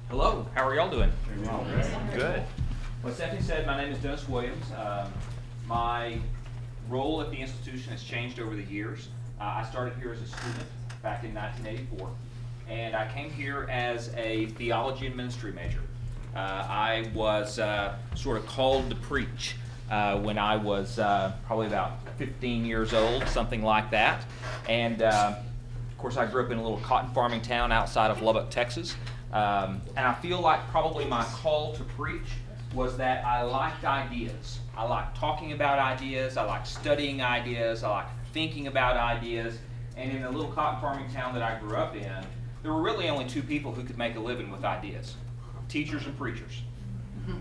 Hello, how are y'all doing? Good. Well, Stephanie said, my name is Dennis Williams. My role at the institution has changed over the years. I started here as a student back in 1984, and I came here as a theology and ministry major. I was sort of called to preach when I was probably about 15 years old, something like that. And of course, I grew up in a little cotton farming town outside of Lubbock, Texas. And I feel like probably my call to preach was that I liked ideas. I liked talking about ideas, I liked studying ideas, I liked thinking about ideas. And in the little cotton farming town that I grew up in, there were really only two people who could make a living with ideas: teachers and preachers.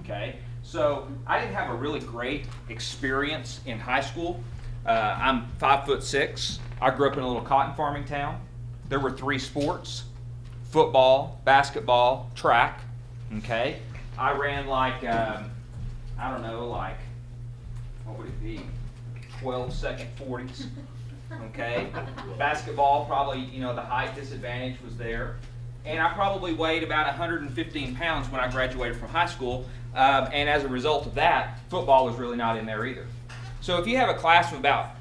Okay? So I didn't have a really great experience in high school. I'm 5'6". I grew up in a little cotton farming town. There were 3 sports: football, basketball, track. Okay? I ran like, I don't know, like, what would it be? 12-second 40s. Okay? Basketball, probably, the height disadvantage was there. And I probably weighed about 115 pounds when I graduated from high school. And as a result of that, football was really not in there either. So if you have a class of about,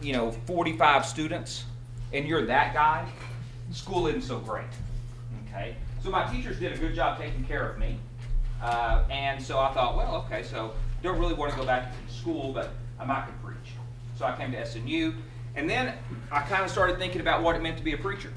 45 students, and you're that guy, school isn't so great. Okay? So my teachers did a good job taking care of me. And so I thought, well, okay, so don't really want to go back to school, but I might could preach. So I came to SNU, and then I kind of started thinking about what it meant to be a preacher.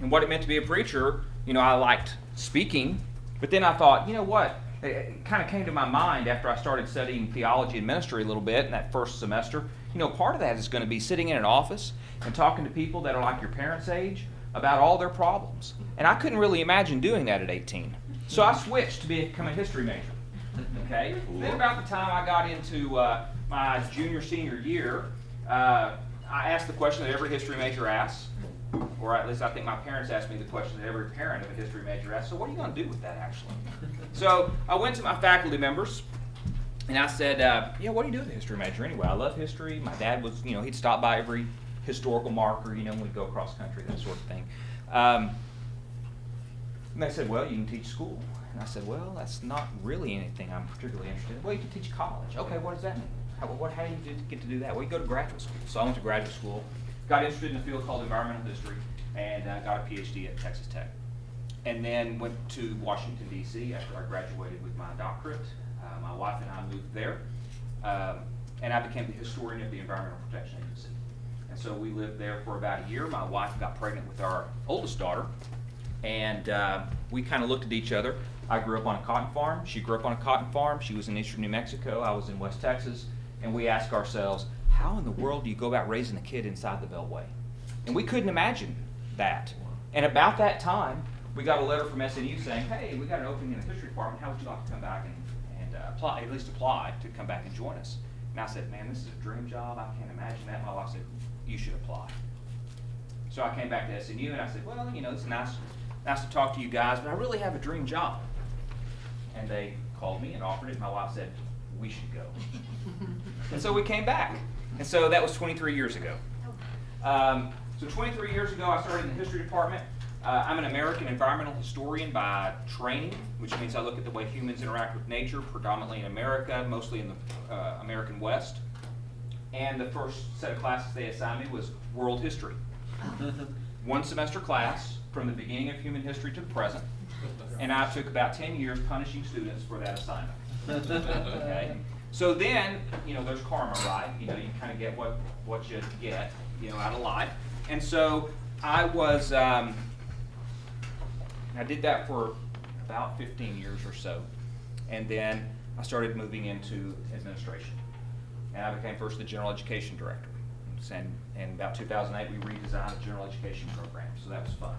And what it meant to be a preacher, I liked speaking, but then I thought, you know what? It kind of came to my mind after I started studying theology and ministry a little bit in that first semester. Part of that is going to be sitting in an office and talking to people that are like your parents' age about all their problems. And I couldn't really imagine doing that at 18. So I switched to become a history major. Okay? Then about the time I got into my junior, senior year, I asked the question that every history major asks, or at least I think my parents asked me the question that every parent of a history major asks: so what are you going to do with that actually? So I went to my faculty members and I said, what do you do with a history major anyway? I love history. My dad was, he'd stop by every historical marker, when we'd go across country, that sort of thing. And they said, well, you can teach school. And I said, well, that's not really anything I'm particularly interested in. Well, you can teach college. Okay, what does that mean? How do you get to do that? Well, you go to graduate school. So I went to graduate school, got interested in a field called environmental history, and got a PhD at Texas Tech. And then went to Washington, D.C. after I graduated with my doctorate. My wife and I moved there, and I became the historian of the Environmental Protection Agency. And so we lived there for about a year. My wife got pregnant with our oldest daughter, and we kind of looked at each other. I grew up on a cotton farm. She grew up on a cotton farm. She was in eastern New Mexico. I was in West Texas. And we asked ourselves, how in the world do you go about raising a kid inside the Beltway? And we couldn't imagine that. And about that time, we got a letter from SNU saying, hey, we got an opening in the history department. How would you like to come back and apply, at least apply to come back and join us? And I said, man, this is a dream job. I can't imagine that. My wife said, you should apply. So I came back to SNU and I said, well, it's nice to talk to you guys, but I really have a dream job. And they called me and offered it. My wife said, we should go. And so we came back. And so that was 23 years ago. So 23 years ago, I started in the history department. I'm an American environmental historian by training, which means I look at the way humans interact with nature, predominantly in America, mostly in the American West. And the first set of classes they assigned me was world history. 1 semester class from the beginning of human history to the present. And I took about 10 years punishing students for that assignment. Okay? So then, there's karma, right? You kind of get what you get, out of life. And so I was, I did that for about 15 years or so. And then I started moving into administration. And I became first the general education director. And in about 2008, we redesigned the general education program, so that was fun.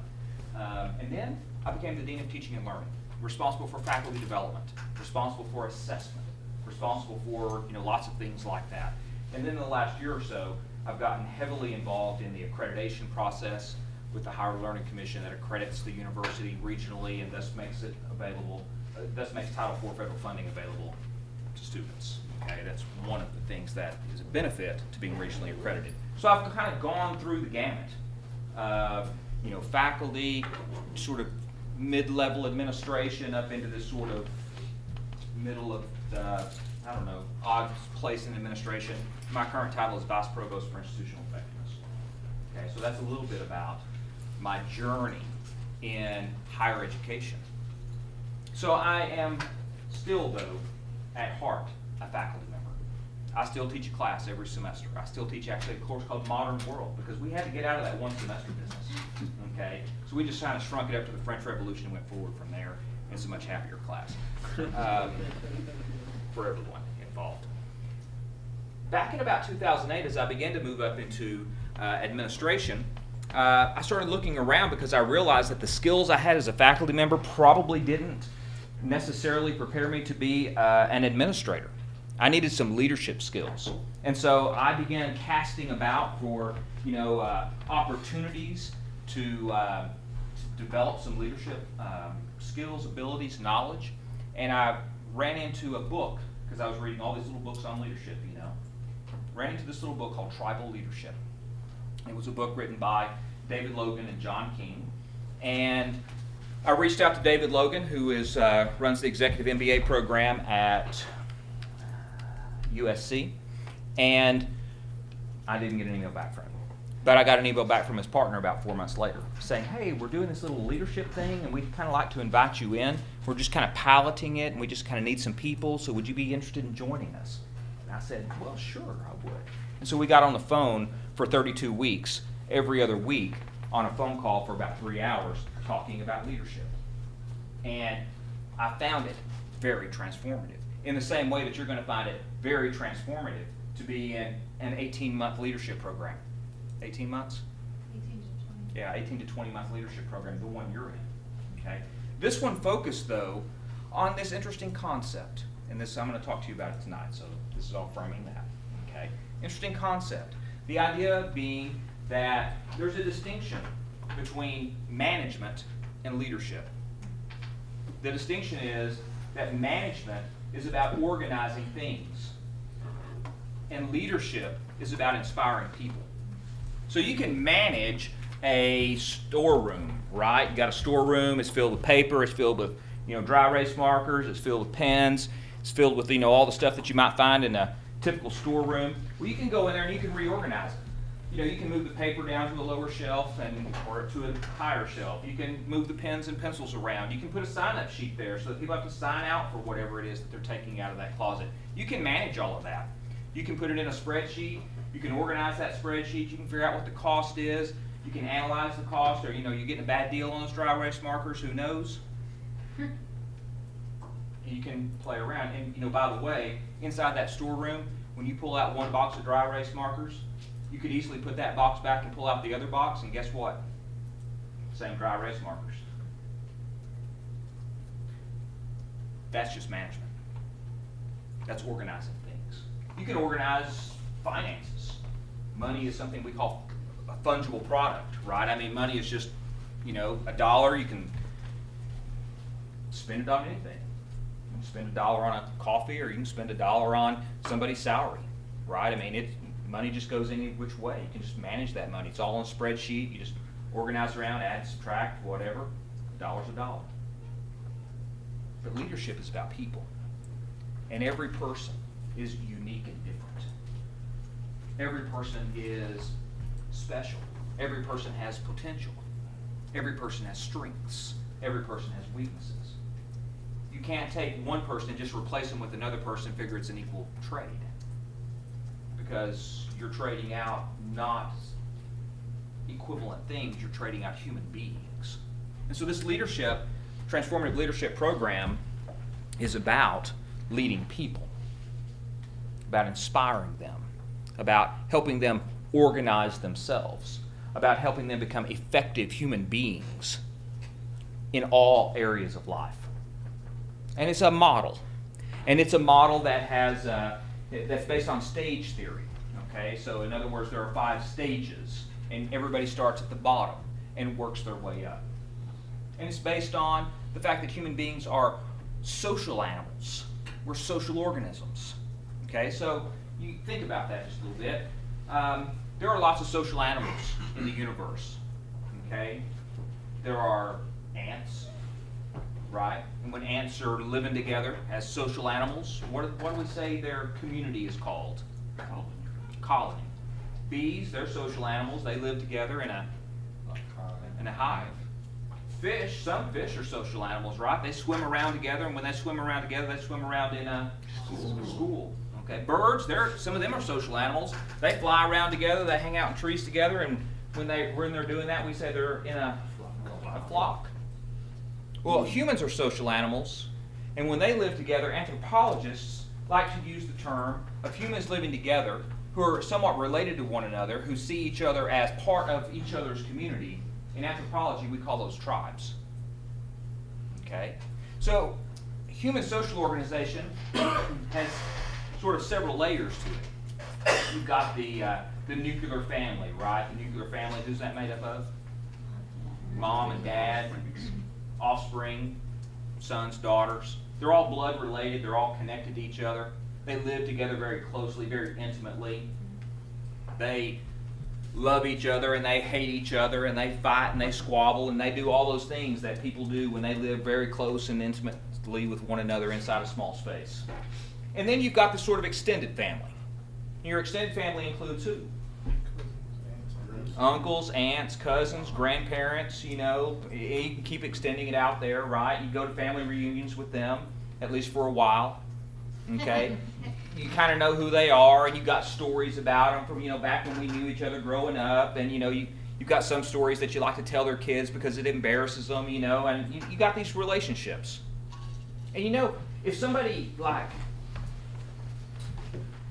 And then I became the dean of teaching and learning, responsible for faculty development, responsible for assessment, responsible for lots of things like that. And then in the last year or so, I've gotten heavily involved in the accreditation process with the Higher Learning Commission that accredits the university regionally and thus makes it available, thus makes Title IV federal funding available to students. Okay, that's one of the things that is a benefit to being regionally accredited. So I've kind of gone through the gamut of faculty, sort of mid-level administration up into this sort of middle of the, I don't know, odd place in administration. My current title is Vice Provost for Institutional Effectiveness. Okay, so that's a little bit about my journey in higher education. So I am still, though, at heart, a faculty member. I still teach a class every semester. I still teach actually a course called Modern World because we had to get out of that one semester business. Okay, so we just kind of shrunk it up to the French Revolution and went forward from there. It's a much happier class for everyone involved. Back in about 2008, as I began to move up into administration, I started looking around because I realized that the skills I had as a faculty member probably didn't necessarily prepare me to be an administrator. I needed some leadership skills. And so I began casting about for, opportunities to develop some leadership skills, abilities, knowledge. And I ran into a book, because I was reading all these little books on leadership, ran into this little book called Tribal Leadership. It was a book written by David Logan and John King. And I reached out to David Logan, who runs the Executive MBA program at USC, and I didn't get an email back from him. But I got an email back from his partner about 4 months later saying, hey, we're doing this little leadership thing, and we'd kind of like to invite you in. We're just kind of piloting it, and we just kind of need some people, so would you be interested in joining us? And I said, well, sure, I would. And so we got on the phone for 32 weeks, every other week, on a phone call for about 3 hours, talking about leadership. And I found it very transformative, in the same way that you're going to find it very transformative to be in an 18-month leadership program. 18 months? 18 to 20. Yeah, 18 to 20-month leadership program, the one you're in. Okay. This one focused, though, on this interesting concept. And this, I'm going to talk to you about it tonight, so this is all framing that. Okay. Interesting concept. The idea being that there's a distinction between management and leadership. The distinction is that management is about organizing things, and leadership is about inspiring people. So you can manage a storeroom, right? You got a storeroom, it's filled with paper, it's filled with dry erase markers, it's filled with pens, it's filled with all the stuff that you might find in a typical storeroom. Well, you can go in there and you can reorganize it. You can move the paper down to a lower shelf or to a higher shelf. You can move the pens and pencils around. You can put a sign-up sheet there so that people have to sign out for whatever it is that they're taking out of that closet. You can manage all of that. You can put it in a spreadsheet. You can organize that spreadsheet. You can figure out what the cost is. You can analyze the cost, or you're getting a bad deal on those dry erase markers. Who knows? You can play around. And by the way, inside that storeroom, when you pull out one box of dry erase markers, you could easily put that box back and pull out the other box, and guess what? Same dry erase markers. That's just management. That's organizing things. You can organize finances. Money is something we call a fungible product, right? I mean, money is just, $1. You can spend it on anything. You can spend $1 on a coffee, or you can spend $1 on somebody's salary, right? I mean, money just goes any which way. You can just manage that money. It's all on a spreadsheet. You just organize around, add, subtract, whatever. $1's a dollar. But leadership is about people. And every person is unique and different. Every person is special. Every person has potential. Every person has strengths. Every person has weaknesses. You can't take one person and just replace them with another person and figure it's an equal trade. Because you're trading out not equivalent things, you're trading out human beings. And so this transformative leadership program is about leading people, about inspiring them, about helping them organize themselves, about helping them become effective human beings in all areas of life. And it's a model. And it's a model that has that's based on stage theory. Okay, so in other words, there are 5 stages, and everybody starts at the bottom and works their way up. And it's based on the fact that human beings are social animals. We're social organisms. Okay, so you think about that just a little bit. There are lots of social animals in the universe. Okay, there are ants, right? And when ants are living together as social animals, what do we say their community is called? Colony. Bees, they're social animals. They live together in a hive. Fish, some fish are social animals, right? They swim around together, and when they swim around together, they swim around in a school. Okay. Birds, some of them are social animals. They fly around together. They hang out in trees together, and when they're doing that, we say they're in a flock. Well, humans are social animals, and when they live together, anthropologists like to use the term of humans living together who are somewhat related to one another, who see each other as part of each other's community. In anthropology, we call those tribes. Okay? So, human social organization has sort of several layers to it. You've got the nuclear family, right? The nuclear family, who's that made up of? Mom and dad, offspring, sons, daughters. They're all blood related. They're all connected to each other. They live together very closely, very intimately. They love each other and they hate each other and they fight and they squabble and they do all those things that people do when they live very close and intimately with one another inside a small space. And then you've got this sort of extended family. Your extended family includes who? Uncles, aunts, cousins, grandparents, you can keep extending it out there, right? You go to family reunions with them, at least for a while, okay? You kind of know who they are, and you've got stories about them from, back when we knew each other growing up, and, you've got some stories that you like to tell their kids because it embarrasses them, and you got these relationships. And, if somebody,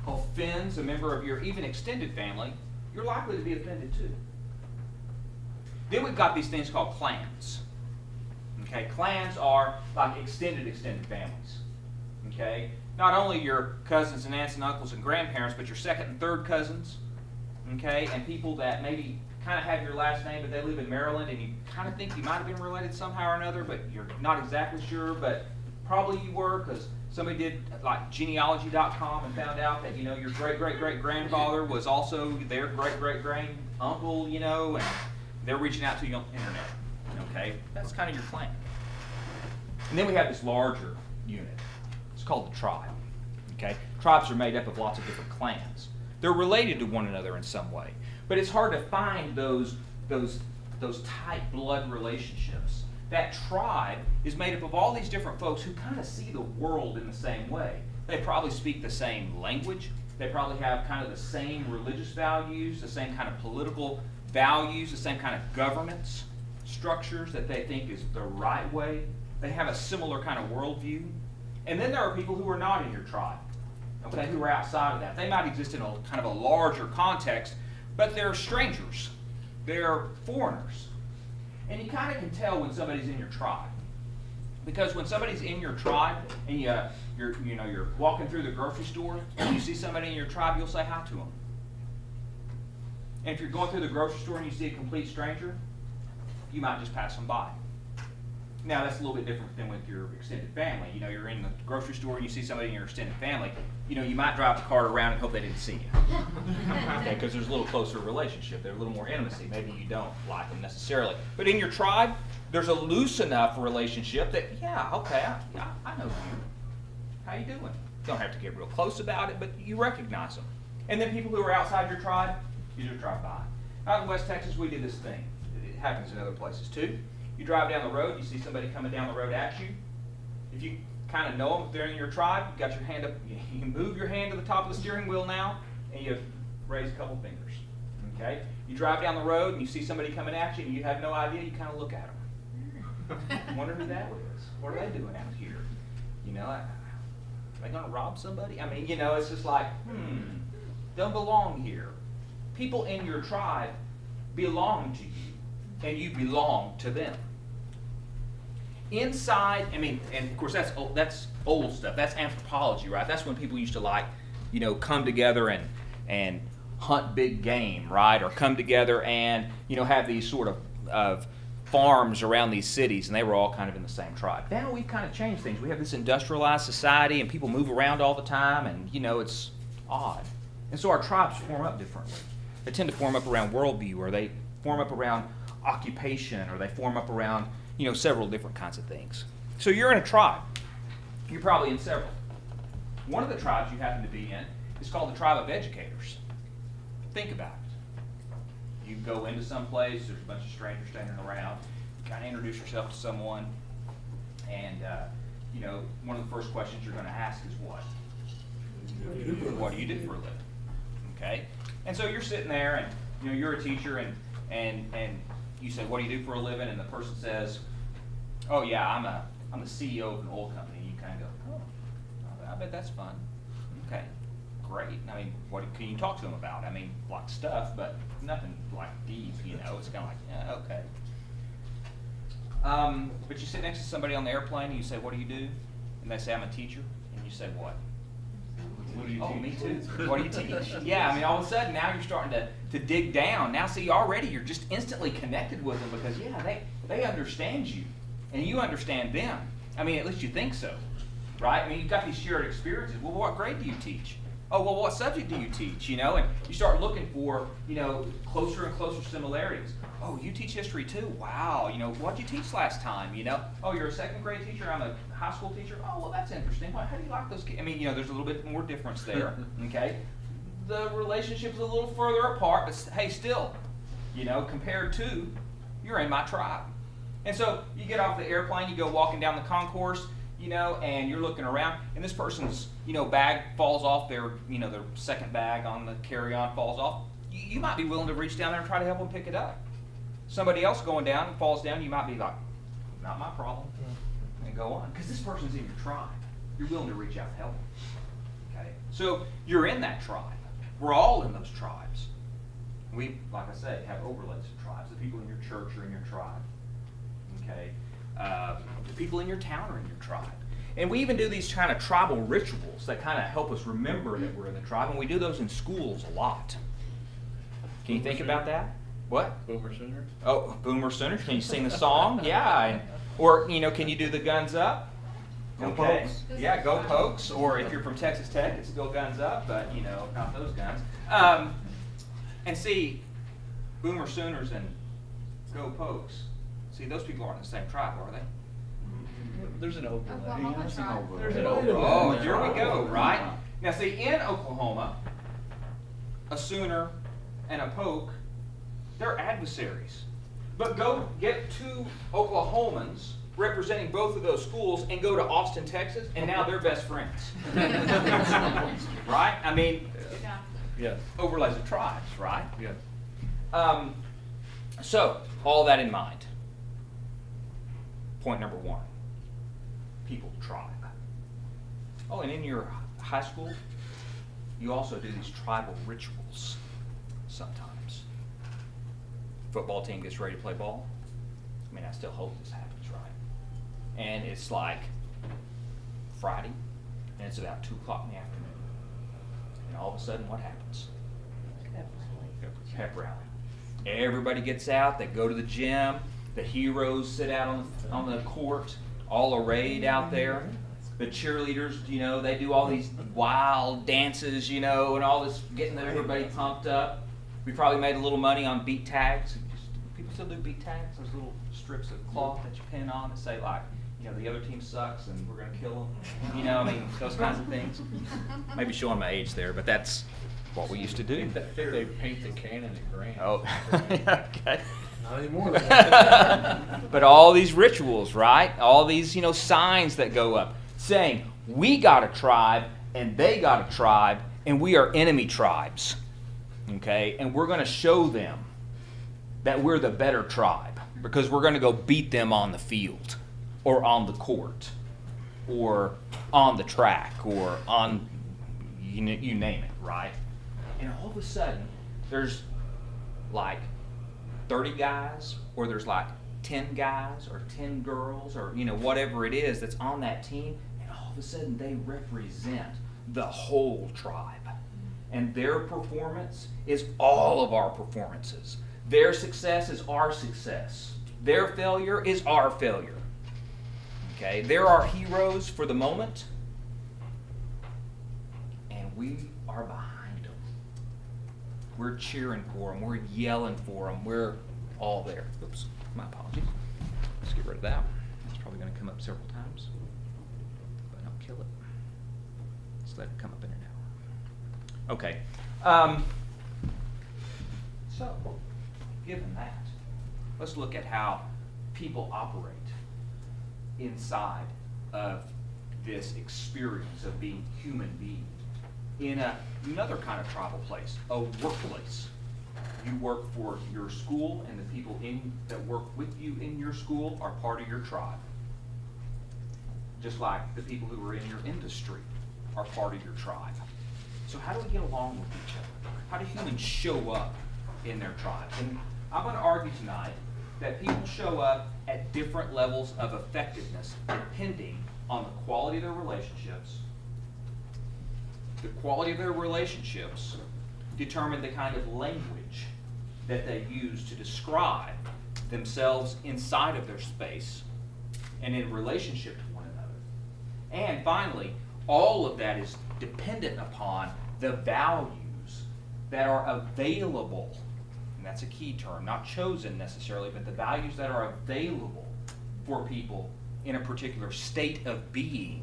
offends a member of your even extended family, you're likely to be offended too. Then we've got these things called clans. Okay, clans are like extended families. Okay, not only your cousins and aunts and uncles and grandparents, but your second and third cousins. Okay, and people that maybe kind of have your last name, but they live in Maryland, and you kind of think you might have been related somehow or another, but you're not exactly sure, but probably you were, because somebody did genealogy.com and found out that your great-great-great-grandfather was also their great-great-great-uncle, and they're reaching out to you on the internet. Okay, that's kind of your clan. And then we have this larger unit. It's called the tribe. Okay, tribes are made up of lots of different clans. They're related to one another in some way, but it's hard to find those tight blood relationships. That tribe is made up of all these different folks who kind of see the world in the same way. They probably speak the same language. They probably have kind of the same religious values, the same kind of political values, the same kind of governance structures that they think is the right way. They have a similar kind of worldview. And then there are people who are not in your tribe, okay, who are outside of that. They might exist in a kind of a larger context, but they're strangers. They're foreigners. And you kind of can tell when somebody's in your tribe. Because when somebody's in your tribe and you're walking through the grocery store and you see somebody in your tribe, you'll say hi to them. And if you're going through the grocery store and you see a complete stranger, you might just pass them by. Now, that's a little bit different than with your extended family. You're in the grocery store and you see somebody in your extended family, you might drive the cart around and hope they didn't see you. Okay, because there's a little closer relationship. There's a little more intimacy. Maybe you don't like them necessarily. But in your tribe, there's a loose enough relationship that, I know you. How you doing? You don't have to get real close about it, but you recognize them. And then people who are outside your tribe, you just drive by. Out in West Texas, we did this thing. It happens in other places too. You drive down the road, you see somebody coming down the road at you. If you kind of know them, if they're in your tribe, you got your hand up, you move your hand to the top of the steering wheel now, and you raise a couple fingers. Okay? You drive down the road and you see somebody coming at you and you have no idea, you kind of look at them. Wonder who that was. What are they doing out here? Are they going to rob somebody? I mean, it's just like, don't belong here. People in your tribe belong to you, and you belong to them. Inside, and of course that's old stuff. That's anthropology, right? That's when people used to come together and hunt big game, right? Or come together and have these sort of farms around these cities, and they were all kind of in the same tribe. Now we've kind of changed things. We have this industrialized society, and people move around all the time, and it's odd. And so our tribes form up differently. They tend to form up around worldview, or they form up around occupation, or they form up around several different kinds of things. So you're in a tribe. You're probably in several. One of the tribes you happen to be in is called the tribe of educators. Think about it. You go into some place, there's a bunch of strangers standing around, you kind of introduce yourself to someone, and you know, one of the first questions you're going to ask is what? What do you do for a living? Okay? And so you're sitting there, and you know, you're a teacher, and you say, what do you do for a living? And the person says, oh yeah, I'm the CEO of an oil company. And you kind of go, oh, I bet that's fun. Okay, great. I mean, what can you talk to them about? I mean, a lot of stuff, but nothing like deep, you know. It's kind of like, yeah, okay. But you sit next to somebody on the airplane and you say, what do you do? And they say, I'm a teacher. And you say, what? What do you Oh, teach? me too. What do you teach? Yeah, I mean, all of a sudden now you're starting to dig down. Now, see, already you're just instantly connected with them because, yeah, they understand you and you understand them. I mean, at least you think so, right? I mean, you've got these shared experiences. Well, what grade do you teach? Oh, well, what subject do you teach? You know, and you start looking for, you know, closer and closer similarities. Oh, you teach history too? Wow. You know, what did you teach last time? You know, oh, you're a second grade teacher. I'm a high school teacher. Oh, well, that's interesting. How do you like those kids? I mean, you know, there's a little bit more difference there. Okay, the relationship's a little further apart, but hey, still, you know, compared to, you're in my tribe. And so you get off the airplane, you go walking down the concourse, you know, and you're looking around, and this person's, you know, bag falls off, their second bag on the carry-on falls off. You might be willing to reach down there and try to help them pick it up. Somebody else going down and falls down, you might be like, not my problem, and go on. Because this person's in your tribe. You're willing to reach out and help them. Okay? So you're in that tribe. We're all in those tribes. We, like I say, have overlays of tribes. The people in your church are in your tribe. Okay? The people in your town are in your tribe. And we even do these kind of tribal rituals that kind of help us remember that we're in the tribe, and we do those in schools a lot. Can you think about that? What? Boomer Sooner? Oh, Boomer Sooners. Can you sing the song? Yeah. Or, you know, can you do the guns up? Go Okay. Pokes. Yeah, go Pokes. Or if you're from Texas Tech, it's go guns up, but, you know, not those guns. And see, Boomer Sooners and go Pokes. See, those people aren't in the same tribe, are they? There's an overlay. Oklahoma tribe. There's an overlay. Oh, here we go, right? Now, see, in Oklahoma, a Sooner and a Poke, they're adversaries. But go get two Oklahomans representing both of those schools and go to Austin, Texas, and now they're best friends. Right? I mean, Yeah. Yes. overlays of tribes, right? Yes. So, all that in mind. Point number one. People, tribe. Oh, and in your high school, you also do these tribal rituals sometimes. Football team gets ready to play ball. I mean, I still hope this happens, right? And it's like Friday, and it's about 2 o'clock in the afternoon. And all of a sudden, what happens? Pep rally. Everybody gets out, they go to the gym, the heroes sit out on the court, all arrayed out there. The cheerleaders, you know, they do all these wild dances, you know, and all this, getting everybody pumped up. We probably made a little money on beat tags. People still do beat tags, those little strips of cloth that you pin on that say, like, you know, the other team sucks and we're going to kill them. You know, I mean, those kinds of things. Maybe showing my age there, but that's what we used to do. I think they paint the cannon at Grand. Oh, okay. Not anymore. But all these rituals, right? All these, you know, signs that go up saying, we got a tribe and they got a tribe and we are enemy tribes. Okay? And we're going to show them that we're the better tribe because we're going to go beat them on the field or on the court or on the track or on, you name it, right? And all of a sudden, there's like 30 guys, or there's like 10 guys, or 10 girls, or, you know, whatever it is that's on that team, and all of a sudden they represent the whole tribe. And their performance is all of our performances. Their success is our success. Their failure is our failure. Okay? They're our heroes for the moment, and we are behind them. We're cheering for them. We're yelling for them. We're all there. Oops, my apologies. Let's get rid of that. That's probably Probably going to come up several times, but don't kill it. Just let it come up in an hour. Okay. So, given that, let's look at how people operate inside of this experience of being human being in another kind of tribal place, a workplace. You work for your school, and the people that work with you in your school are part of your tribe. Just like the people who are in your industry are part of your tribe. So how do we get along with each other? How do humans show up in their tribes? And I'm going to argue tonight that people show up at different levels of effectiveness depending on the quality of their relationships. The quality of their relationships determine the kind of language that they use to describe themselves inside of their space and in relationship to one another. And finally, all of that is dependent upon the values that are available, and that's a key term, not chosen necessarily, but the values that are available for people in a particular state of being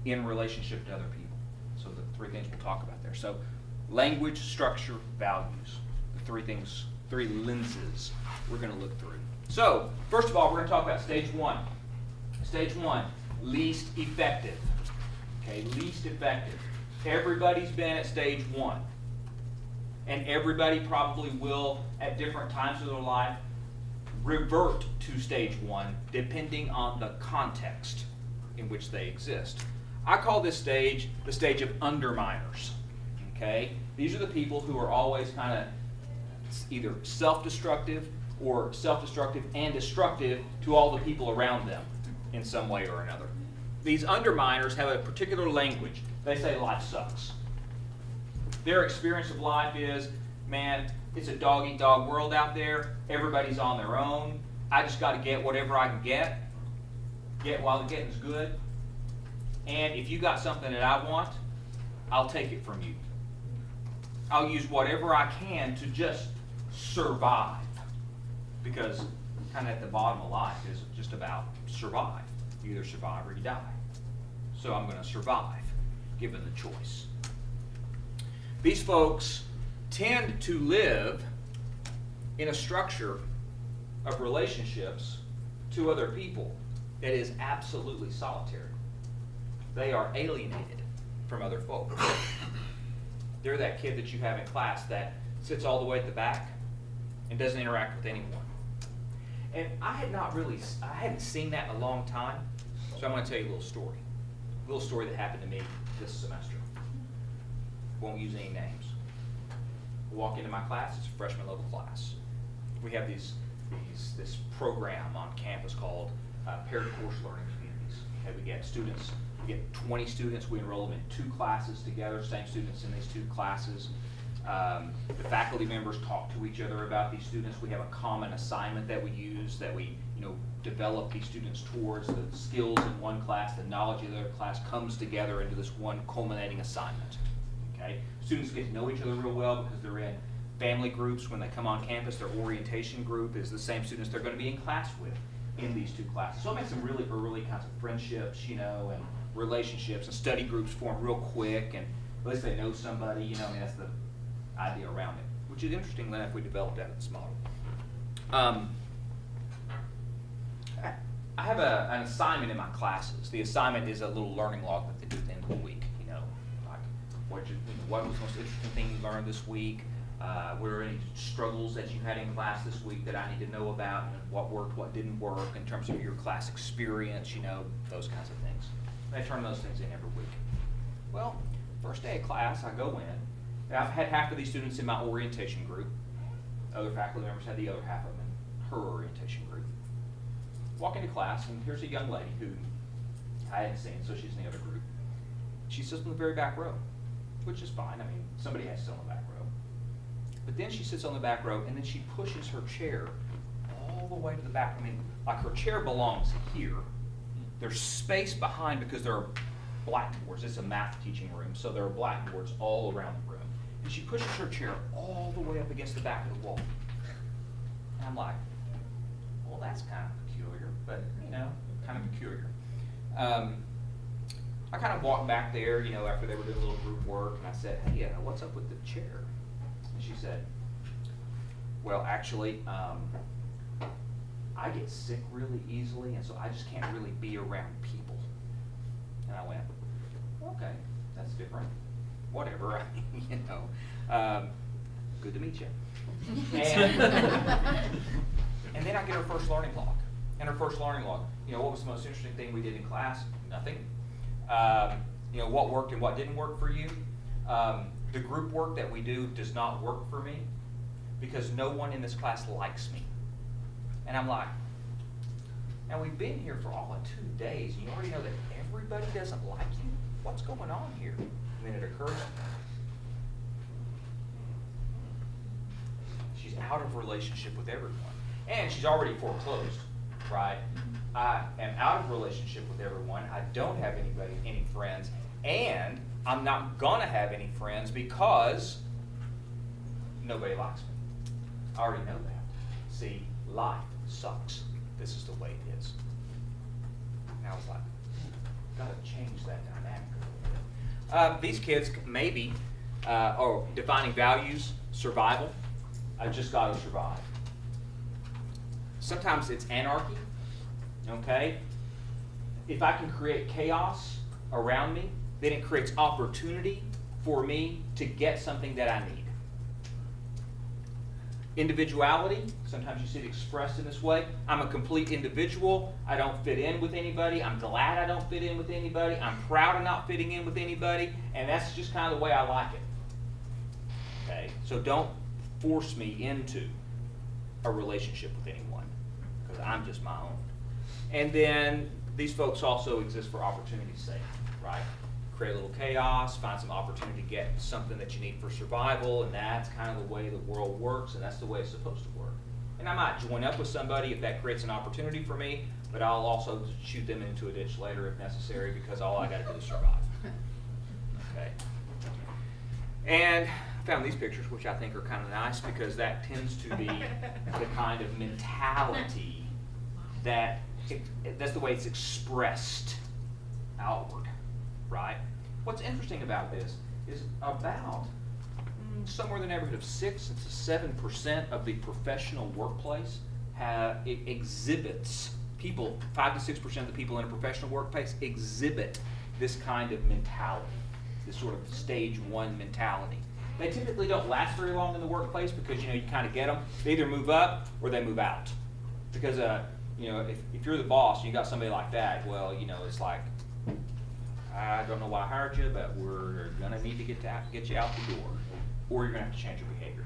in relationship to other people. So the three things we'll talk about there. So language, structure, values. The three lenses we're going to look through. So first of all, we're going to talk about stage one. Stage one, least effective. Okay, least effective. Everybody's been at stage one. And everybody probably will, at different times of their life, revert to stage one, depending on the context in which they exist. I call this stage the stage of underminers. Okay? These are the people who are always kind of either self-destructive or self-destructive and destructive to all the people around them in some way or another. These underminers have a particular language. They say life sucks. Their experience of life is, man, it's a dog-eat-dog world out there. Everybody's on their own. I just got to get whatever I can get while the getting's good. And if you got something that I want, I'll take it from you. I'll use whatever I can to just survive. Because kind of at the bottom of life is just about survive. You either survive or you die. So I'm going to survive, given the choice. These folks tend to live in a structure of relationships to other people that is absolutely solitary. They are alienated from other folks. They're that kid that you have in class that sits all the way at the back and doesn't interact with anyone. And I hadn't seen that in a long time, so I'm going to tell you a little story. A little story that happened to me this semester. Won't use any names. I walk into my class, it's a freshman level class. We have this program on campus called paired course learning communities. Okay, we get 20 students, we enroll them in 2 classes together, same students in these 2 classes. The faculty members talk to each other about these students. We have a common assignment that we use, that we develop these students towards. The skills in one class, the knowledge of the other class comes together into this one culminating assignment. Okay? Students get to know each other real well because they're in family groups. When they come on campus, their orientation group is the same students they're going to be in class with in these 2 classes. So it makes some really early kinds of friendships, and relationships, and study groups form real quick, and at least they know somebody, that's the idea around it, which is interesting enough we developed out of this model. I have an assignment in my classes. The assignment is a little learning log that they do at the end of the week. Like what was the most interesting thing you learned this week? Were there any struggles that you had in class this week that I need to know about? And what worked, what didn't work in terms of your class experience? Those kinds of things. I turn those things in every week. Well, first day of class, I go in. I've had half of these students in my orientation group. Other faculty members had the other half of them in her orientation group. Walk into class, and here's a young lady who I hadn't seen, so she's in the other group. She sits in the very back row, which is fine. Somebody has to sit on the back row. But then she sits on the back row, and then she pushes her chair all the way to the back. Like her chair belongs here. There's space behind because there are blackboards. It's a math teaching room, so there are blackboards all around the room. And she pushes her chair all the way up against the back of the wall. And I'm like, well, that's kind of peculiar, but kind of peculiar. I kind of walked back there, you know, after they were doing a little group work, and I said, hey, what's up with the chair? And she said, well, actually, I get sick really easily, and so I just can't really be around people. And I went, okay, that's different. Whatever, you know. Good to meet you. And then I get her first learning log. And her first learning log, you know, what was the most interesting thing we did in class? Nothing. You know, what worked and what didn't work for you. The group work that we do does not work for me because no one in this class likes me. And I'm like, now we've been here for all of 2 days, and you already know that everybody doesn't like you? What's going on here? And then it occurs to me. She's out of relationship with everyone. And she's already foreclosed, right? I am out of relationship with everyone. I don't have any friends, and I'm not gonna have any friends because nobody likes me. I already know that. See, life sucks. This is the way it is. And I was like, gotta change that dynamic a little bit. These kids maybe are defining values, survival. I just gotta survive. Sometimes it's anarchy, okay? If I can create chaos around me, then it creates opportunity for me to get something that I need. Individuality, sometimes you see it expressed in this way. I'm a complete individual. I don't fit in with anybody. I'm glad I don't fit in with anybody. I'm proud of not fitting in with anybody. And that's just kind of the way I like it. Okay? So don't force me into a relationship with anyone because I'm just my own. And then these folks also exist for opportunity's sake, right? Create a little chaos, find some opportunity to get something that you need for survival, and that's kind of the way the world works, and that's the way it's supposed to work. And I might join up with somebody if that creates an opportunity for me, but I'll also shoot them into a ditch later if necessary because all I got to do is survive. Okay. And I found these pictures, which I think are kind of nice because that tends to be the kind of mentality that's the way it's expressed outward, right? What's interesting about this is about somewhere in the neighborhood of 6 to 7% of the professional workplace exhibits people. 5 to 6% of the people in a professional workplace exhibit this kind of mentality, this sort of stage 1 mentality. They typically don't last very long in the workplace because you kind of get them. They either move up or they move out. Because if you're the boss and you got somebody like that, well, it's like, I don't know why I hired you, but we're gonna need to get you out the door, or you're gonna have to change your behavior.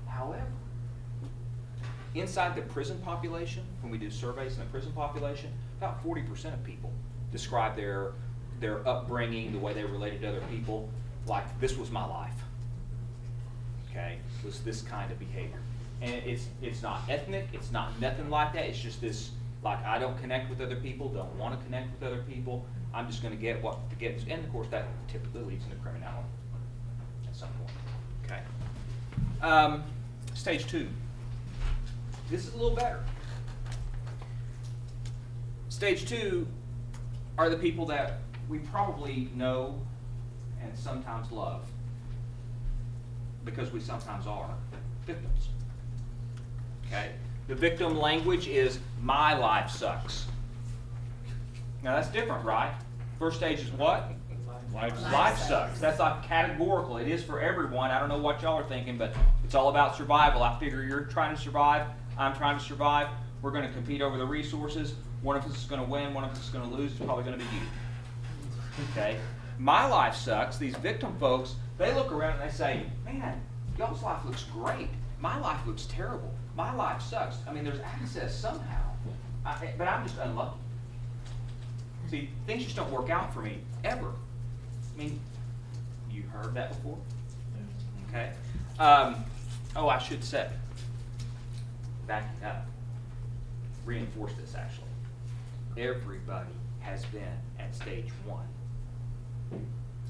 However, inside the prison population, when we do surveys in the prison population, about 40% of people describe their upbringing, the way they related to other people, like this was my life. Okay, it was this kind of behavior. And it's not ethnic, it's not nothing like that, it's just this, like, I don't connect with other people, don't want to connect with other people, I'm just going to get what to get, and of course that typically leads into criminality at some point. Okay. Stage 2. This is a little better. Stage 2 are the people that we probably know and sometimes love, because we sometimes are victims. Okay? The victim language is, my life sucks. Now that's different, right? First stage is what? Life sucks. That's like categorical. It is for everyone. I don't know what y'all are thinking, but it's all about survival. I figure you're trying to survive, I'm trying to survive. We're going to compete over the resources. One of us is going to win, one of us is going to lose. It's probably going to be you. Okay? My life sucks. These victim folks, they look around and they say, man, y'all's life looks great. My life looks terrible. My life sucks. I mean, there's access somehow, but I'm just unlucky. See, things just don't work out for me, ever. I mean, you heard that before? Okay. I should say, backing up, reinforce this actually. Everybody has been at stage 1.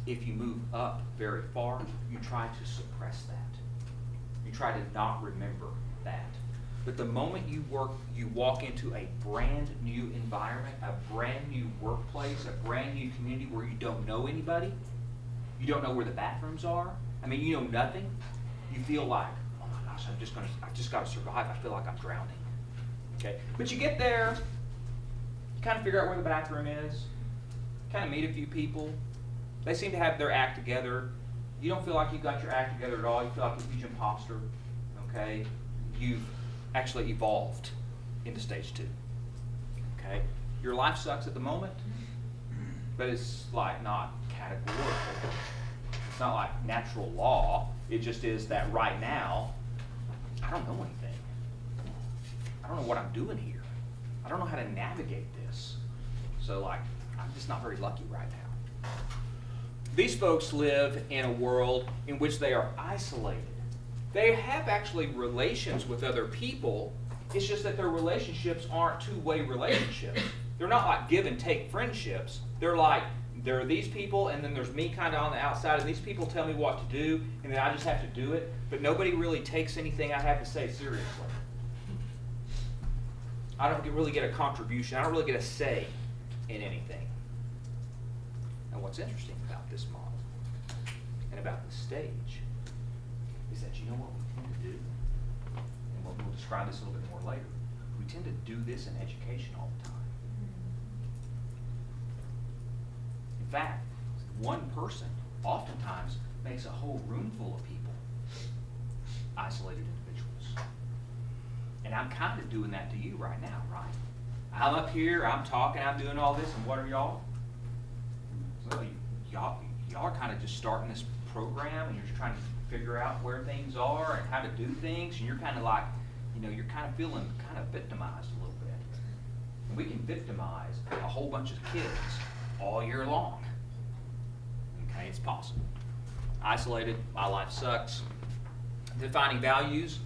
If you move up very far, you try to suppress that. You try to not remember that. But the moment you walk into a brand new environment, a brand new workplace, a brand new community where you don't know anybody, you don't know where the bathrooms are, I mean, you know nothing, you feel like, oh my gosh, I just gotta survive. I feel like I'm drowning. Okay? But you get there, you kind of figure out where the bathroom is, kind of meet a few people. They seem to have their act together. You don't feel like you've got your act together at all. You feel like a huge imposter. Okay? You've actually evolved into stage 2. Okay? Your life sucks at the moment, but it's like not categorical. It's not like natural law. It just is that right now, I don't know anything. I don't know what I'm doing here. I don't know how to navigate this. So like, I'm just not very lucky right now. These folks live in a world in which they are isolated. They have actually relations with other people. It's just that their relationships aren't two-way relationships. They're not like give and take friendships. They're like, there are these people, and then there's me kind of on the outside, and these people tell me what to do, and then I just have to do it. But nobody really takes anything I have to say seriously. I don't really get a contribution. I don't really get a say in anything. And what's interesting about this model and about the stage is that you know what we tend to do? And we'll describe this a little bit more later. We tend to do this in education all the time. In fact, one person oftentimes makes a whole room full of people isolated individuals. And I'm kind of doing that to you right now, right? I'm up here, I'm talking, I'm doing all this, and what are y'all? Well, y'all are kind of just starting this program, and you're just trying to figure out where things are and how to do things, and you're kind of like, you know, you're kind of feeling kind of victimized a little bit. And we can victimize a whole bunch of kids all year long. Okay, it's possible. Isolated, my life sucks. Defining values,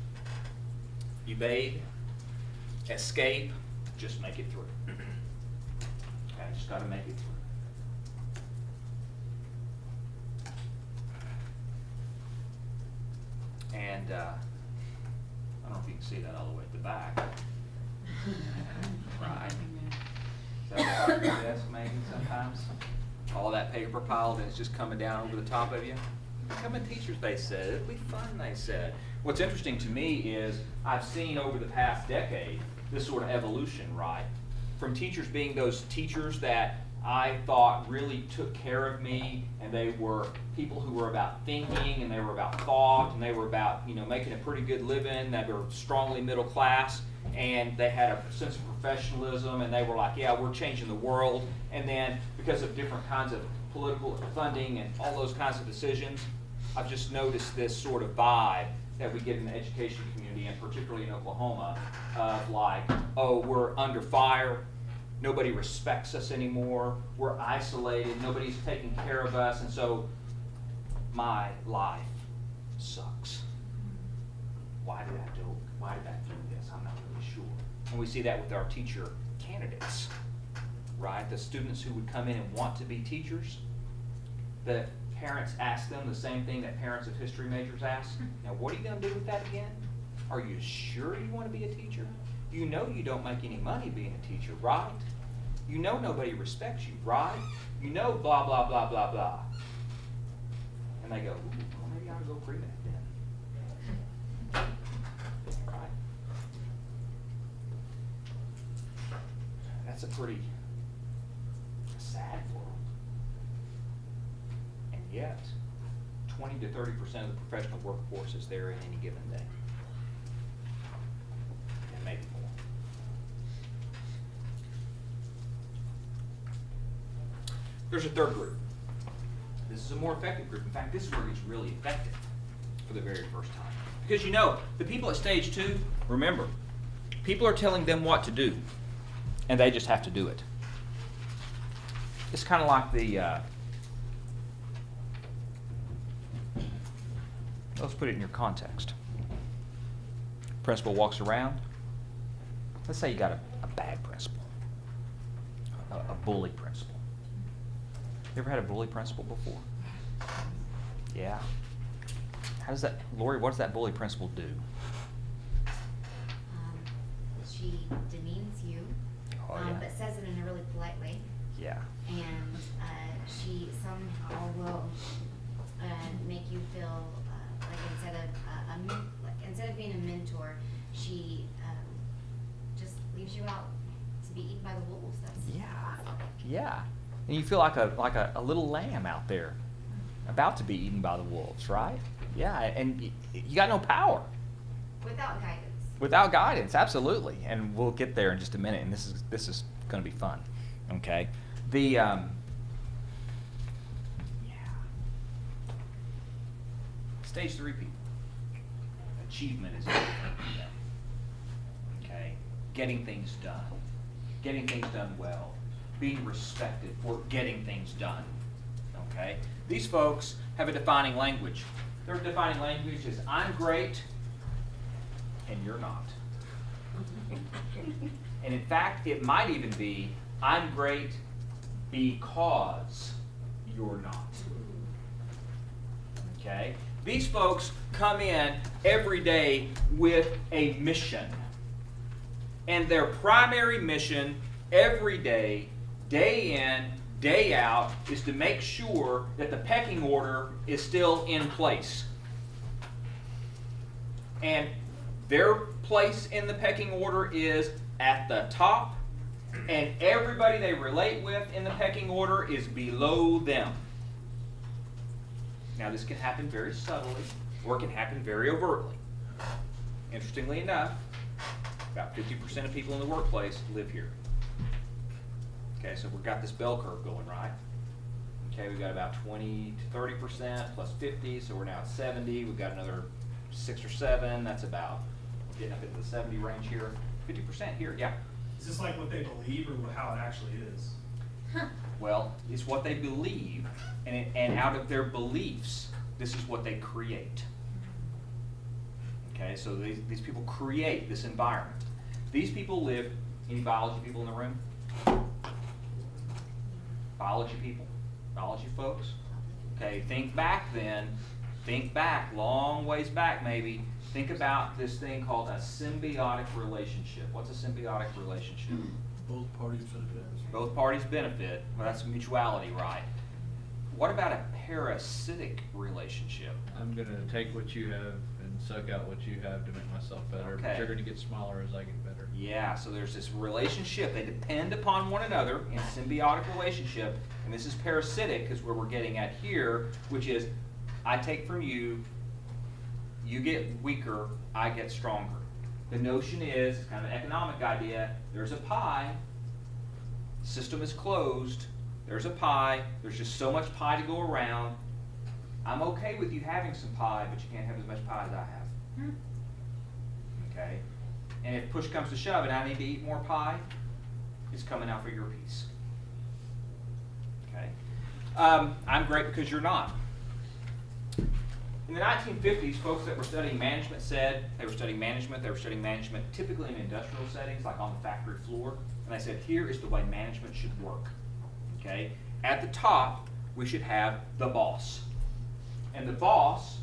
evade, escape, just make it through. Okay, just got to make it through. And I don't know if you can see that all the way at the back. Right. Is that what your desk maybe sometimes? All that paper piled and it's just coming down over the top of you. Becoming teachers, they said. It'd be fun, they said. What's interesting to me is I've seen over the past decade this sort of evolution, right? From teachers being those teachers that I thought really took care of me, and they were people who were about thinking, and they were about thought, and they were about, you know, making a pretty good living, they were strongly middle class, and they had a sense of professionalism, and they were like, yeah, we're changing the world. And then because of different kinds of political funding and all those kinds of decisions, I've just noticed this sort of vibe that we get in the education community, and particularly in Oklahoma, of like, oh, we're under fire, nobody respects us anymore, we're isolated, nobody's taking care of us, and so my life sucks. Why did I do this? I'm not really sure. And we see that with our teacher candidates, right? The students who would come in and want to be teachers, the parents ask them the same thing that parents of history majors ask. Now, what are you going to do with that again? Are you sure you want to be a teacher? You know you don't make any money being a teacher, right? You know nobody respects you, right? You know blah, blah, blah, blah, blah. And they go, ooh, well, maybe I ought to go pre-med then. Right? That's a pretty sad world. And yet, 20 to 30% of the professional workforce is there in any given day. And maybe more. There's a third group. This is a more effective group. In fact, this is where it's really effective for the very first time. Because you know, the people at stage 2, remember, people are telling them what to do, and they just have to do it. It's kind of like the, let's put it in your context. Principal walks around. Let's say you got a bad principal, a bully principal. You ever had a bully principal before? Yeah. How does that, Lori, what does that bully principal do? she demeans you, Oh, yeah. but says it in a really polite way. Yeah. And she somehow will make you feel like instead of being a mentor, she just leaves you out to be eaten by the wolves. Yeah. And you feel like a little lamb out there, about to be eaten by the wolves, right? Yeah, and you got no power. Without guidance. Without guidance, absolutely. And we'll get there in just a minute, and this is going to be fun. Okay. Stage 3 people. Achievement is everything to them. Okay? Getting things done well, being respected for getting things done. Okay? These folks have a defining language. Their defining language is, I'm great, and you're not. And in fact, it might even be, I'm great because you're not. Okay? These folks come in every day with a mission. And their primary mission every day, day in, day out, is to make sure that the pecking order is still in place. And their place in the pecking order is at the top, and everybody they relate with in the pecking order is below them. Now, this can happen very subtly, or it can happen very overtly. Interestingly enough, about 50% of people in the workplace live here. Okay, so we've got this bell curve going, right? Okay, we've got about 20 to 30% plus 50, so we're now at 70. We've got another 6 or 7. That's about getting up into the 70 range here. 50% here, yeah. Is this like what they believe or how it actually is? Well, it's what they believe, and out of their beliefs, this is what they create. Okay, so these people create this environment. These people live, any biology people in the room? Biology people? Biology folks? Okay, think back, long ways back maybe. Think about this thing called a symbiotic relationship. What's a symbiotic relationship? Both parties benefit. Both parties benefit. Well, that's mutuality, right? What about a parasitic relationship? I'm gonna take what you have and suck out what you have to make myself better, Okay. but you're gonna get smaller as I get better. Yeah, so there's this relationship. They depend upon one another in symbiotic relationship, and this is parasitic is where we're getting at here, which is I take from you, you get weaker, I get stronger. The notion is, it's kind of an economic idea, there's a pie, system is closed, there's a pie, there's just so much pie to go around. I'm okay with you having some pie, but you can't have as much pie as I have. Okay? And if push comes to shove and I need to eat more pie, it's coming out for your piece. Okay? I'm great because you're not. In the 1950s, folks that were studying management said they were studying management typically in industrial settings, like on the factory floor, and they said, here is the way management should work. Okay? At the top, we should have the boss. And the boss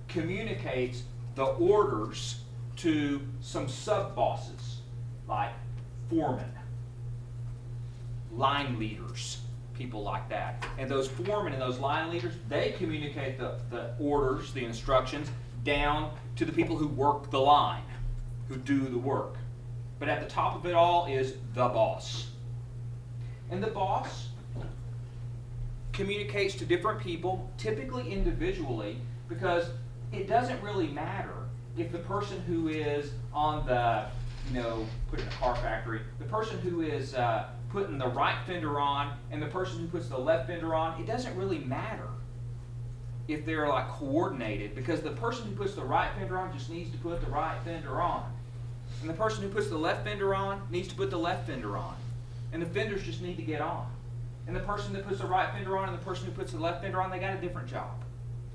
communicates the orders to some sub-bosses, like foremen, line leaders, people like that. And those foremen and those line leaders, they communicate the orders, the instructions, down to the people who work the line, who do the work. But at the top of it all is the boss. And the boss communicates to different people, typically individually, because it doesn't really matter if the person who is on the, put in a car factory, the person who is putting the right fender on and the person who puts the left fender on, it doesn't really matter if they're like coordinated, because the person who puts the right fender on just needs to put the right fender on. And the person who puts the left fender on needs to put the left fender on. And the fenders just need to get on. And the person that puts the right fender on and the person who puts the left fender on, they got a different job.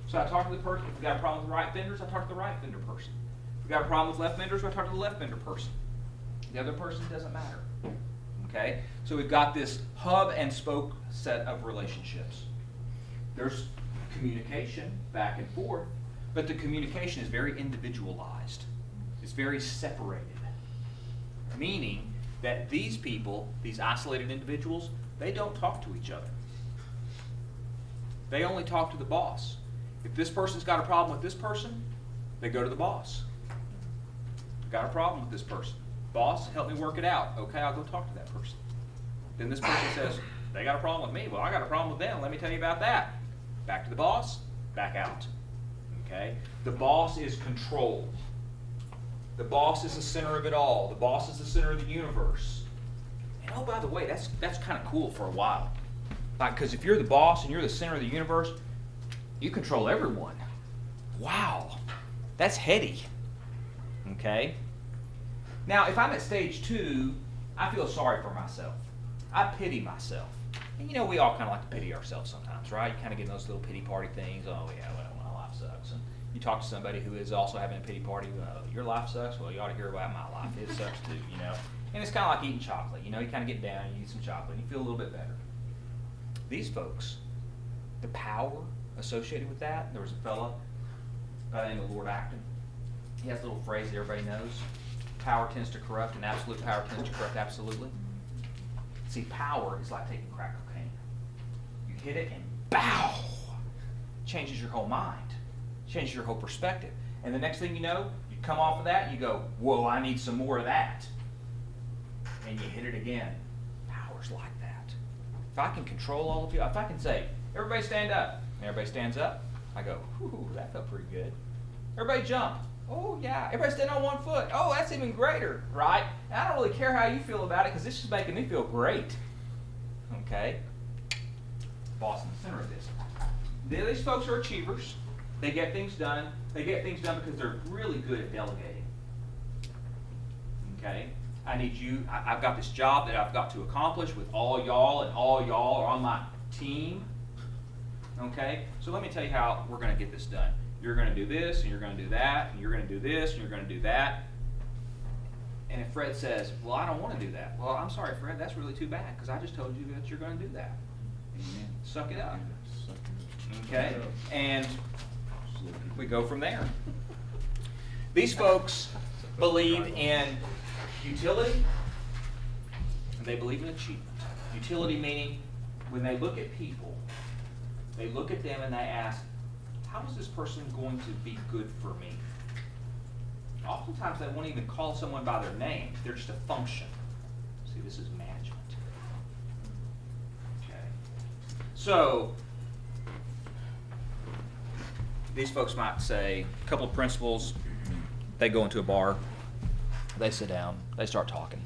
So I talk to the person, if we got a problem with the right fenders, I talk to the right fender person. If we got a problem with left fenders, I talk to the left fender person. The other person doesn't matter. Okay? So we've got this hub and spoke set of relationships. There's communication back and forth, but the communication is very individualized. It's very separated. meaning that these people, these isolated individuals, they don't talk to each other. They only talk to the boss. If this person's got a problem with this person, they go to the boss. Got a problem with this person. Boss, help me work it out. Okay, I'll go talk to that person. Then this person says, they got a problem with me. Well, I got a problem with them. Let me tell you about that. Back to the boss, back out. Okay? The boss is control. The boss is the center of it all. The boss is the center of the universe. And oh, by the way, that's kind of cool for a while. Like, because if you're the boss and you're the center of the universe, you control everyone. Wow, that's heady. Okay? Now, if I'm at stage 2, I feel sorry for myself. I pity myself. And you know, we all kind of like to pity ourselves sometimes, right? You kind of get in those little pity party things. Oh, yeah, well, my life sucks. And you talk to somebody who is also having a pity party. Your life sucks? Well, you ought to hear about my life. It sucks too, you know? And it's kind of like eating chocolate. You know, you kind of get down, you eat some chocolate, and you feel a little bit better. These folks, the power associated with that, there was a fella by the name of Lord Acton. He has a little phrase that everybody knows. Power tends to corrupt, and absolute power tends to corrupt absolutely. See, power is like taking crack cocaine. You hit it and bow! Changes your whole mind. Changes your whole perspective. And the next thing you know, you come off of that and you go, whoa, I need some more of that. And you hit it again. Power's like that. If I can control all of you, if I can say, everybody stand up, and everybody stands up, I go, whew, that felt pretty good. Everybody jump. Oh, yeah. Everybody stand on one foot. Oh, that's even greater, right? And I don't really care how you feel about it because this is making me feel great. Okay? Boss in the center of this. These folks are achievers. They get things done. They get things done because they're really good at delegating. Okay? I need you. I've got this job that I've got to accomplish with all y'all, and all y'all are on my team. Okay? So let me tell you how we're going to get this done. You're going to do this, and you're going to do that, and you're going to do this, and you're going to do that. And if Fred says, well, I don't want to do that. Well, I'm sorry, Fred, that's really too bad, because I just told you that you're going to do that. Amen. Suck it up. Okay? And we go from there. These folks believe in utility, and they believe in achievement. Utility meaning when they look at people, they look at them and they ask, how is this person going to be good for me? Oftentimes they won't even call someone by their name. They're just a function. See, this is management. Okay. So, these folks might say, a couple of principals, they go into a bar, they sit down, they start talking,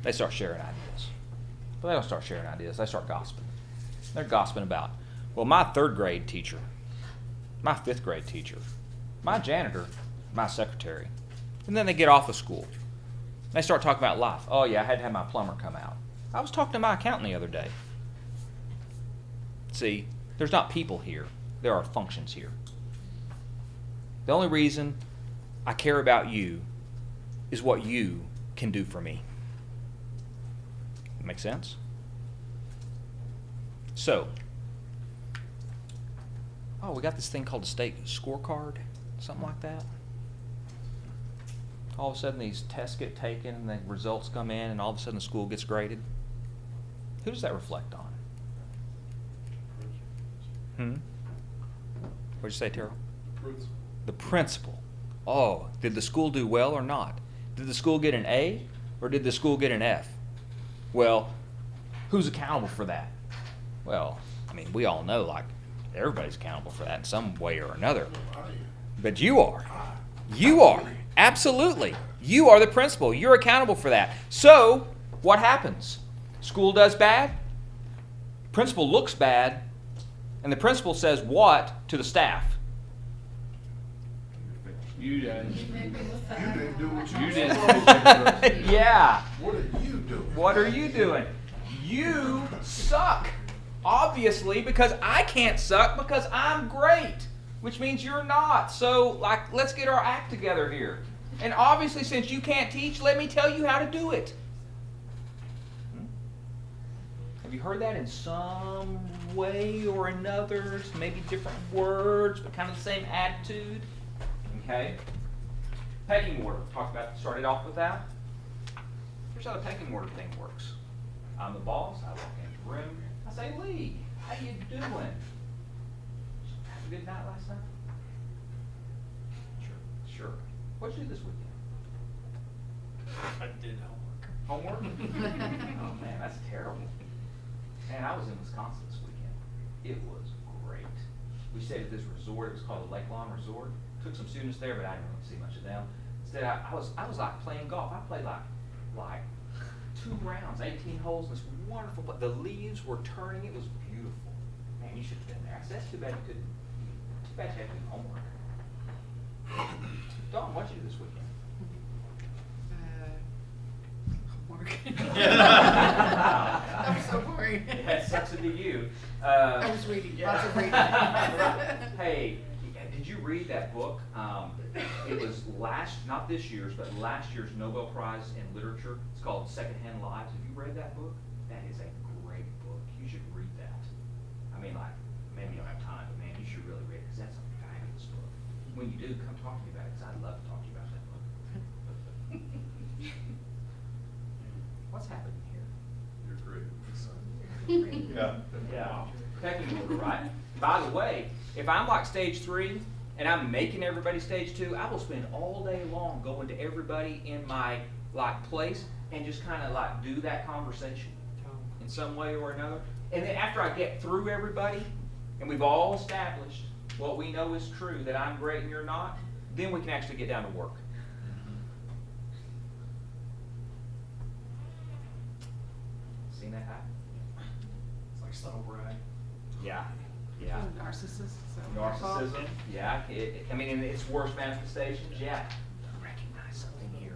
they start sharing ideas. But they don't start sharing ideas, they start gossiping. They're gossiping about, well, my 3rd grade teacher, my 5th grade teacher, my janitor, my secretary. And then they get off of school. They start talking about life. Oh yeah, I had to have my plumber come out. I was talking to my accountant the other day. See, there's not people here. There are functions here. The only reason I care about you is what you can do for me. Make sense? So, oh, we got this thing called a state scorecard, something like that. All of a sudden these tests get taken and the results come in and all of a sudden the school gets graded. Who does that reflect on? What'd you say, Terrell? Principal. The principal. Oh, did the school do well or not? Did the school get an A or did the school get an F? Well, who's accountable for that? Well, I mean, we all know, like, everybody's accountable for that in some way or another. But you are. You are. Absolutely. You are the principal. You're accountable for that. So, what happens? School does bad. Principal looks bad. And the principal says what to the staff? You guys. You didn't do what You you didn't. supposed to do. Yeah. What are you doing? What are you doing? You suck. Obviously, because I can't suck because I'm great, which means you're not. So, like, let's get our act together here. And obviously, since you can't teach, let me tell you how to do it. Have you heard that in some way or another? Maybe different words, but kind of the same attitude. Okay? Pecking order. Started off with that. here's how the pecking order thing works. I'm the boss. I walk into the room. I say, Lee, how you doing? Have a good night last night? Sure. What'd you do this weekend? I did Homework? homework. Oh man, that's terrible. Man, I was in Wisconsin this weekend. It was great. We stayed at this resort. It was called the Lake Lawn Resort. Took some students there, but I didn't really see much of them. Instead, I was like playing golf. I played like 2 rounds, 18 holes. This wonderful. But the leaves were turning. It was beautiful. Man, you should have been there. I said, that's too bad you couldn't. Too bad you had to do homework. Dawn, what'd you do this weekend? Homework. That was so boring. That sucks to be you. I was reading, lots of reading. Hey, did you read that book? It was not this year's, but last year's Nobel Prize in Literature. It's called Secondhand Lives. Have you read that book? That is a great book. You should read that. I mean, like, maybe you don't have time, but man, you should really read it because that's a fabulous book. When you do, come talk to me about it because I'd love to talk to you about that book. What's happening here? You're great. Yeah. Pecking order, right? By the way, if I'm like stage 3 and I'm making everybody stage 2, I will spend all day long going to everybody in my like place and just kind of like do that conversation in some way or another. And then after I get through everybody and we've all established what we know is true, that I'm great and you're not, then we can actually get down to work. Seen that happen? It's like subtle brag. Yeah. Yeah. Narcissist. Narcissism, yeah. I mean, in its worst manifestations, yeah. Recognize something here.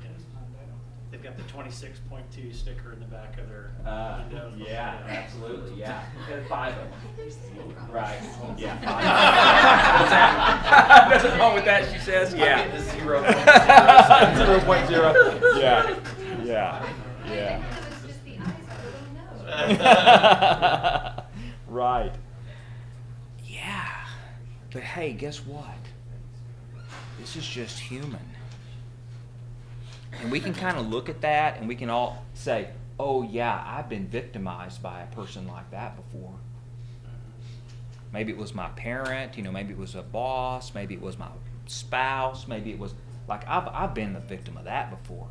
They've got the 26.2 sticker in the back of their window. Yeah, absolutely, yeah. And 5 of them. Right, yeah. 5. Nothing wrong with that, she says, yeah. 0.0. 0.0. Yeah, yeah, yeah. It was just the eyes, I don't know. Right. Yeah. But hey, guess what? This is just human. And we can kind of look at that and we can all say, oh yeah, I've been victimized by a person like that before. Maybe it was my parent, maybe it was a boss, maybe it was my spouse, maybe it was, like I've been the victim of that before.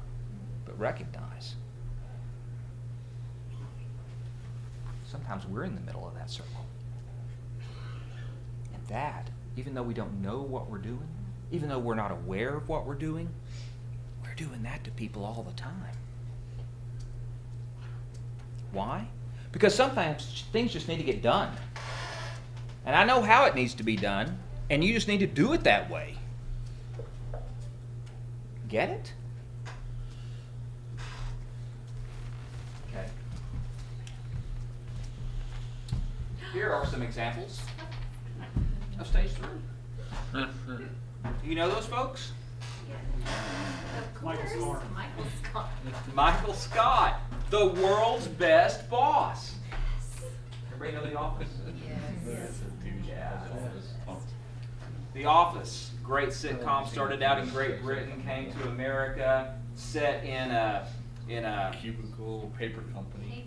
But recognize, sometimes we're in the middle of that circle. And that, even though we don't know what we're doing, even though we're not aware of what we're doing that to people all the time. Why? Because sometimes things just need to get done. And I know how it needs to be done, and you just need to do it that way. Get it? Okay. Here are some examples of stage 3. You know those folks? Michael Scott. Michael Scott, the world's best boss. Everybody know The Office? Yes. Yeah. The Office, great sitcom, started out in Great Britain, came to America, set in a Cubicle, paper company.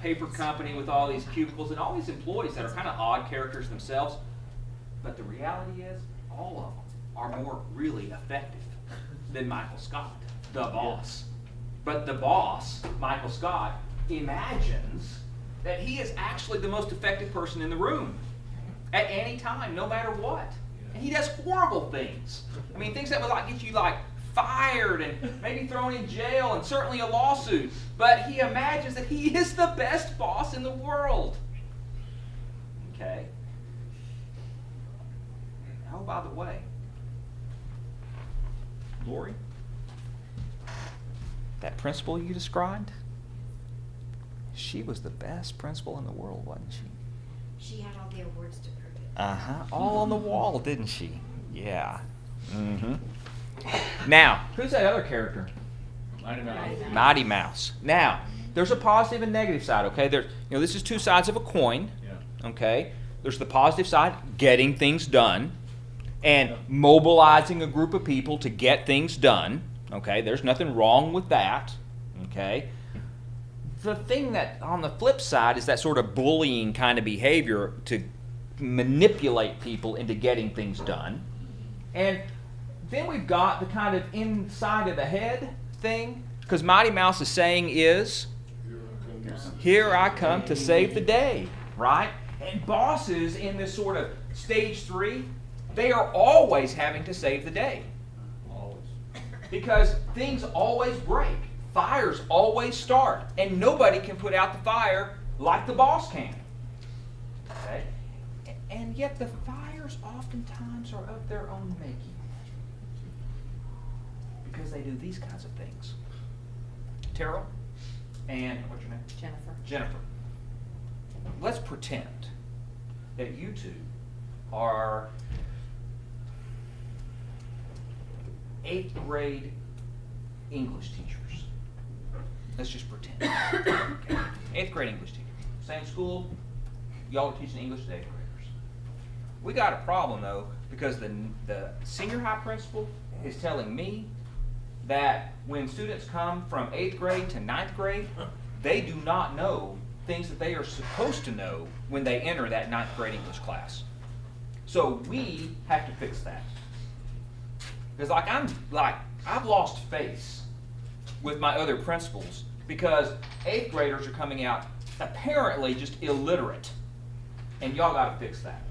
paper company with all these cubicles and all these employees that are kind of odd characters themselves. But the reality is, all of them are more really effective than Michael Scott, the boss. But the boss, Michael Scott, imagines that he is actually the most effective person in the room at any time, no matter what. And he does horrible things. I mean, things that would like get you like fired and maybe thrown in jail and certainly a lawsuit. But he imagines that he is the best boss in the world. Okay. Oh, by the way, Lori, that principal you described, she was the best principal in the world, wasn't she? She had all the awards to prove it. Uh-huh. All on the wall, didn't she? Yeah. Mm-hmm. Now, who's that other character? Mighty Mouse. Now, there's a positive and negative side, okay? This is 2 sides of a coin, okay? There's the positive side, getting things done, and mobilizing a group of people to get things done, okay? There's nothing wrong with that, okay? the thing that on the flip side is that sort of bullying kind of behavior to manipulate people into getting things done. And then we've got the kind of inside of the head thing, because Mighty Mouse's saying is, here I come to save the day, right? And bosses in this sort of stage 3, they are always having to save the day. Always. Because things always break. Fires always start. And nobody can put out the fire like the boss can. Okay? And yet the fires oftentimes are of their own making. Because they do these kinds of things. Terrell and what's your name? Jennifer. Jennifer. Let's pretend that you two are 8th grade English teachers. Let's just pretend. Okay. 8th grade English teachers. Same school, y'all are teaching English to 8th graders. We got a problem though, because the senior high principal is telling me that when students come from 8th grade to 9th grade, they do not know things that they are supposed to know when they enter that 9th grade English class. So we have to fix that. Because I've lost face with my other principals because 8th graders are coming out apparently just illiterate. And y'all gotta fix that.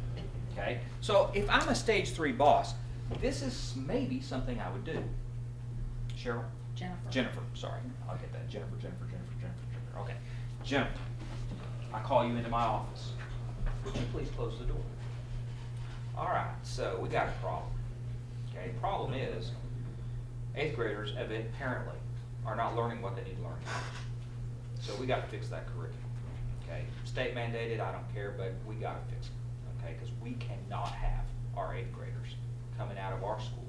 Okay? So if I'm a stage 3 boss, this is maybe something I would do. Cheryl? Jennifer, sorry. I'll get that. Jennifer. Okay. Jennifer, I call you into my office. Would you please close the door? All right, so we got a problem. Okay, the problem is 8th graders apparently are not learning what they need to learn. So we got to fix that curriculum. Okay, state mandated, I don't care, but we got to fix it. Okay, because we cannot have our 8th graders coming out of our school,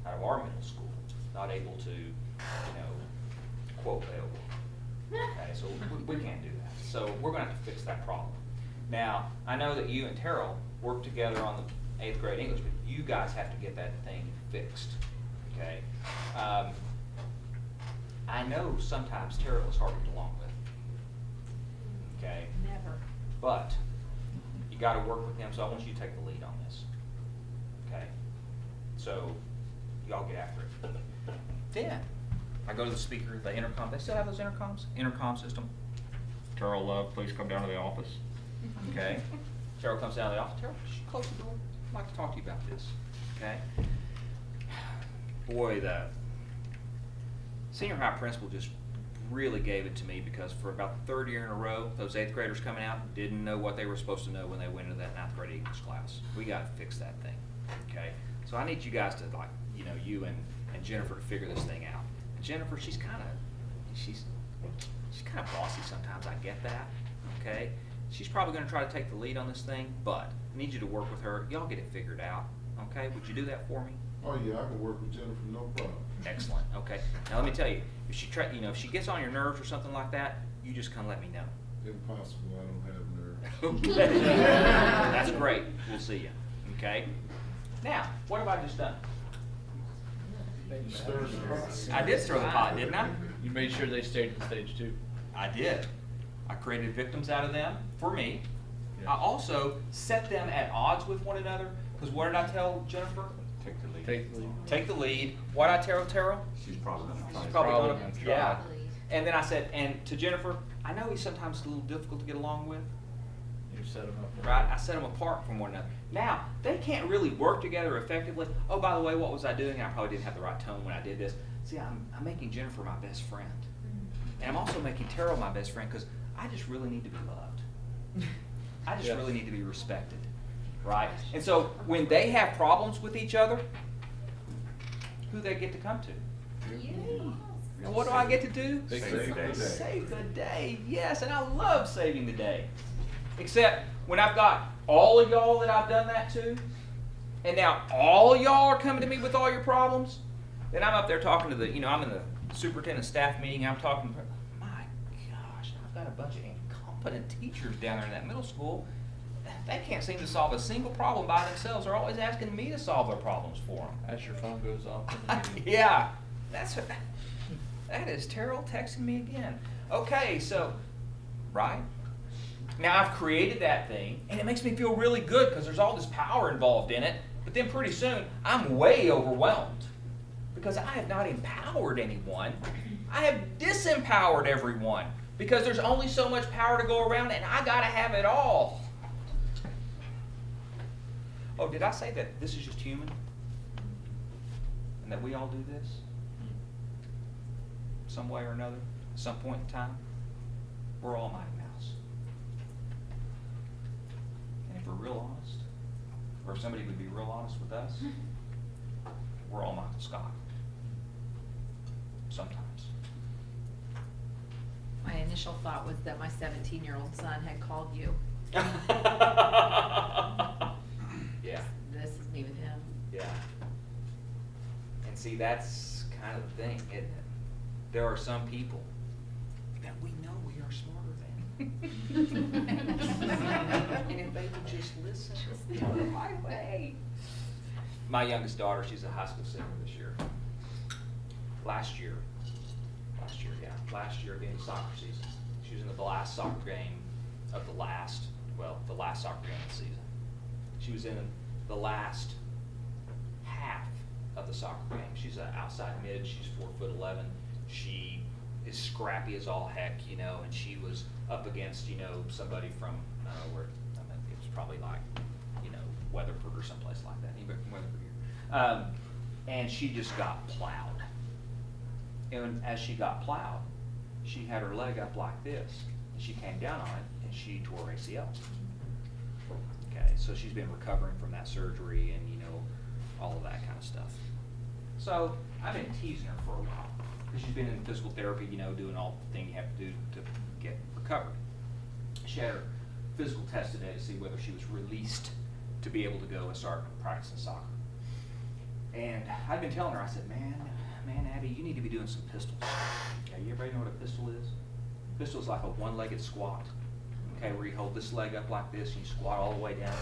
out of our middle school, not able to, quote available. Okay, so we can't do that. So we're going to have to fix that problem. Now, I know that you and Terrell work together on the 8th grade English, but you guys have to get that thing fixed. Okay. I know sometimes Terrell is hard to get along with. Okay. Never. But you got to work with him, so I want you to take the lead on this. Okay. So y'all get after it. Then I go to the speaker, the intercom. They still have those intercoms? Intercom system. Terrell Love, please come down to the office. Okay. Terrell comes down to the office. Terrell, close the door. I'd like to talk to you about this. Okay. Boy, the senior high principal just really gave it to me because for about the 3rd year in a row, those 8th graders coming out didn't know what they were supposed to know when they went into that 9th grade English class. We got to fix that thing. Okay. So I need you guys to you and Jennifer to figure this thing out. And Jennifer, she's kind of bossy sometimes. I get that. Okay. She's probably going to try to take the lead on this thing, but I need you to work with her. Y'all get it figured out. Okay. Would you do that for me? Oh yeah, I can work with Jennifer, no problem. Excellent. Okay. Now let me tell you, if she gets on your nerves or something like that, you just come let me know. Impossible, I don't have nerves. Okay. That's great. We'll see you. Okay. Now, what have I just done? Stir the pot. I did stir the pot, didn't I? You made sure they stayed in stage 2. I did. I created victims out of them for me. Yeah. I also set them at odds with one another. Because what did I tell Jennifer? Take the lead. Take the lead. What did I tell Terrell? She's probably gonna try. She's probably Probably gonna, gonna try. yeah. And then I said, and to Jennifer, I know he's sometimes a little difficult to get along with. You set them up. Right? I set them apart from one another. Now, they can't really work together effectively. Oh, by the way, what was I doing? I probably didn't have the right tone when I did this. See, I'm making Jennifer my best friend. And I'm also making Terrell my best friend because I just really need to be loved. I just really need to be respected. Right? And so when they have problems with each other, who they get to come to? You. And what do I get to do? Save the day. Save the day. Yes, and I love saving the day. Except when I've got all of y'all that I've done that to, and now all of y'all are coming to me with all your problems, then I'm up there talking to I'm in the superintendent staff meeting, I'm talking, my gosh, I've got a bunch of incompetent teachers down there in that middle school. They can't seem to solve a single problem by themselves. They're always asking me to solve their problems for them. As your phone goes off in the meeting. Yeah, that is Terrell texting me again. Okay, so, right? Now I've created that thing, and it makes me feel really good because there's all this power involved in it, but then pretty soon I'm way overwhelmed because I have not empowered anyone. I have disempowered everyone because there's only so much power to go around, and I gotta have it all. Oh, did I say that this is just human? And that we all do this? Some way or another, at some point in time? We're all Mighty Mouse. And if we're real honest, or if somebody would be real honest with us, we're all Michael Scott. Sometimes. My initial thought was that my 17-year-old son had called you. Yeah. This is me with him. Yeah. And see, that's kind of the thing, isn't it? There are some people that we know we are smarter than. And if they would just listen the right way. My youngest daughter, she's a high school senior this year. Last year being soccer season, she was in the last soccer game of the last soccer game of the season. She was in the last half of the soccer game. She's an outside mid, she's 4'11". She is scrappy as all heck, you know, and she was up against, you know, somebody from, it was probably like, you know, Weatherford or someplace like that. Anybody from Weatherford here? And she just got plowed. And as she got plowed, she had her leg up like this, and she came down on it, and she tore her ACL. Okay, so she's been recovering from that surgery and, you know, all of that kind of stuff. So I've been teasing her for a while, because she's been in physical therapy, you know, doing all the thing you have to do to get recovered. She had her physical test today to see whether she was released to be able to go and start practicing soccer. And I've been telling her, I said, man, Abby, you need to be doing some pistols. Okay, you everybody know what a pistol is? Pistol is like a one-legged squat. Okay, where you hold this leg up like this, and you squat all the way down,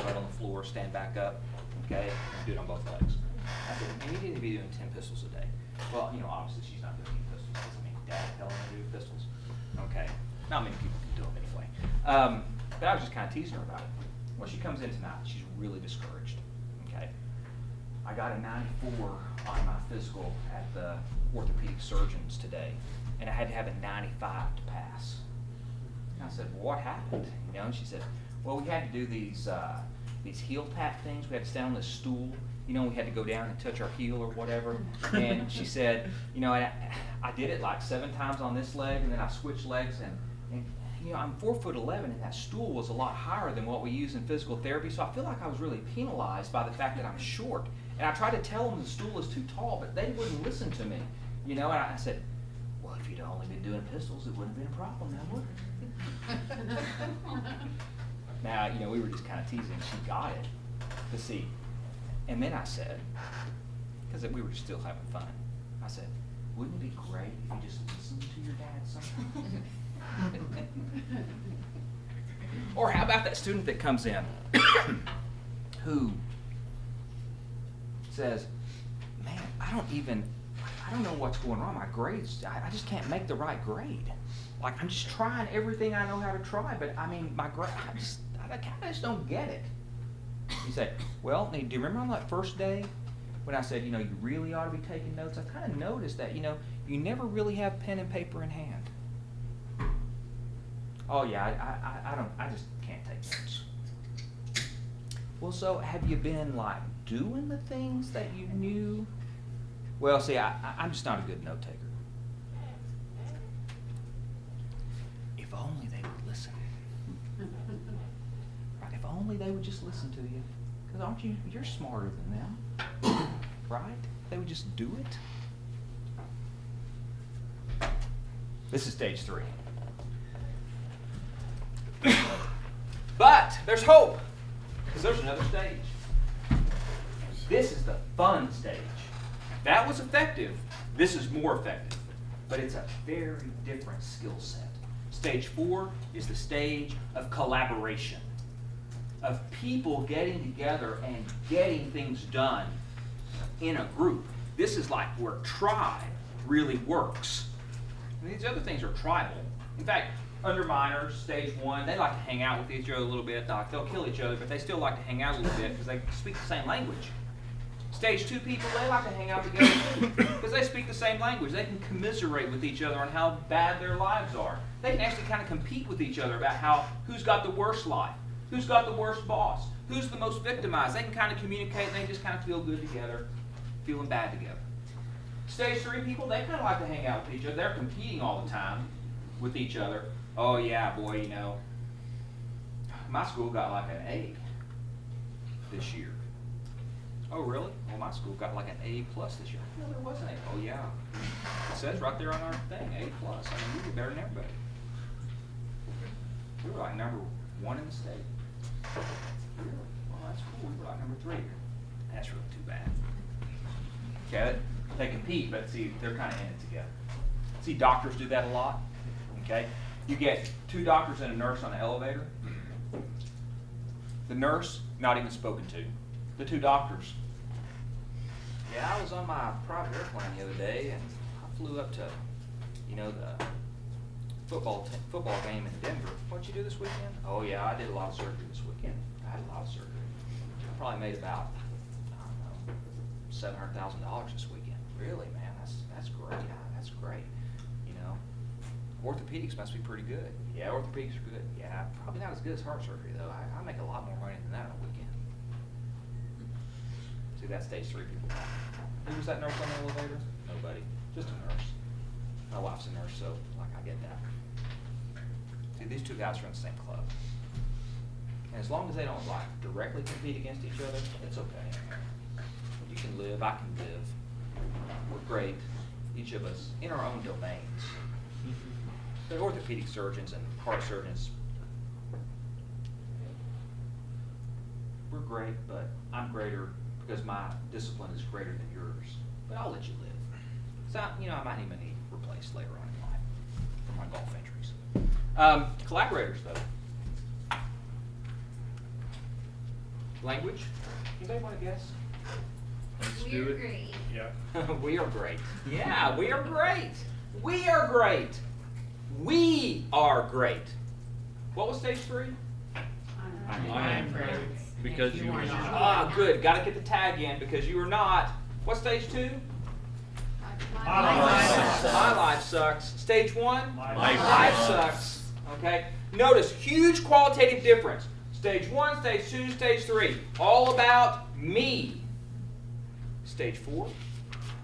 right on the floor, stand back up, okay, and do it on both legs. I said, man, you need to be doing 10 pistols a day. Well, you know, obviously she's not doing any pistols. I mean, Dad telling her to do pistols. Okay, not many people can do them anyway. But I was just kind of teasing her about it. Well, she comes in tonight, she's really discouraged, okay. I got a 94 on my physical at the orthopedic surgeons today, and I had to have a 95 to pass. And I said, well, what happened? You know, and she said, well, we had to do these heel tap things. We had to stand on this stool. You know, we had to go down and touch our heel or whatever. And she said, you know, I did it like 7 times on this leg, and then I switched legs, and you know, I'm 4'11", and that stool was a lot higher than what we use in physical therapy, so I feel like I was really penalized by the fact that I'm short. And I tried to tell them the stool is too tall, but they wouldn't listen to me. You know, and I said, well, if you'd only been doing pistols, it wouldn't have been a problem now, would it? Now, you know, we were just kind of teasing. She got it. But see, and then I said, because we were still having fun, I said, wouldn't it be great if you just listened to your dad sometimes? Or how about that student that comes in who says, man, I don't know what's going on. My grades, I just can't make the right grade. Like, I'm just trying everything I know how to try, but I mean, my grade, I kind of just don't get it. You say, well, do you remember on that first day when I said, you know, you really ought to be taking notes? I kind of noticed that, you know, you never really have pen and paper in hand. Oh yeah, I just can't take notes. Well, so have you been like doing the things that you knew? Well, see, I'm just not a good note taker. If only they would listen. Right? If only they would just listen to you. Because you're smarter than them. Right? They would just do it. This is stage 3. But there's hope, because there's another stage. This is the fun stage. That was effective. This is more effective. But it's a very different skill set. Stage 4 is the stage of collaboration, of people getting together and getting things done in a group. This is like where tribe really works. And these other things are tribal. In fact, underminers, stage 1, they like to hang out with each other a little bit. They'll kill each other, but they still like to hang out a little bit because they speak the same language. Stage 2 people, they like to hang out together too because they speak the same language. They can commiserate with each other on how bad their lives are. They can actually kind of compete with each other about who's got the worst life, who's got the worst boss, who's the most victimized. They can kind of communicate and they just kind of feel good together, feeling bad together. Stage 3 people, they kind of like to hang out with each other. They're competing all the time with each other. Oh yeah, boy, you know, my school got like an A this year. Oh really? Well, my school got like an A+ this year. No, there wasn't A. Oh yeah. It says right there on our thing, A+. I mean, we were better than everybody. We were like number 1 in the state. Really? Well, that's cool. We were like number 3. That's really too bad. Okay, they compete, but see, they're kind of in it together. See, doctors do that a lot. Okay, you get 2 doctors and a nurse on the elevator. The nurse, not even spoken to. The 2 doctors. Yeah, I was on my private airplane the other day, and I flew up to, you know, the football game in Denver. What'd you do this weekend? Oh yeah, I did a lot of surgery this weekend. I had a lot of surgery. I probably made about, I don't know, $700,000 this weekend. Really, man, that's great. That's great. You know, orthopedics must be pretty good. Yeah, orthopedics are good. Yeah, probably not as good as heart surgery though. I make a lot more money than that on a weekend. See, that's stage 3 people. Who was that nurse on the elevator? Nobody. Just a nurse. My wife's a nurse, so like I get that. See, these 2 guys are in the same club. And as long as they don't like directly compete against each other, it's okay. You can live, I can live. We're great, each of us, in our own domains. The orthopedic surgeons and heart surgeons, we're great, but I'm greater because my discipline is greater than yours. But I'll let you live. So, you know, I might even need replaced later on in life for my golf injuries. Collaborators, though. Language? Anybody want to guess? Let's do We're it. great. Yeah. We are great. Yeah, we are great. We are great. We are great. What was stage 3? I am great because you are not. Ah, good. Got to get the tag in because you are not. What's stage 2? My life sucks. Stage 1? My life sucks. Okay. Notice huge qualitative difference. Stage 1, stage 2, stage 3. All about me. Stage 4?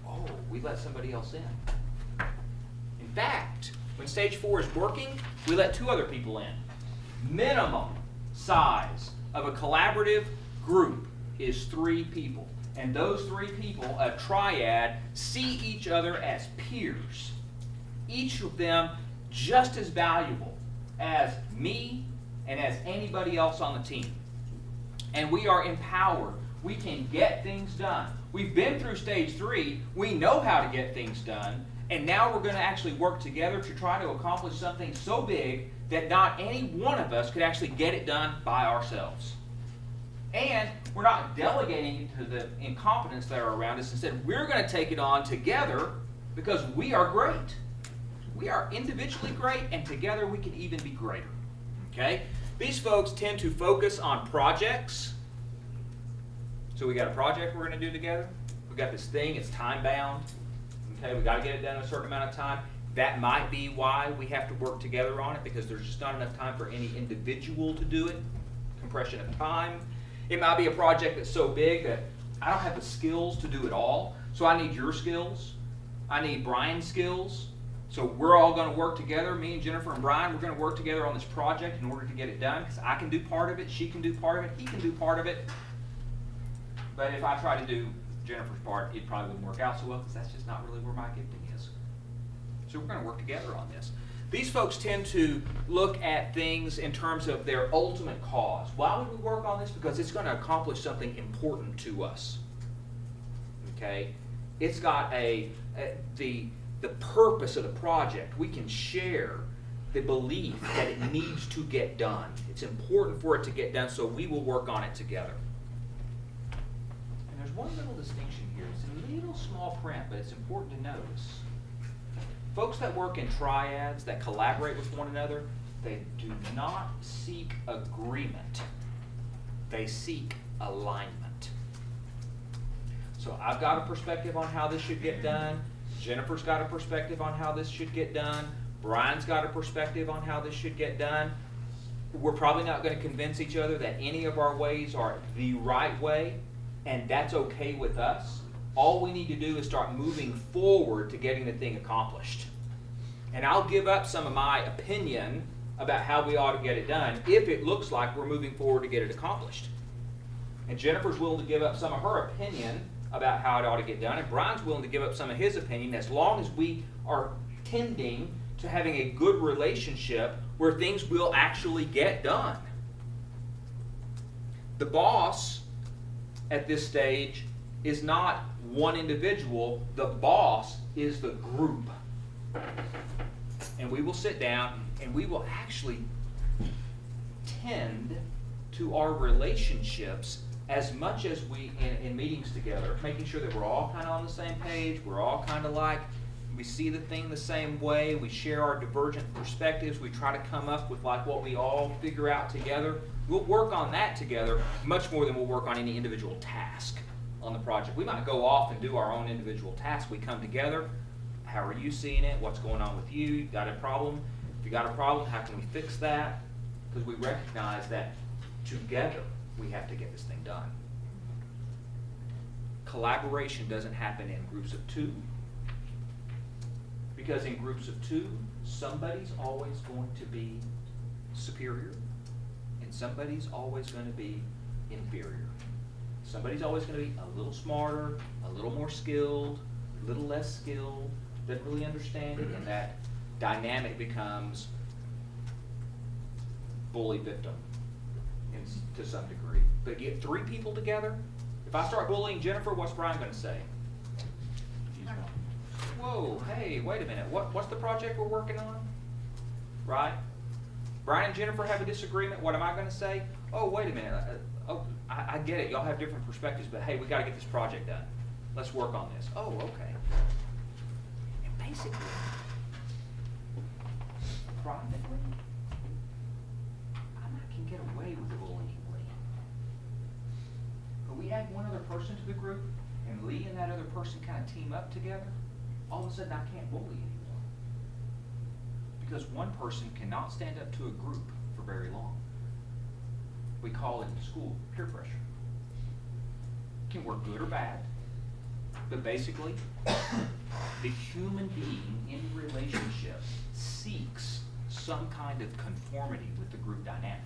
Oh, we let somebody else in. In fact, when stage 4 is working, we let 2 other people in. Minimum size of a collaborative group is 3 people. And those 3 people, a triad, see each other as peers. Each of them just as valuable as me and as anybody else on the team. And we are empowered. We can get things done. We've been through stage 3. We know how to get things done. And now we're going to actually work together to try to accomplish something so big that not any one of us could actually get it done by ourselves. And we're not delegating it to the incompetents that are around us. Instead, we're going to take it on together because we are great. We are individually great, and together we can even be greater. Okay? These folks tend to focus on projects. So we got a project we're going to do together. We got this thing, it's time bound. Okay, we got to get it done in a certain amount of time. That might be why we have to work together on it, because there's just not enough time for any individual to do it. Compression of time. It might be a project that's so big that I don't have the skills to do it all. So I need your skills. I need Brian's skills. So we're all going to work together, me and Jennifer and Brian, we're going to work together on this project in order to get it done, because I can do part of it, she can do part of it, he can do part of it. But if I try to do Jennifer's part, it probably wouldn't work out so well, because that's just not really where my gifting is. So we're going to work together on this. These folks tend to look at things in terms of their ultimate cause. Why would we work on this? Because it's going to accomplish something important to us. Okay? It's got the purpose of the project. We can share the belief that it needs to get done. It's important for it to get done, so we will work on it together. And there's one little distinction here. It's in a little small print, but it's important to notice. folks that work in triads, that collaborate with one another, they do not seek agreement. They seek alignment. So I've got a perspective on how this should get done. Jennifer's got a perspective on how this should get done. Brian's got a perspective on how this should get done. We're probably not going to convince each other that any of our ways are the right way, and that's okay with us. All we need to do is start moving forward to getting the thing accomplished. And I'll give up some of my opinion about how we ought to get it done if it looks like we're moving forward to get it accomplished. And Jennifer's willing to give up some of her opinion about how it ought to get done, and Brian's willing to give up some of his opinion, as long as we are tending to having a good relationship where things will actually get done. The boss at this stage is not one individual. The boss is the group. And we will sit down and we will actually tend to our relationships as much as we, in meetings together, making sure that we're all kind of on the same page, we're all kind of like, we see the thing the same way, we share our divergent perspectives, we try to come up with like what we all figure out together. We'll work on that together much more than we'll work on any individual task on the project. We might go off and do our own individual tasks. We come together. How are you seeing it? What's going on with you? You got a problem? If you got a problem, how can we fix that? Because we recognize that together we have to get this thing done. Collaboration doesn't happen in groups of two, because in groups of two, somebody's always going to be superior and somebody's always going to be inferior. Somebody's always going to be a little smarter, a little more skilled, a little less skilled, doesn't really understand it, and that dynamic becomes bully victim to some degree. But get three people together. If I start bullying Jennifer, what's Brian going to say? Whoa, hey, wait a minute. What's the project we're working on? Right? Brian and Jennifer have a disagreement. What am I going to say? Oh, wait a minute. I get it. Y'all have different perspectives, but hey, we got to get this project done. Let's work on this. Oh, okay. And basically, privately, I can get away with bullying Lee. But we add one other person to the group, and Lee and that other person kind of team up together, all of a sudden I can't bully anymore. Because one person cannot stand up to a group for very long. We call it in school peer pressure. It can work good or bad, but basically, the human being in relationship seeks some kind of conformity with the group dynamic.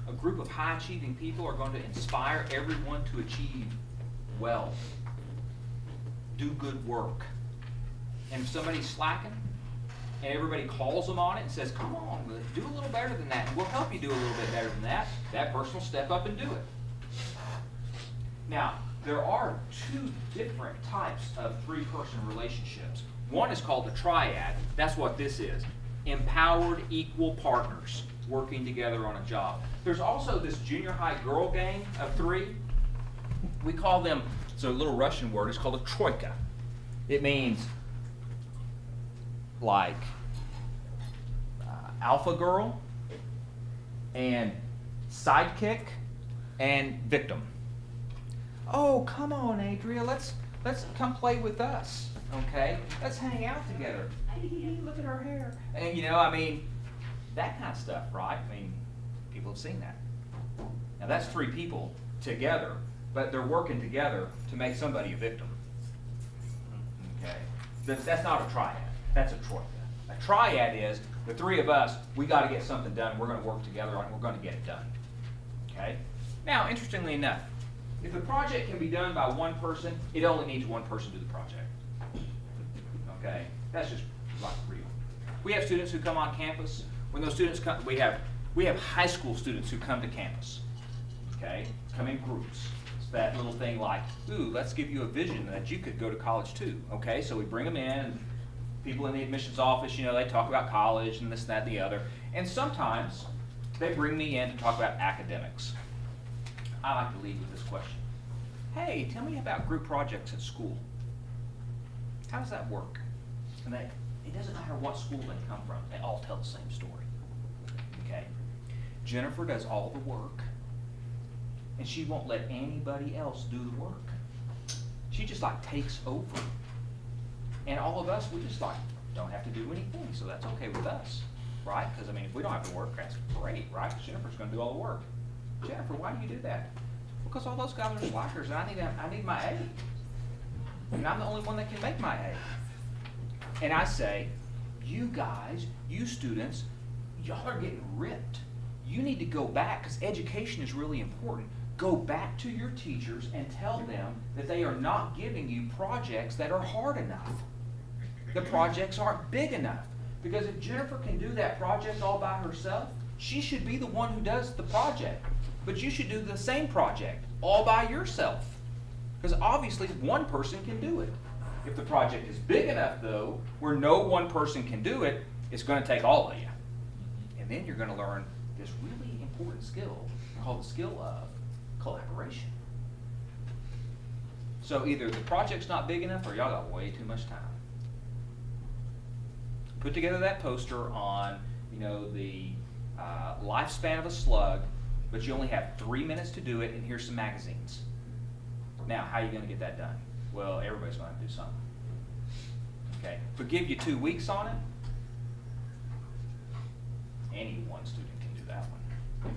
A group of high-achieving people are going to inspire everyone to achieve well, do good work. And if somebody's slacking, and everybody calls them on it and says, come on, do a little better than that, and we'll help you do a little bit better than that, that person will step up and do it. Now, there are two different types of three-person relationships. One is called the triad. That's what this is. Empowered equal partners working together on a job. There's also this junior high girl gang of three. We call them, it's a little Russian word, it's called a troika. It means like alpha girl and sidekick and victim. Oh, come on, Adria, let's come play with us, okay? Let's hang out together. Hey, look at her hair. And you know, I mean, that kind of stuff, right? I mean, people have seen that. Now that's three people together, but they're working together to make somebody a victim. Okay? That's not a triad. That's a troika. A triad is the three of us, we got to get something done. We're going to work together and we're going to get it done. Okay? Now, interestingly enough, if the project can be done by one person, it only needs one person to do the project. Okay? That's just like real. We have students who come on campus. When those students come, we have high school students who come to campus. Okay? Come in groups. It's that little thing like, ooh, let's give you a vision that you could go to college too. Okay? So we bring them in. People in the admissions office, you know, they talk about college and this, that, and the other. And sometimes they bring me in to talk about academics. I like to lead with this question. Hey, tell me about group projects at school. How does that work? And it doesn't matter what school they come from, they all tell the same story. Okay? Jennifer does all the work, and she won't let anybody else do the work. She just like takes over. And all of us, we just like don't have to do anything, so that's okay with us, right? Because I mean, if we don't have to work, that's great, right? 'Cause Jennifer's going to do all the work. Jennifer, why do you do that? Because all those guys are slackers, and I need my A. And I'm the only one that can make my A. And I say, you guys, you students, y'all are getting ripped. You need to go back, because education is really important. Go back to your teachers and tell them that they are not giving you projects that are hard enough. The projects aren't big enough. Because if Jennifer can do that project all by herself, she should be the one who does the project. But you should do the same project all by yourself. Because obviously one person can do it. If the project is big enough, though, where no one person can do it, it's going to take all of you. And then you're going to learn this really important skill called the skill of collaboration. So either the project's not big enough or y'all got way too much time. Put together that poster on, the lifespan of a slug, but you only have 3 minutes to do it, and here's some magazines. Now, how are you going to get that done? Well, everybody's going to do something. Okay, but give you 2 weeks on it. Any one student can do that one,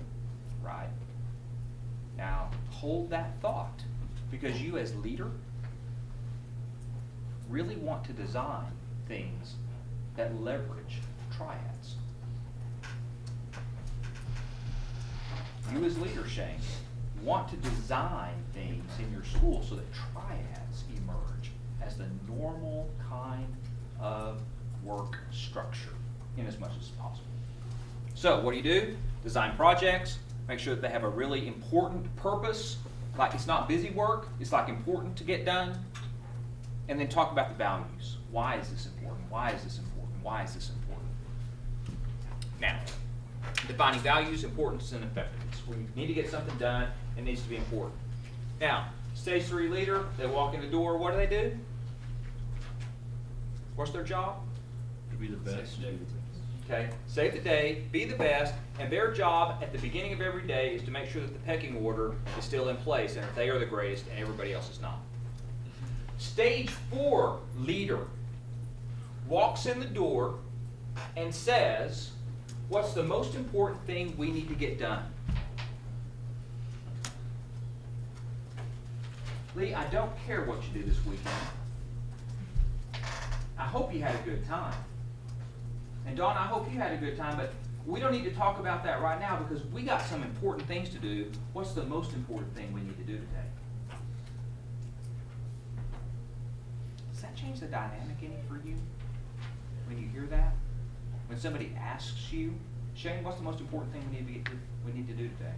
right? Now, hold that thought, because you as leader really want to design things that leverage triads. You as leader, Shane, want to design things in your school so that triads emerge as the normal kind of work structure in as much as possible. So what do? Design projects, make sure that they have a really important purpose, like it's not busy work, it's like important to get done, and then talk about the values. Why is this important? Why is this important? Why is this important? Now, defining values, importance, and effectiveness. We need to get something done, it needs to be important. Now, stage 3 leader, they walk in the door, what do? What's their job? To be the best. Okay, save the day, be the best, and their job at the beginning of every day is to make sure that the pecking order is still in place, and if they are the greatest and everybody else is not. Stage 4 leader walks in the door and says, what's the most important thing we need to get done? Lee, I don't care what you do this weekend. I hope you had a good time. And Dawn, I hope you had a good time, but we don't need to talk about that right now because we got some important things to do. What's the most important thing we need to do today? Does that change the dynamic any for you when you hear that? When somebody asks you, Shane, what's the most important thing we need to do today?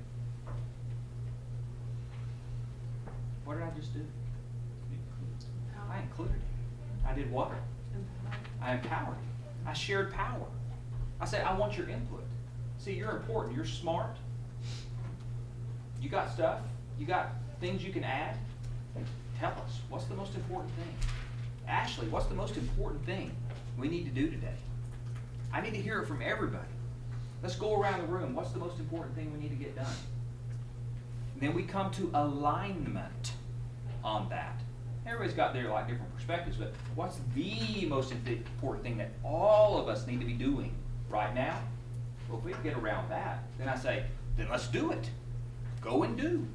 What did I just do? I included it. I did what? I empowered you. I shared power. I said, I want your input. See, you're important. You're smart. You got stuff. You got things you can add. Tell us, what's the most important thing? Ashley, what's the most important thing we need to do today? I need to hear it from everybody. Let's go around the room. What's the most important thing we need to get done? And then we come to alignment on that. Everybody's got their different perspectives, but what's the most important thing that all of us need to be doing right now? Well, if we can get around that, then I say, then let's do it. Go and do.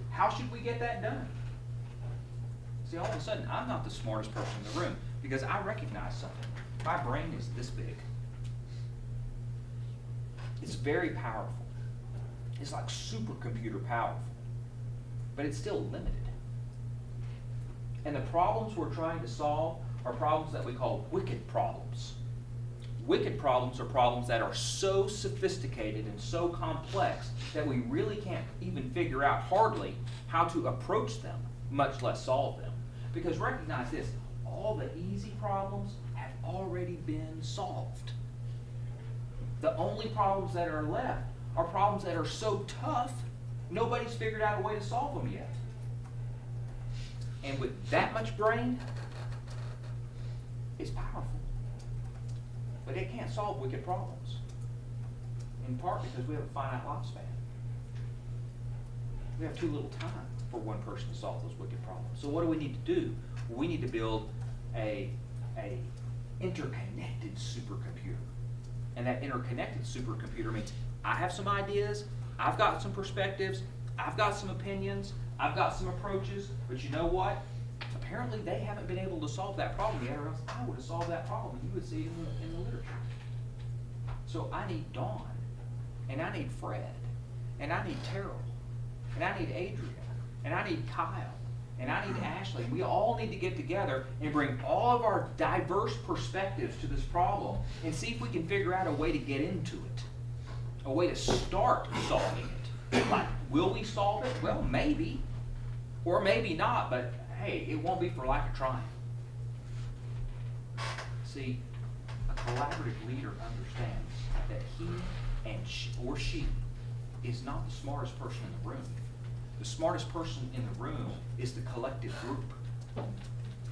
How should we get that done? See, all of a sudden, I'm not the smartest person in the room because I recognize something. My brain is this big. It's very powerful. It's like supercomputer powerful, but it's still limited. And the problems we're trying to solve are problems that we call wicked problems. Wicked problems are problems that are so sophisticated and so complex that we really can't even figure out hardly how to approach them, much less solve them. Because recognize this, all the easy problems have already been solved. The only problems that are left are problems that are so tough, nobody's figured out a way to solve them yet. And with that much brain, is powerful. But it can't solve wicked problems. In part because we have a finite lifespan. We have too little time for one person to solve those wicked problems. So what do we need to do? We need to build a interconnected supercomputer. And that interconnected supercomputer means I have some ideas, I've got some perspectives, I've got some opinions, I've got some approaches, but you know what? Apparently they haven't been able to solve that problem yet, or else I would have solved that problem. You would see it in the literature. So I need Dawn, and I need Fred, and I need Terrell, and I need Adrian, and I need Kyle, and I need Ashley. We all need to get together and bring all of our diverse perspectives to this problem and see if we can figure out a way to get into it, a way to start solving it. Like, will we solve it? Well, maybe, or maybe not, but hey, it won't be for lack of trying. See, a collaborative leader understands that he and or she is not the smartest person in the room. The smartest person in the room is the collective group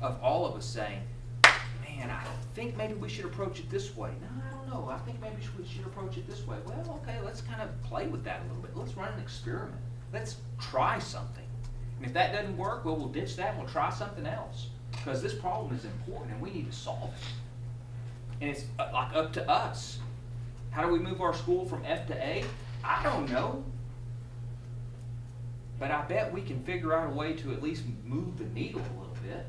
of all of us saying, man, I think maybe we should approach it this way. No, I don't know. I think maybe we should approach it this way. Well, okay, let's kind of play with that a little bit. Let's run an experiment. Let's try something. And if that doesn't work, well, we'll ditch that and we'll try something else. Because this problem is important and we need to solve it. And it's like up to us. How do we move our school from F to A? I don't know. But I bet we can figure out a way to at least move the needle a little bit.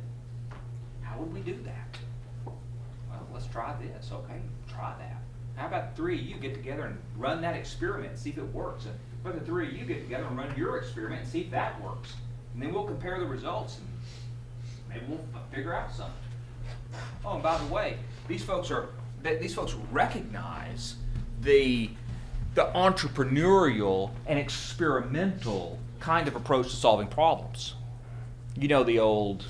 How would we do that? Well, let's try this. Okay, try that. How about the three of you get together and run that experiment and see if it works? And but the three of you get together and run your experiment and see if that works. And then we'll compare the results and maybe we'll figure out something. Oh, and by the way, these folks recognize the entrepreneurial and experimental kind of approach to solving problems. You know, the old,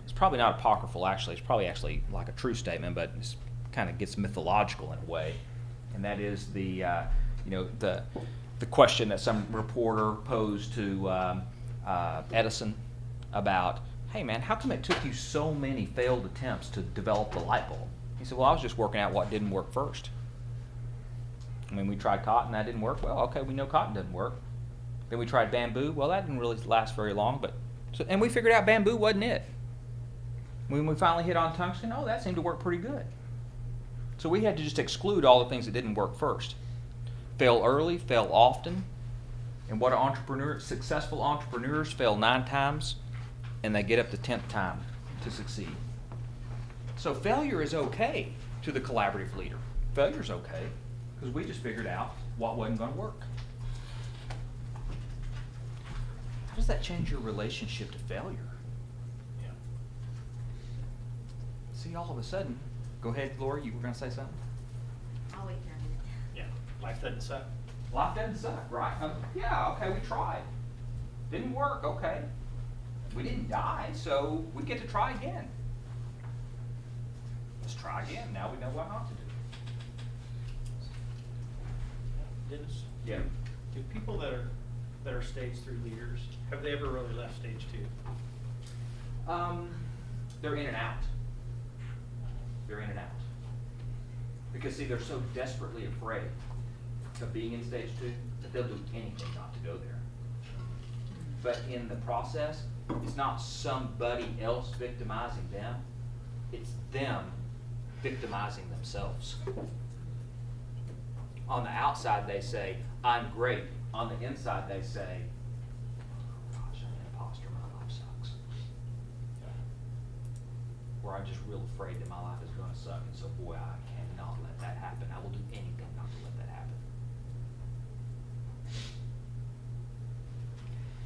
it's probably not apocryphal actually, it's probably actually like a true statement, but it kind of gets mythological in a way. And that is the question that some reporter posed to Edison about, hey man, how come it took you so many failed attempts to develop the light bulb? He said, well, I was just working out what didn't work first. I mean, we tried cotton, that didn't work. Well, okay, we know cotton doesn't work. Then we tried bamboo. Well, that didn't really last very long, and we figured out bamboo wasn't it. When we finally hit on tungsten, oh, that seemed to work pretty good. So we had to just exclude all the things that didn't work first. Fail early, fail often. And what successful entrepreneurs fail 9 times, and they get up the 10th time to succeed. So failure is okay to the collaborative leader. Failure's okay, because we just figured out what wasn't going to work. How does that change your relationship to failure? Yeah. See, all of a sudden, go ahead, Lori, you were going to say something? I'll wait for a minute. Yeah, life doesn't suck. Life doesn't suck, right? Yeah, okay, we tried. Didn't work, okay. We didn't die, so we get to try again. Let's try again. Now we know what not to do. Dennis? Yeah. Do people that are stage 3 leaders, have they ever really left stage 2? They're in and out. They're in and out. Because see, they're so desperately afraid of being in stage 2 that they'll do anything not to go there. But in the process, it's not somebody else victimizing them, it's them victimizing themselves. On the outside they say, I'm great. On the inside they say, oh, gosh, I'm an imposter, my life sucks. Or I'm just real afraid that my life is going to suck, and so boy, I cannot let that happen. I will do anything not to let that happen.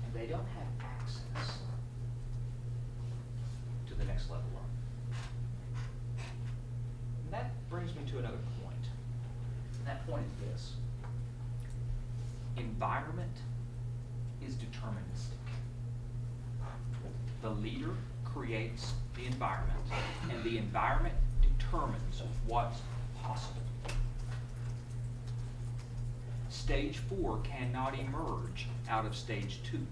And they don't have access to the next level up. And that brings me to another point. And that point is this. Environment is deterministic. The leader creates the environment, and the environment determines what's possible. Stage 4 cannot emerge out of stage 2.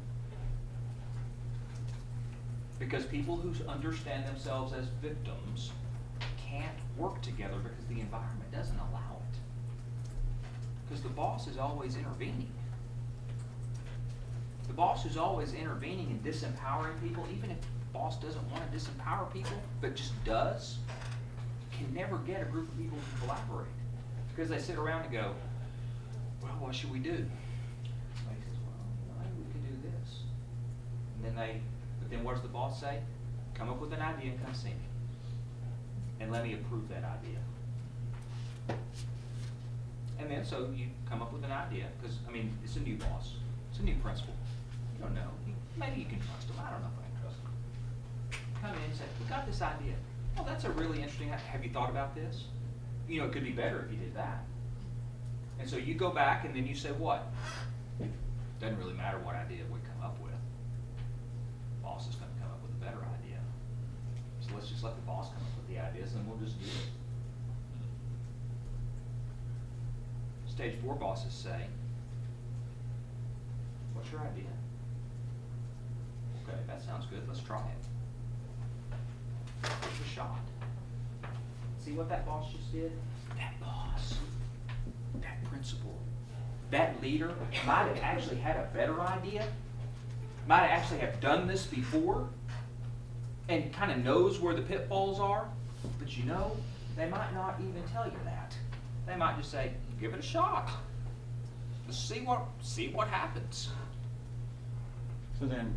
Because people who understand themselves as victims can't work together because the environment doesn't allow it. Because the boss is always intervening. The boss who's always intervening and disempowering people, even if the boss doesn't want to disempower people, but just does, can never get a group of people to collaborate. Because they sit around and go, well, what should we do? Somebody says, well, maybe we could do this. And then what does the boss say? Come up with an idea and come see me. And let me approve that idea. And then so you come up with an idea, because, I mean, it's a new boss. It's a new principal. You don't know. Maybe you can trust him. I don't know if I can trust him. Come in and say, we got this idea. Oh, that's a really interesting idea. Have you thought about this? You know, it could be better if you did that. And so you go back and then you say what? Doesn't really matter what idea we come up with. The boss is going to come up with a better idea. So let's just let the boss come up with the ideas and we'll just do it. Stage 4 bosses say, what's your idea? Okay, that sounds good. Let's try it. Give it a shot. See what that boss just did? That boss, that principal, that leader might have actually had a better idea, might have actually have done this before, and kind of knows where the pitfalls are, but you know, they might not even tell you that. They might just say, give it a shot. Let's see what happens. So then,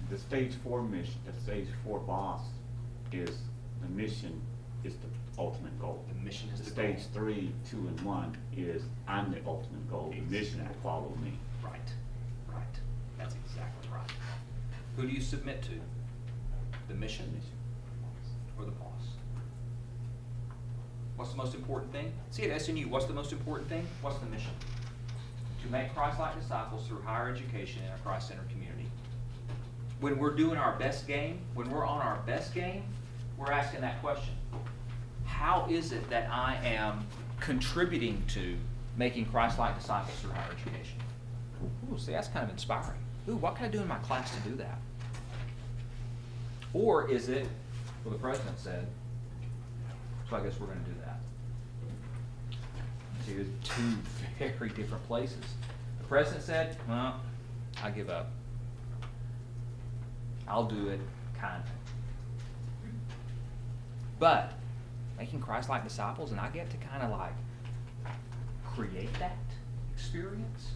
the stage 4 mission, the stage 4 boss is, the mission is the ultimate goal. The mission is the Stage goal. 3, 2, and 1 is, I'm the ultimate goal. The mission will follow me. Right, right. That's exactly right. Who do you submit to? The mission or the boss? What's the most important thing? See, at SNU, what's the most important thing? What's the mission? To make Christ-like disciples through higher education in a Christ-centered community. When we're doing our best game, when we're on our best game, we're asking that question. How is it that I am contributing to making Christ-like disciples through higher education? Ooh, see, that's kind of inspiring. Ooh, what can I do in my class to do that? Or is it, well, the president said, so I guess we're going to do that. See, there's two very different places. The president said, well, I give up. I'll do it, kind of. But making Christ-like disciples, and I get to kind of like create that experience.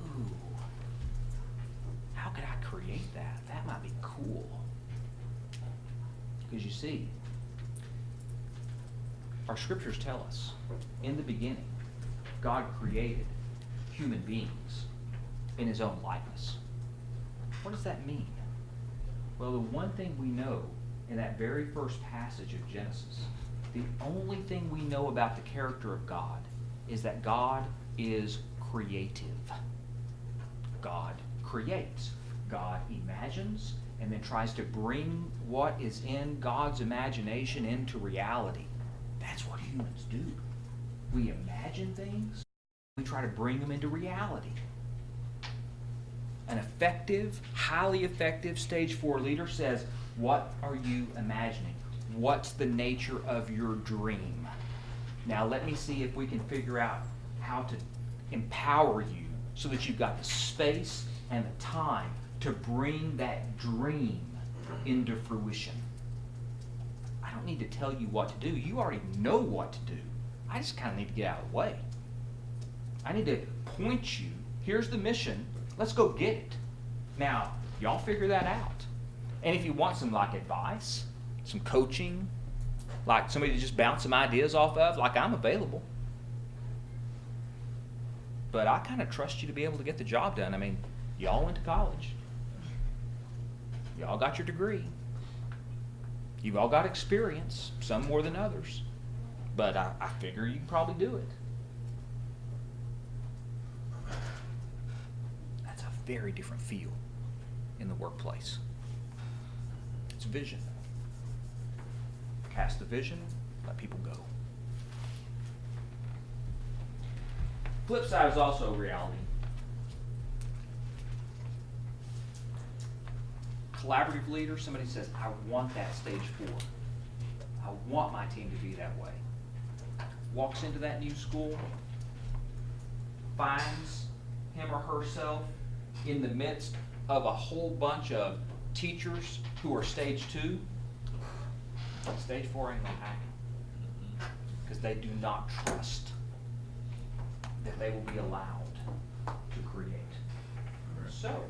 Ooh, how could I create that? That might be cool. Because you see, our scriptures tell us, in the beginning, God created human beings in His own likeness. What does that mean? Well, the one thing we know in that very first passage of Genesis, the only thing we know about the character of God is that God is creative. God creates. God imagines and then tries to bring what is in God's imagination into reality. That's what humans do. We imagine things, we try to bring them into reality. An effective, highly effective stage 4 leader says, what are you imagining? What's the nature of your dream? Now let me see if we can figure out how to empower you so that you've got the space and the time to bring that dream into fruition. I don't need to tell you what to do. You already know what to do. I just kind of need to get out of the way. I need to point you. Here's the mission. Let's go get it. Now, y'all figure that out. And if you want some like advice, some coaching, like somebody to just bounce some ideas off of, like I'm available. But I kind of trust you to be able to get the job done. I mean, y'all went to college. Y'all got your degree. You've all got experience, some more than others. But I figure you can probably do it. That's a very different feel in the workplace. It's vision. Cast the vision, let people go. Flip side is also reality. Collaborative leader, somebody says, I want that stage 4. I want my team to be that way. Walks into that new school, finds him or herself in the midst of a whole bunch of teachers who are stage 2. Stage 4 ain't gonna happen, because they do not trust that they will be allowed to create. So,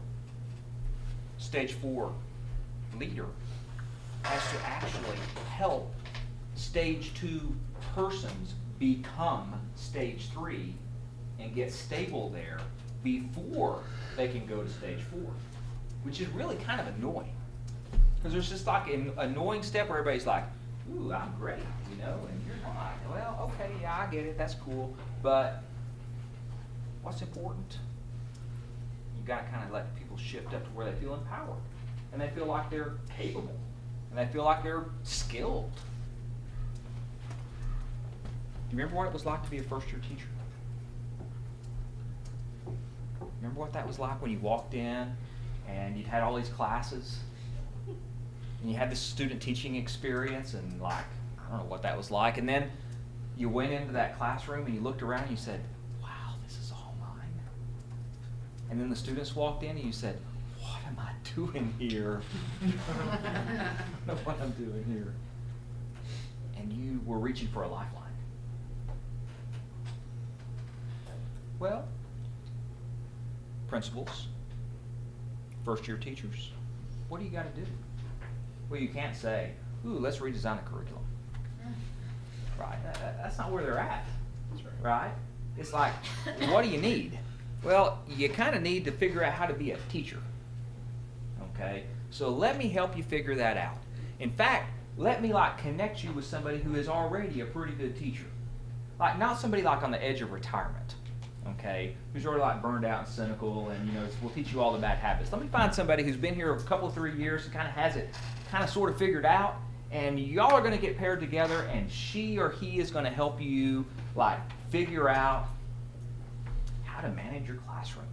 stage 4 leader has to actually help stage 2 persons become stage 3 and get stable there before they can go to stage 4, which is really kind of annoying. Because there's just like an annoying step where everybody's like, ooh, I'm great, you know, and you're not. Well, okay, yeah, I get it, that's cool, but what's important? You gotta kind of let people shift up to where they feel empowered, and they feel like they're capable, and they feel like they're skilled. You remember what it was like to be a first-year teacher? Remember what that was like when you walked in and you'd had all these classes and you had this student teaching experience, and like, I don't know what that was like, and then you went into that classroom and you looked around and you said, wow, this is all mine. And then the students walked in and you said, what am I doing here? I don't know what I'm doing here. And you were reaching for a lifeline. Well, principals, first-year teachers, what do you got to do? Well, you can't say, ooh, let's redesign the curriculum. Right? That's not where they're at. That's right. Right? It's like, what do you need? Well, you kind of need to figure out how to be a teacher. Okay? So let me help you figure that out. In fact, let me like connect you with somebody who is already a pretty good teacher. Like, not somebody like on the edge of retirement. Okay, who's already like burned out and cynical, and you know, will teach you all the bad habits. Let me find somebody who's been here a couple, 3 years, and kind of has it kind of sort of figured out, and y'all are going to get paired together, and she or he is going to help you like figure out how to manage your classroom,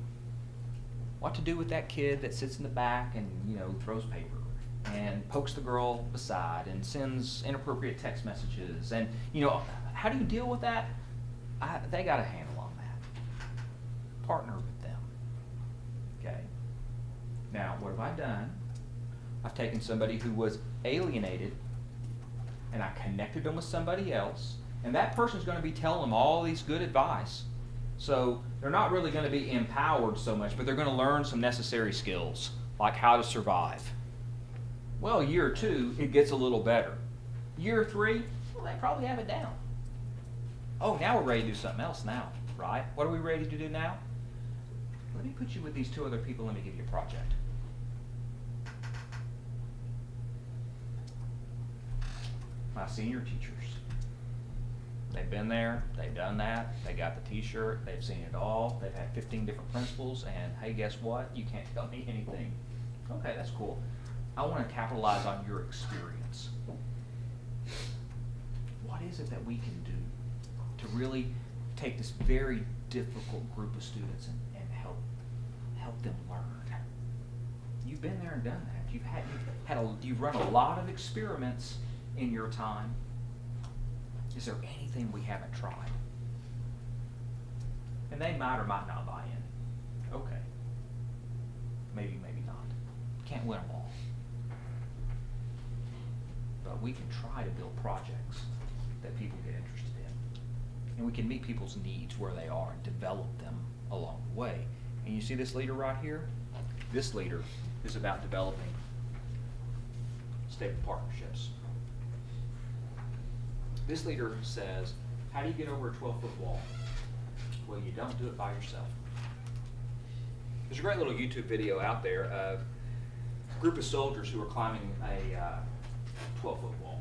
what to do with that kid that sits in the back and, you know, throws paper and pokes the girl beside and sends inappropriate text messages, and you know, how do you deal with that? They got a handle on that. Partner with them. Okay. Now, what have I done? I've taken somebody who was alienated and I connected them with somebody else, and that person's going to be telling them all these good advice. So they're not really going to be empowered so much, but they're going to learn some necessary skills, like how to survive. Well, year 2, it gets a little better. Year 3, well, they probably have it down. Oh, now we're ready to do something else now, right? What are we ready to do now? Let me put you with these 2 other people. Let me give you a project. My senior teachers. They've been there, they've done that, they got the t-shirt, they've seen it all, they've had 15 different principals, and hey, guess what? You can't tell me anything. Okay, that's cool. I want to capitalize on your experience. What is it that we can do to really take this very difficult group of students and help them learn? You've been there and done that. You've run a lot of experiments in your time. Is there anything we haven't tried? And they might or might not buy in. Okay. Maybe, maybe not. Can't win them all. But we can try to build projects that people get interested in. And we can meet people's needs where they are and develop them along the way. And you see this leader right here? This leader is about developing stable partnerships. This leader says, how do you get over a 12-foot wall? Well, you don't do it by yourself. There's a great little YouTube video out there of a group of soldiers who are climbing a 12-foot wall.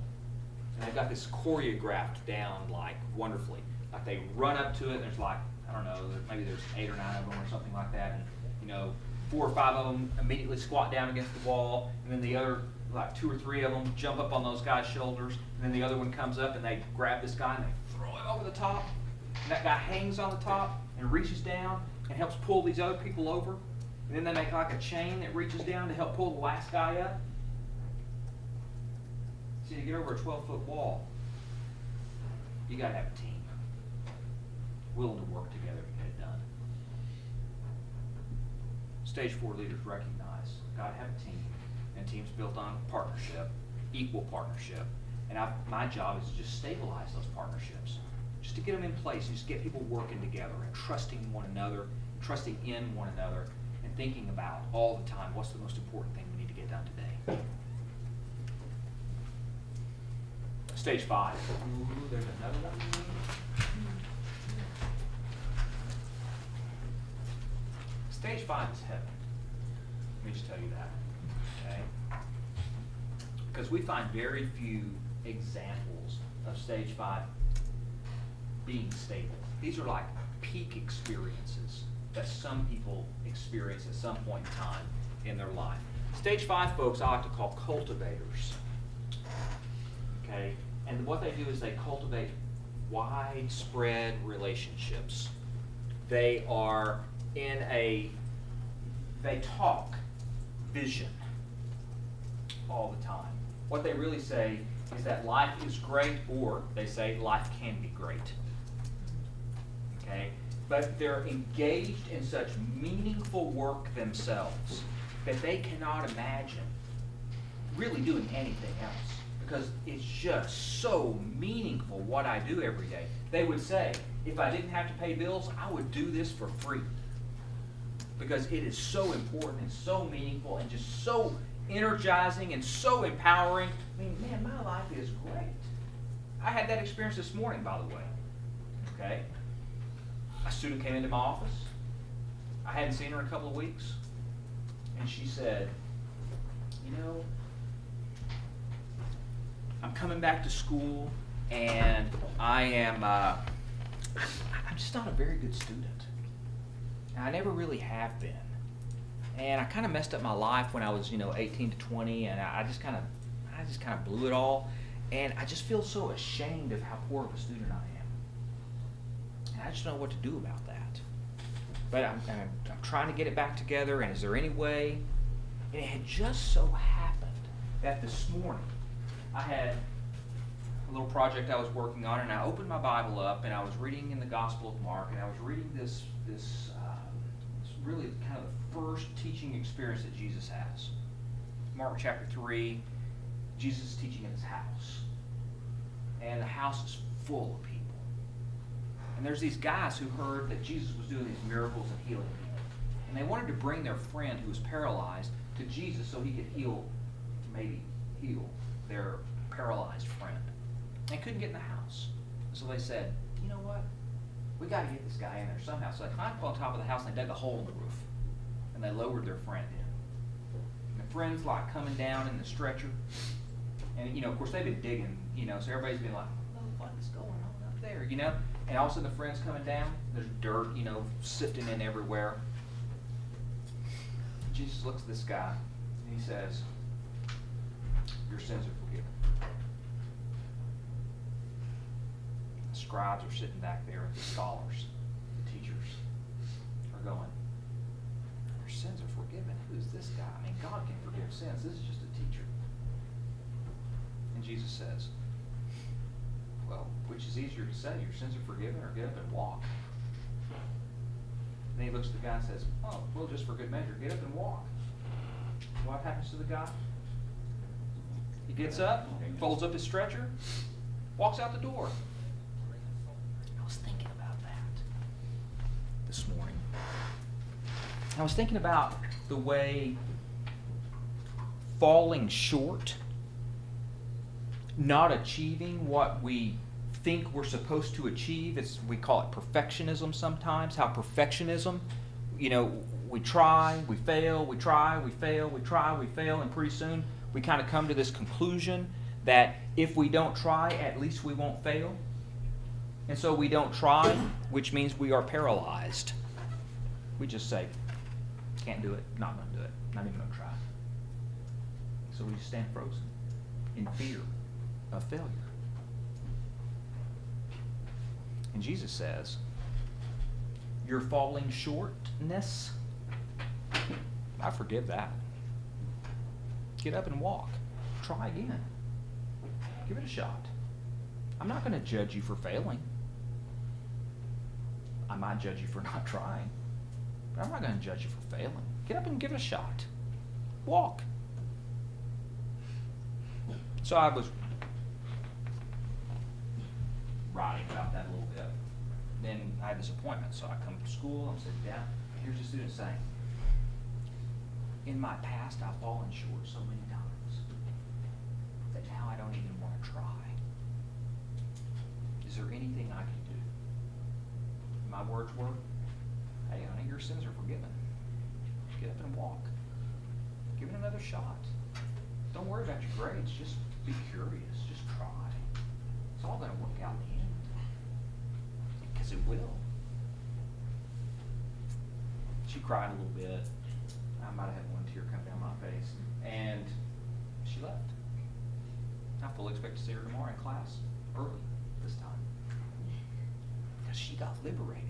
And they've got this choreographed down like wonderfully. Like they run up to it, and there's like, I don't know, maybe there's 8 or 9 of them or something like that. And, you know, 4 or 5 of them immediately squat down against the wall, and then the other, like 2 or 3 of them jump up on those guys' shoulders, and then the other one comes up and they grab this guy and they throw him over the top. And that guy hangs on the top and reaches down and helps pull these other people over. And then they make like a chain that reaches down to help pull the last guy up. See, to get over a 12-foot wall, you gotta have a team willing to work together to get it done. Stage 4 leaders recognize gotta have a team, and teams built on partnership, equal partnership. And my job is to just stabilize those partnerships, just to get them in place, and just get people working together and trusting one another, trusting in one another, and thinking about all the time what's the most important thing we need to get done today. Stage 5. Ooh, there's another one. Stage 5 is heaven. Let me just tell you that, okay? Because we find very few examples of stage 5 being stable. These are like peak experiences that some people experience at some point in time in their life. Stage 5 folks I like to call cultivators, okay? And what they do is they cultivate widespread relationships. They are they talk vision all the time. What they really say is that life is great, or they say life can be great. Okay? But they're engaged in such meaningful work themselves that they cannot imagine really doing anything else, because it's just so meaningful what I do every day. They would say, if I didn't have to pay bills, I would do this for free, because it is so important and so meaningful and just so energizing and so empowering. I mean, man, my life is great. I had that experience this morning, by the way. Okay? A student came into my office. I hadn't seen her in a couple of weeks. And she said, you know, I'm coming back to school, and I'm just not a very good student. And I never really have been. And I kind of messed up my life when I was, 18 to 20, and I just kind of blew it all. And I just feel so ashamed of how poor of a student I am. And I just don't know what to do about that. But I'm trying to get it back together, and is there any way? And it had just so happened that this morning I had a little project I was working on, and I opened my Bible up, and I was reading in the Gospel of Mark, and I was reading this really kind of the first teaching experience that Jesus has. Mark chapter 3, Jesus is teaching in his house. And the house is full of people. And there's these guys who heard that Jesus was doing these miracles and healing people. And they wanted to bring their friend who was paralyzed to Jesus so he could maybe heal their paralyzed friend. And they couldn't get in the house. So they said, you know what? We got to get this guy in there somehow. So they climbed up on top of the house and they dug a hole in the roof. And they lowered their friend in. And the friend's like coming down in the stretcher. And, of course, they've been digging, so everybody's been like, oh, what is going on up there, And all of a sudden the friend's coming down. There's dirt, sifting in everywhere. Jesus looks at this guy and he says, your sins are forgiven. The scribes are sitting back there, the scholars, the teachers are going, your sins are forgiven. Who's this guy? I mean, God can forgive sins. This is just a teacher. And Jesus says, well, which is easier to say, your sins are forgiven, or get up and walk? Then he looks at the guy and says, oh, well, just for good measure, get up and walk. What happens to the guy? He gets up, folds up his stretcher, walks out the door. I was thinking about that this morning. I was thinking about the way falling short, not achieving what we think we're supposed to achieve, we call it perfectionism sometimes, how perfectionism, we try, we fail, we try, we fail, we try, we fail, and pretty soon we kind of come to this conclusion that if we don't try, at least we won't fail. And so we don't try, which means we are paralyzed. We just say, can't do it, not going to do it, not even going to try. So we just stand frozen in fear of failure. And Jesus says, your falling shortness, I forgive that. Get up and walk. Try again. Give it a shot. I'm not going to judge you for failing. I might judge you for not trying, but I'm not going to judge you for failing. Get up and give it a shot. Walk. So I was writing about that a little bit. Then I had this appointment, so I come to school, I'm sitting down, here's the student saying, in my past, I've fallen short so many times that now I don't even want to try. Is there anything I can do? My words were, hey, honey, your sins are forgiven. Get up and walk. Give it another shot. Don't worry about your grades. Just be curious. Just try. It's all going to work out in the end. Because it will. She cried a little bit. I might have had one tear come down my face. And she left. I fully expect to see her tomorrow in class, early this time. Because she got liberated.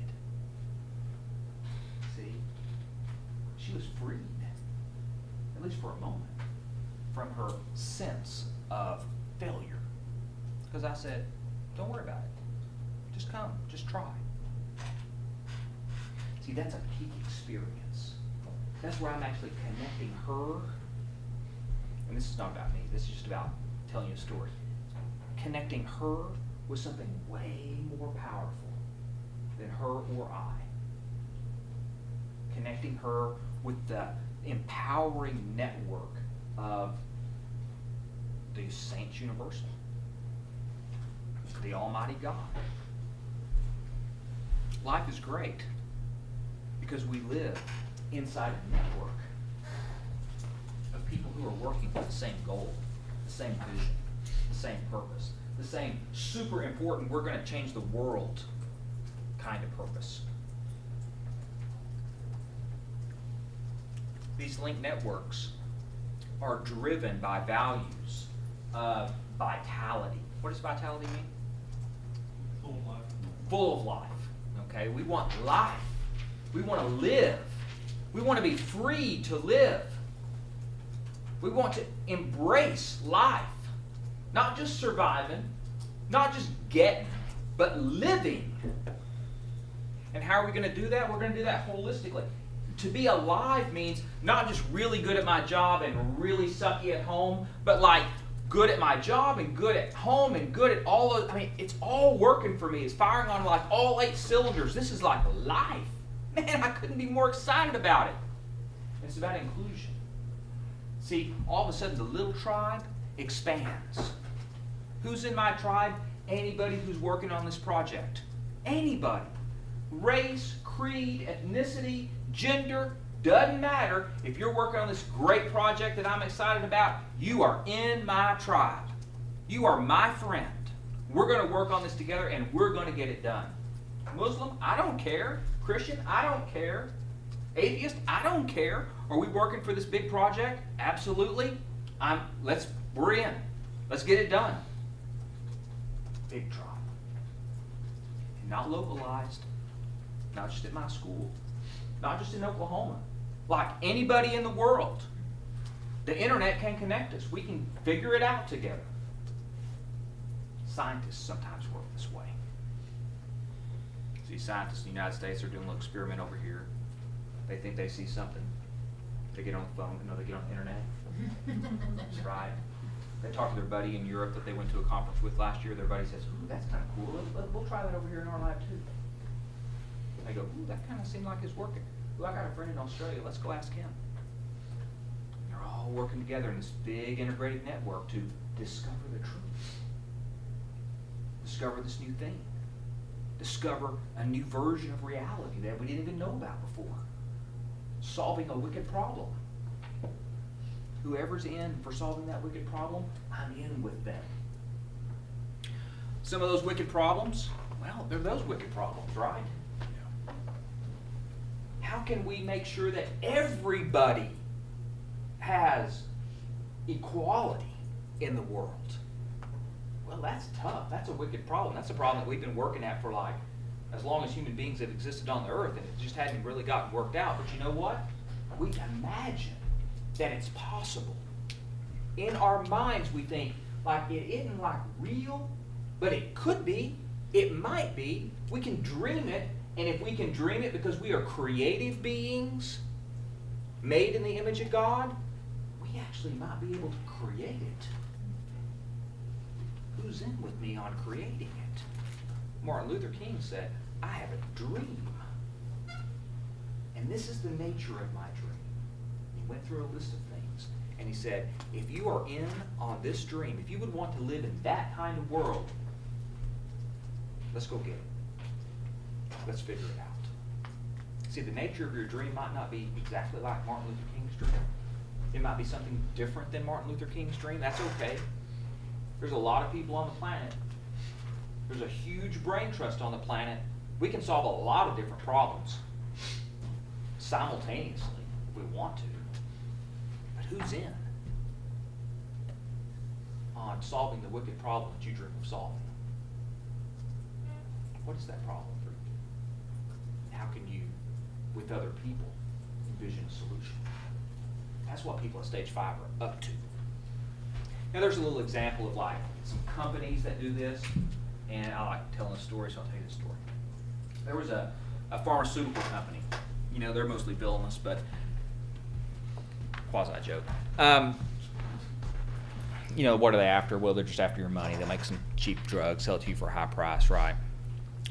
See? She was freed, at least for a moment, from her sense of failure. Because I said, don't worry about it. Just come, just try. See, that's a peak experience. That's where I'm actually connecting her, and this is not about me, this is just about telling you a story. Connecting her with something way more powerful than her or I. Connecting her with the empowering network of the Saints Universal, the Almighty God. Life is great because we live inside a network of people who are working for the same goal, the same vision, the same purpose, the same super important, we're going to change the world kind of purpose. These linked networks are driven by values of vitality. What does vitality mean? Full of life. Full of life. Okay, we want life. We want to live. We want to be free to live. We want to embrace life. Not just surviving, not just getting, but living. And how are we going to do that? We're going to do that holistically. To be alive means not just really good at my job and really sucky at home, but like good at my job and good at home and good at all of, it's all working for me. It's firing on like all 8 cylinders. This is like life. Man, I couldn't be more excited about it. It's about inclusion. See, all of a sudden the little tribe expands. Who's in my tribe? Anybody who's working on this project. Anybody. Race, creed, ethnicity, gender, doesn't matter. If you're working on this great project that I'm excited about, you are in my tribe. You are my friend. We're going to work on this together and we're going to get it done. Muslim, I don't care. Christian, I don't care. Atheist, I don't care. Are we working for this big project? Absolutely. We're in. Let's get it done. Big tribe. And not localized. Not just at my school. Not just in Oklahoma. Like anybody in the world. The internet can connect us. We can figure it out together. Scientists sometimes work this way. See, scientists in the United States are doing a little experiment over here. They think they see something. They get on the phone. No, they get on the internet. That's right. They talk to their buddy in Europe that they went to a conference with last year. Their buddy says, ooh, that's kind of cool. We'll try that over here in our lab too. They go, ooh, that kind of seemed like it's working. Ooh, I got a friend in Australia. Let's go ask him. And they're all working together in this big integrated network to discover the truth. Discover this new thing. Discover a new version of reality that we didn't even know about before. Solving a wicked problem. Whoever's in for solving that wicked problem, I'm in with them. Some of those wicked problems, well, they're those wicked problems, right? How can we make sure that everybody has equality in the world? Well, that's tough. That's a wicked problem. That's a problem that we've been working at for like as long as human beings have existed on the earth, and it just hadn't really gotten worked out. But you know what? We imagine that it's possible. In our minds, we think like it isn't like real, but it could be, it might be. We can dream it, and if we can dream it because we are creative beings, made in the image of God, we actually might be able to create it. Who's in with me on creating it? Martin Luther King said, I have a dream. And this is the nature of my dream. He went through a list of things. And he said, if you are in on this dream, if you would want to live in that kind of world, let's go get it. Let's figure it out. See, the nature of your dream might not be exactly like Martin Luther King's dream. It might be something different than Martin Luther King's dream. That's okay. There's a lot of people on the planet. There's a huge brain trust on the planet. We can solve a lot of different problems simultaneously if we want to. But who's in on solving the wicked problem that you dream of solving? What is that problem for you? How can you, with other people, envision a solution? That's what people at Stage 5 are up to. Now there's a little example of like some companies that do this, and I like telling a story, so I'll tell you this story. There was a pharmaceutical company. You know, they're mostly villainous, but quasi-joke. You know, what are they after? Well, they're just after your money. They make some cheap drugs, sell it to you for a high price, right?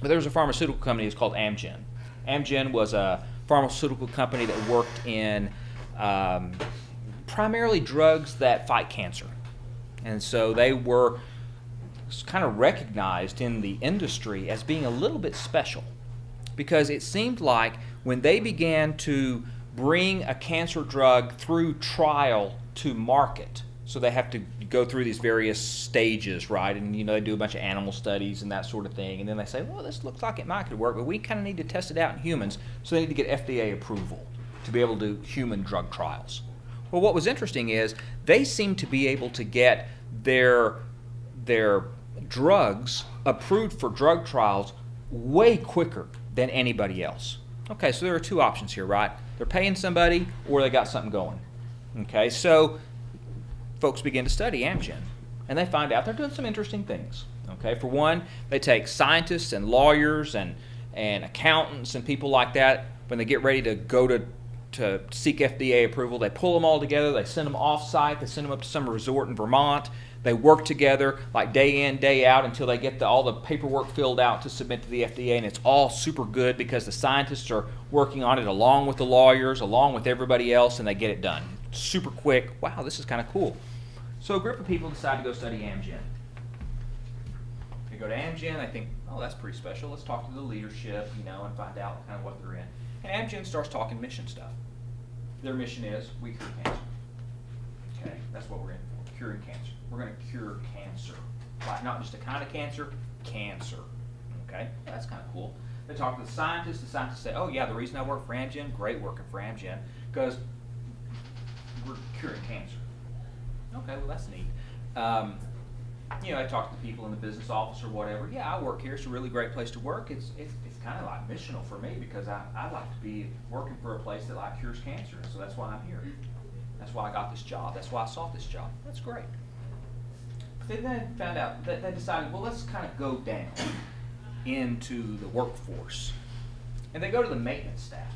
But there was a pharmaceutical company that's called Amgen. Amgen was a pharmaceutical company that worked in primarily drugs that fight cancer. And so they were kind of recognized in the industry as being a little bit special, because it seemed like when they began to bring a cancer drug through trial to market, so they have to go through these various stages, right? And you know, they do a bunch of animal studies and that sort of thing, and then they say, well, this looks like it might could work, but we kind of need to test it out in humans, so they need to get FDA approval to be able to do human drug trials. Well, what was interesting is they seemed to be able to get their drugs approved for drug trials way quicker than anybody else. Okay, so there are two options here, right? They're paying somebody or they got something going. Okay, so folks begin to study Amgen, and they find out they're doing some interesting things. Okay, for one, they take scientists and lawyers and accountants and people like that when they get ready to go to seek FDA approval. They pull them all together, they send them off-site, they send them up to some resort in Vermont. They work together like day in, day out until they get all the paperwork filled out to submit to the FDA, and it's all super good because the scientists are working on it along with the lawyers, along with everybody else, and they get it done. Super quick. Wow, this is kind of cool. So a group of people decide to go study Amgen. They go to Amgen, they think, oh, that's pretty special. Let's talk to the leadership, you know, and find out kind of what they're in. And Amgen starts talking mission stuff. Their mission is, we cure cancer. Okay, that's what we're in for, curing cancer. We're going to cure cancer. Like, not just a kind of cancer, cancer. Okay, that's kind of cool. They talk to the scientists say, oh yeah, the reason I work for Amgen, great working for Amgen, because we're curing cancer. Okay, well that's neat. You know, I talk to the people in the business office or whatever. Yeah, I work here. It's a really great place to work. It's kind of like missional for me because I like to be working for a place that like cures cancer. So that's why I'm here. That's why I got this job. That's why I sought this job. That's great. They then found out that they decided, well, let's kind of go down into the workforce. And they go to the maintenance staff.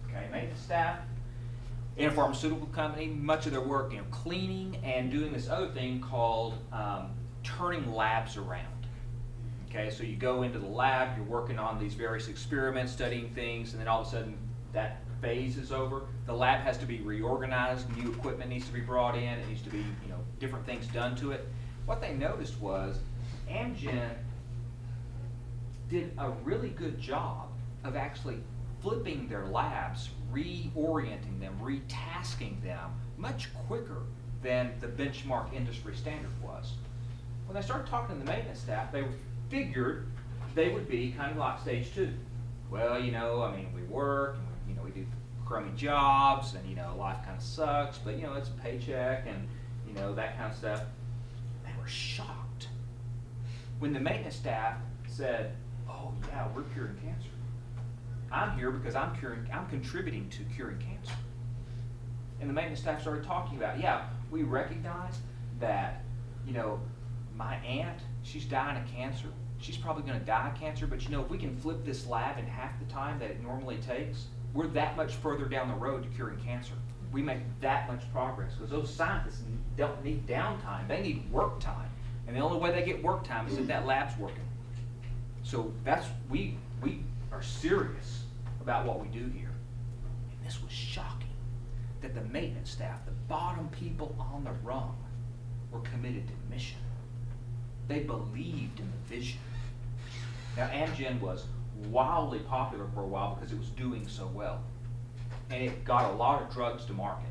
Okay, maintenance staff in a pharmaceutical company, much of their work, you know, cleaning and doing this other thing called turning labs around. Okay, so you go into the lab, you're working on these various experiments, studying things, and then all of a sudden that phase is over. The lab has to be reorganized, new equipment needs to be brought in, it needs to be, you know, different things done to it. What they noticed was Amgen did a really good job of actually flipping their labs, reorienting them, retasking them much quicker than the benchmark industry standard was. When they started talking to the maintenance staff, they figured they would be kind of like stage 2. Well, you know, I mean, we work, and we, you know, we do crummy jobs, and, you know, life kind of sucks, but, you know, it's a paycheck, and, you know, that kind of stuff. They were shocked when the maintenance staff said, oh, yeah, we're curing cancer. I'm here because I'm contributing to curing cancer. And the maintenance staff started talking about, yeah, we recognize that you know, my aunt, she's dying of cancer. She's probably gonna die of cancer, but you know, if we can flip this lab in half the time that it normally takes, we're that much further down the road to curing cancer. We make that much progress, because those scientists don't need downtime, they need work time. And the only way they get work time is if that lab's working. So that's, we are serious about what we do here. And this was shocking, that the maintenance staff, the bottom people on the rung, were committed to mission. They believed in the vision. Now, Amgen was wildly popular for a while because it was doing so well. And it got a lot of drugs to market.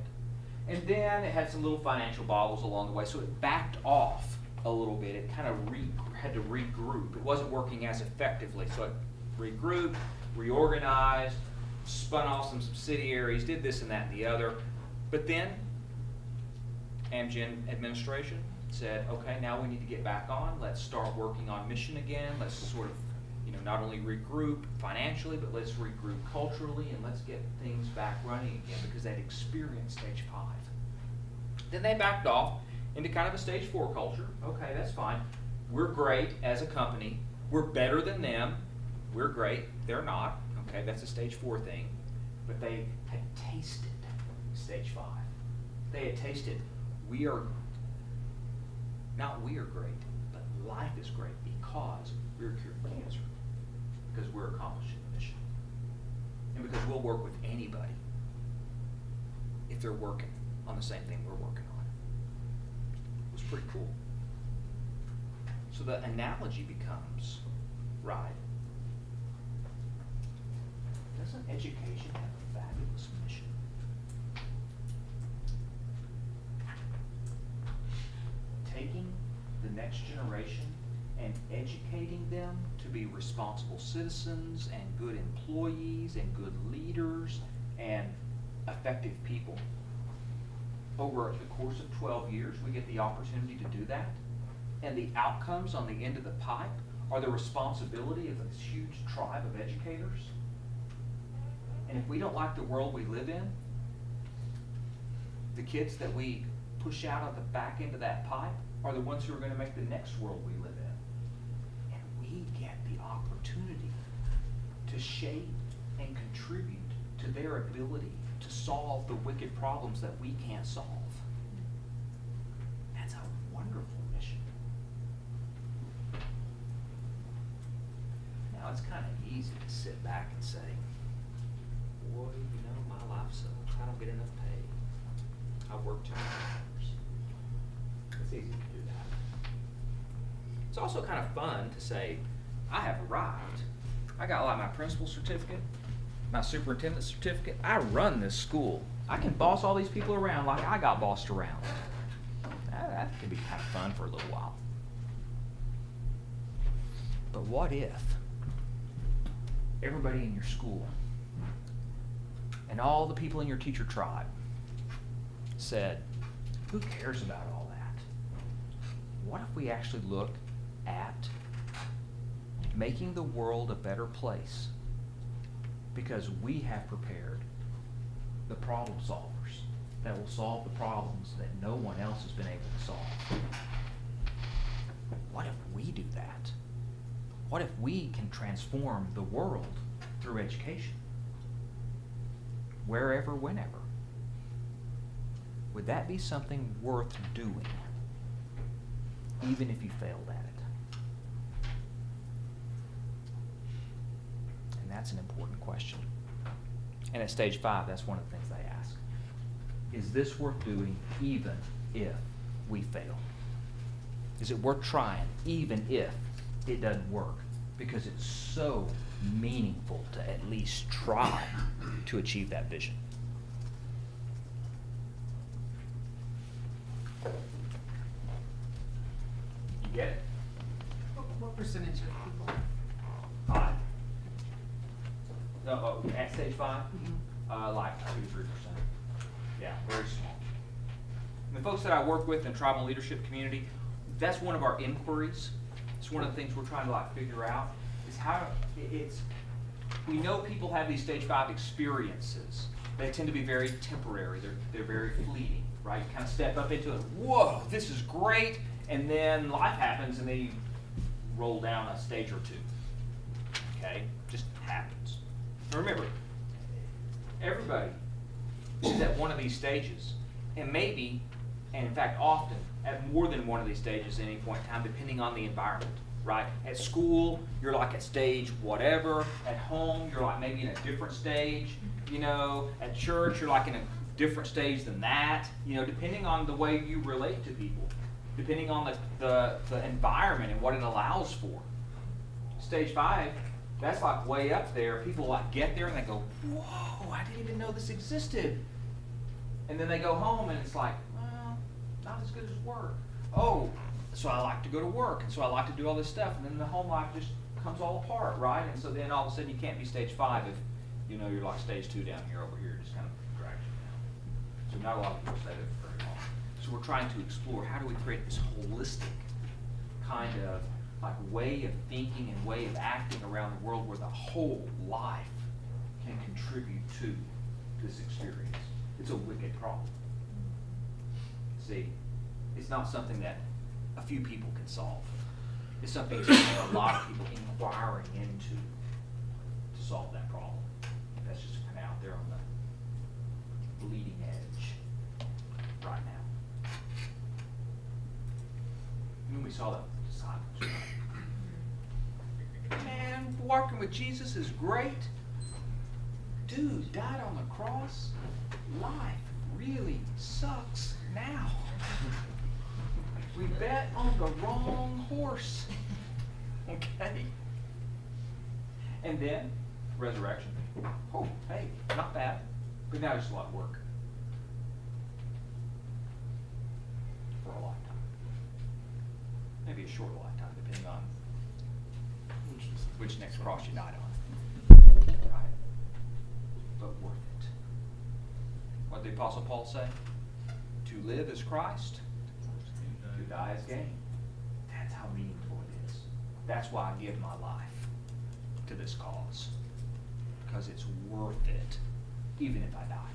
And then it had some little financial bobbles along the way, so it backed off a little bit. It kind of had to regroup. It wasn't working as effectively, so it regrouped, reorganized, spun off some subsidiaries, did this and that and the other. But then Amgen administration said, okay, now we need to get back on. Let's start working on mission again. Let's sort of, you know, not only regroup financially, but let's regroup culturally, and let's get things back running again, because they'd experienced stage 5. Then they backed off into kind of a stage 4 culture. Okay, that's fine. We're great as a company. We're better than them. We're great. They're not. Okay, that's a stage 4 thing. But they had tasted stage 5. They had tasted, we are great, but life is great because we're curing cancer, because we're accomplishing the mission, and because we'll work with anybody if they're working on the same thing we're working on. It was pretty cool. So the analogy becomes, right, doesn't education have a fabulous mission? Taking the next generation and educating them to be responsible citizens and good employees and good leaders and effective people. Over the course of 12 years, we get the opportunity to do that. And the outcomes on the end of the pipe are the responsibility of this huge tribe of educators. And if we don't like the world we live in, the kids that we push out at the back end of that pipe are the ones who are going to make the next world we live in. And we get the opportunity to shape and contribute to their ability to solve the wicked problems that we can't solve. That's a wonderful mission. Now, it's kind of easy to sit back and say, boy, you know, my life sucks. I don't get enough pay. I work too many hours. It's easy to do that. It's also kind of fun to say, I have arrived. I got like my principal's certificate, my superintendent's certificate. I run this school. I can boss all these people around like I got bossed around. That can be kind of fun for a little while. But what if everybody in your school and all the people in your teacher tribe said, who cares about all that? What if we actually look at making the world a better place because we have prepared the problem solvers that will solve the problems that no one else has been able to solve? What if we do that? What if we can transform the world through education? Wherever, whenever. Would that be something worth doing, even if you failed at it? And that's an important question. And at stage 5, that's one of the things they ask. Is this worth doing even if we fail? Is it worth trying even if it doesn't work? Because it's so meaningful to at least try to achieve that vision. You get it? What percentage of people? 5. No, at stage 5? Like 2-3%. Yeah, very small. And the folks that I work with in tribal leadership community, that's one of our inquiries. It's one of the things we're trying to figure out is how we know people have these stage 5 experiences. They tend to be very temporary. They're very fleeting. right? You kind of step up into it, whoa, this is great, and then life happens and then you roll down a stage or two, okay? Just happens. Now remember, everybody is at one of these stages, and maybe, and in fact often, at more than one of these stages at any point in time, depending on the environment, right? At school, you're like at stage whatever. At home, you're like maybe in a different stage. You know, at church, you're like in a different stage than that. You know, depending on the way you relate to people, depending on the environment and what it allows for. Stage 5, that's like way up there. People like get there and they go, whoa, I didn't even know this existed. And then they go home and it's like, well, not as good as work. Oh, so I like to go to work, and so I like to do all this stuff, and then the home life just comes all apart, right? And so then all of a sudden you can't be stage 5 if, you know, you're like stage 2 down here over here, just kind of drags you down. So not a lot of people stay there for very long. So we're trying to explore how do we create this holistic kind of like way of thinking and way of acting around the world where the whole life can contribute to this experience. It's a wicked problem. See, it's not something that a few people can solve. It's something that a lot of people inquiring into to solve that problem. That's just kind of out there on the bleeding edge right now. When we saw that with the disciples, right? Man, walking with Jesus is great. Dude died on the cross. Life really sucks now. We bet on the wrong horse. Okay? And then, resurrection. Oh, hey, not bad. But now it's a lot of work. For a lifetime. Maybe a short lifetime, depending on which next cross you died on. Right? But worth it. What did the Apostle Paul say? To live is Christ. To die is gain. That's how meaningful it is. That's why I give my life to this cause. Because it's worth it, even if I die.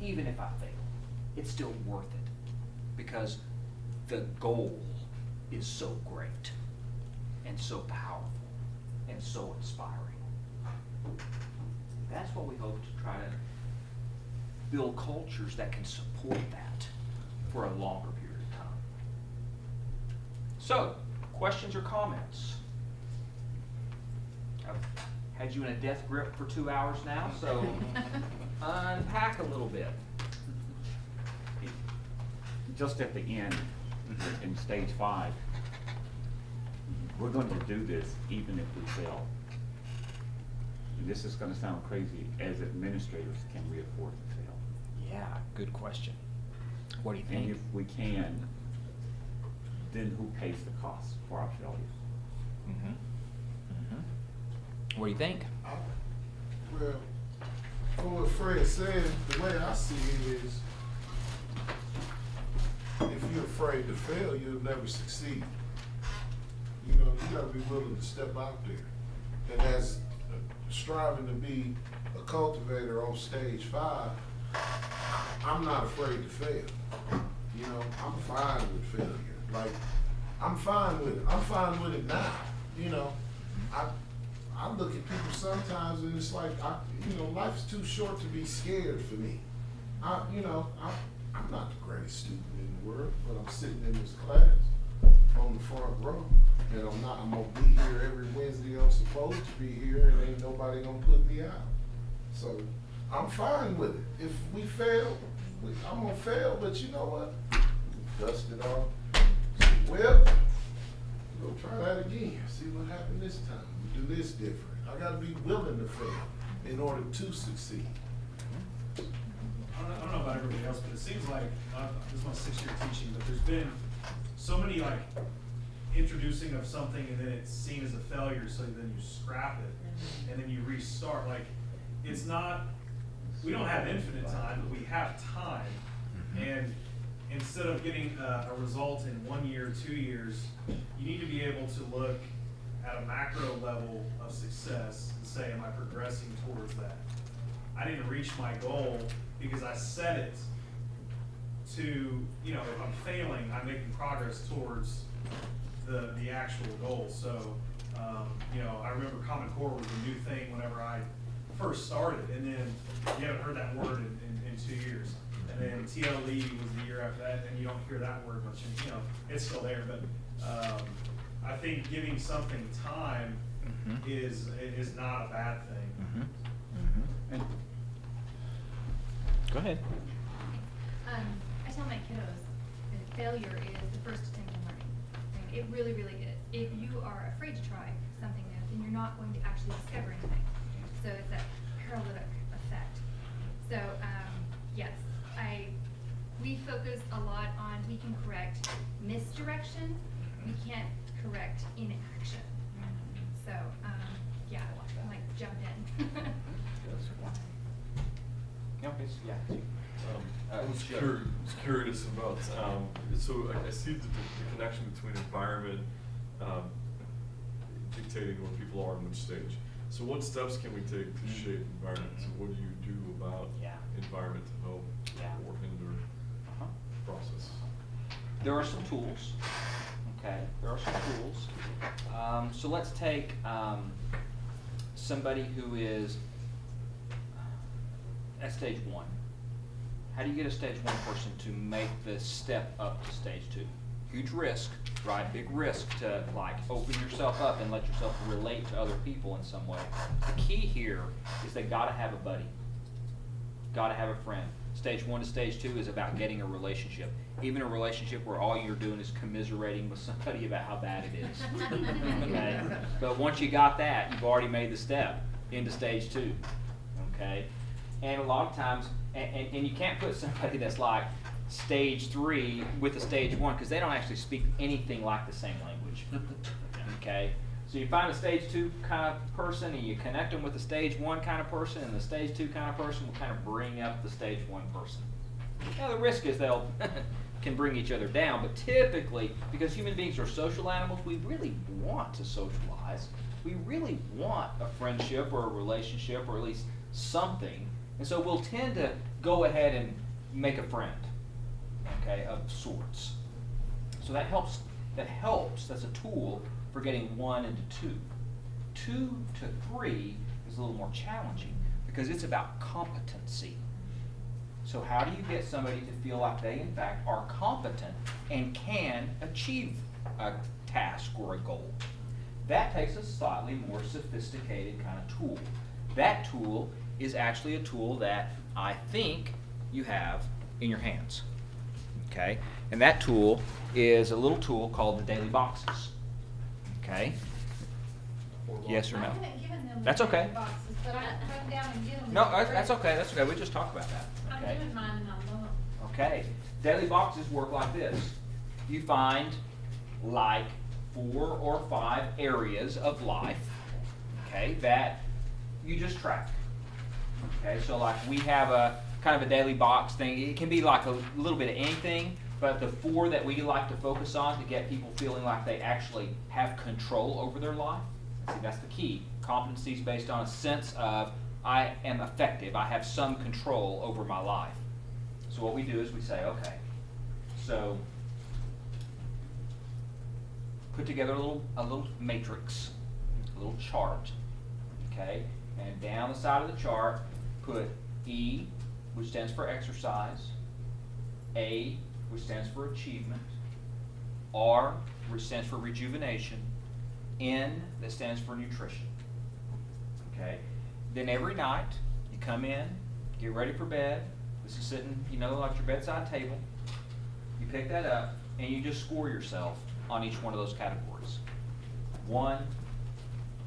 Even if I fail. It's still worth it. Because the goal is so great, and so powerful, and so inspiring. That's what we hope to try to build cultures that can support that for a longer period of time. So, questions or comments? I've had you in a death grip for 2 hours now, so unpack a little bit. Just at the end, in stage 5, we're going to do this even if we fail. And this is going to sound crazy. As administrators, can we afford to fail? Yeah, good question. What do you think? And if we can, then who pays the cost for our failures? Mm-hmm. Mm-hmm. What do you think? Well, from what Fred said, the way I see it is, if you're afraid to fail, you'll never succeed. You know, you gotta be willing to step out there. And as striving to be a cultivator on stage 5, I'm not afraid to fail. You know, I'm fine with failure. Like, I'm fine with it. I'm fine with it now. You know, I look at people sometimes and it's like, life's too short to be scared for me. I'm not the greatest student in the world, but I'm sitting in this class on the front row, and I'm gonna be here every Wednesday I'm supposed to be here, and ain't nobody gonna put me out. So I'm fine with it. If we fail, I'm gonna fail, but you know what? Dust it off. Well, we'll try that again. See what happened this time. We do this different. I gotta be willing to fail in order to succeed. I don't know about everybody else, but it seems like, this is my 6th year teaching, but there's been so many like introducing of something and then it's seen as a failure, so then you scrap it and then you restart. Like, it's not, we don't have infinite time, but we have time. And instead of getting a result in 1 year, 2 years, you need to be able to look at a macro level of success and say, am I progressing towards that? I didn't reach my goal because I set it to, you know, if I'm failing, I'm making progress towards the actual goal. So, you know, I remember Common Core was a new thing whenever I first started, and then you haven't heard that word in 2 years. And then TLE was the year after that, and you don't hear that word much, and, you know, it's still there, but, I think giving something time is not a bad thing. And go ahead. I tell my kiddos that failure is the first attempt in learning. Like, it really, really is. If you are afraid to try something new, then you're not going to actually discover anything. So it's that paralytic effect. So yes, we focus a lot on we can correct misdirection, we can't correct inaction. So yeah, like jump in. No, it's, yeah. I was curious about, so I see the connection between environment dictating where people are in which stage. So what steps can we take to shape environment? So what do you do about environment to help or hinder process? There are some tools, okay? There are some tools. So let's take somebody who is at stage 1. How do you get a stage 1 person to make the step up to stage 2? Huge risk, right? Big risk to like open yourself up and let yourself relate to other people in some way. The key here is they gotta have a buddy. Gotta have a friend. Stage 1 to stage 2 is about getting a relationship. Even a relationship where all you're doing is commiserating with somebody about how bad it is. Okay? But once you got that, you've already made the step into stage 2. Okay? And a lot of times, and you can't put somebody that's like stage 3 with a stage 1 because they don't actually speak anything like the same language. Okay? So you find a stage 2 kind of person and you connect them with a stage 1 kind of person, and the stage 2 kind of person will kind of bring up the stage 1 person. Now the risk is they'll can bring each other down, but typically, because human beings are social animals, we really want to socialize. We really want a friendship or a relationship or at least something. And so we'll tend to go ahead and make a friend, okay, of sorts. So that helps, that's a tool for getting 1 into 2. 2 to 3 is a little more challenging because it's about competency. So how do you get somebody to feel like they in fact are competent and can achieve a task or a goal? That takes a slightly more sophisticated kind of tool. That tool is actually a tool that I think you have in your hands. Okay? And that tool is a little tool called the daily boxes. Okay? Yes or no? I haven't given them That's the okay. boxes, but I come down and get them. No, that's okay. That's okay. We just talked about that. I'm Okay? doing mine and I love them. Okay. Daily boxes work like this. You find like 4 or 5 areas of life, okay, that you just track. Okay, so like we have a kind of a daily box thing. It can be like a little bit of anything, but the 4 that we like to focus on to get people feeling like they actually have control over their life. See, that's the key. Competency is based on a sense of I am effective. I have some control over my life. So what we do is we say, okay, so put together a little matrix, a little chart, okay? And down the side of the chart, put E, which stands for exercise, A, which stands for achievement, R, which stands for rejuvenation, N, that stands for nutrition. Okay? Then every night, you come in, get ready for bed. This is sitting, you know, like your bedside table. You pick that up, and you just score yourself on each one of those categories. 1,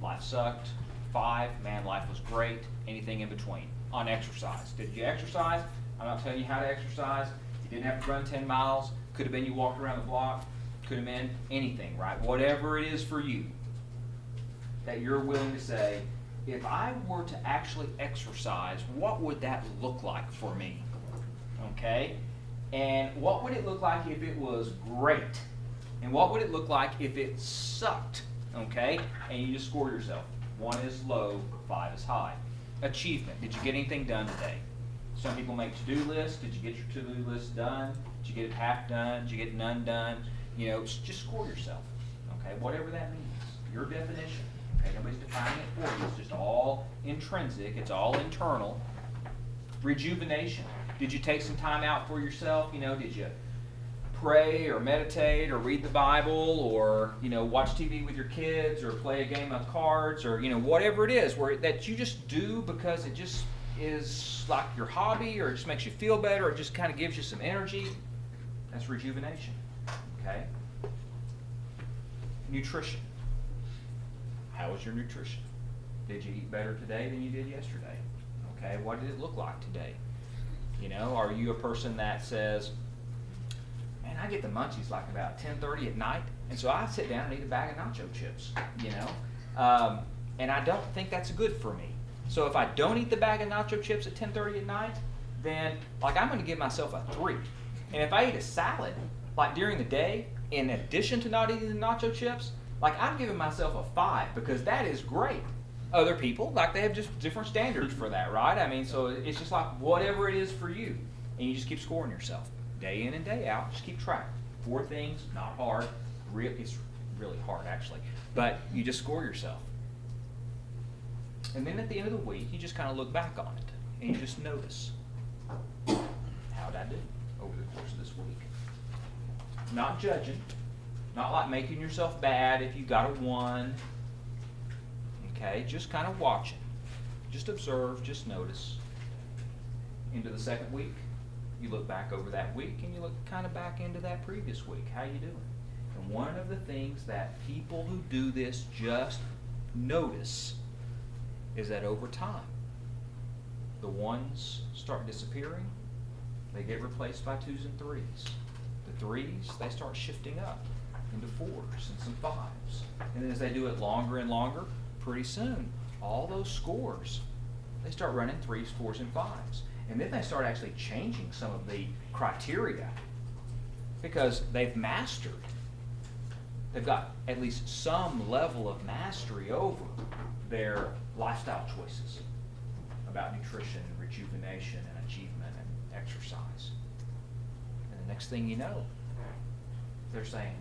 life sucked. 5, man, life was great. Anything in between. On exercise. Did you exercise? I'm not telling you how to exercise. You didn't have to run 10 miles. Could have been you walked around the block. Could have been anything, right? Whatever it is for you that you're willing to say, if I were to actually exercise, what would that look like for me? Okay? And what would it look like if it was great? And what would it look like if it sucked? Okay? And you just score yourself. 1 is low, 5 is high. Achievement. Did you get anything done today? Some people make to-do lists. Did you get your to-do list done? Did you get it half done? Did you get none done? You know, just score yourself, okay? Whatever that means, your definition, okay? Nobody's defining it for you. It's just all intrinsic. It's all internal. Rejuvenation. Did you take some time out for yourself? You know, did you pray or meditate or read the Bible or, you know, watch TV with your kids or play a game of cards or, you know, whatever it is that you just do because it just is like your hobby or it just makes you feel better or it just kind of gives you some energy? That's rejuvenation, okay? Nutrition. How was your nutrition? Did you eat better today than you did yesterday? Okay, what did it look like today? You know, are you a person that says, man, I get the munchies like about 10:30 at night, and so I sit down and eat a bag of nacho chips, you know? And I don't think that's good for me. So if I don't eat the bag of nacho chips at 10:30 at night, then like I'm gonna give myself a 3. And if I eat a salad, like during the day, in addition to not eating the nacho chips, like I'm giving myself a 5 because that is great. Other people, like they have just different standards for that, right? I mean, so it's just like whatever it is for you. And you just keep scoring yourself. Day in and day out, just keep track. 4 things, not hard. It's really hard actually. But you just score yourself. And then at the end of the week, you just kind of look back on it. And you just notice. How did I do over the course of this week? Not judging. Not like making yourself bad if you got a 1. Okay, just kind of watching. Just observe, just notice. Into the second week, you look back over that week and you look kind of back into that previous week. How you doing? And one of the things that people who do this just notice is that over time, the 1s start disappearing. They get replaced by 2s and 3s. The 3s, they start shifting up into 4s and some 5s. And then as they do it longer and longer, pretty soon, all those scores, they start running 3s, 4s, and 5s. And then they start actually changing some of the criteria because they've mastered. They've got at least some level of mastery over their lifestyle choices about nutrition, and rejuvenation, and achievement, and exercise. And the next thing you know, they're saying,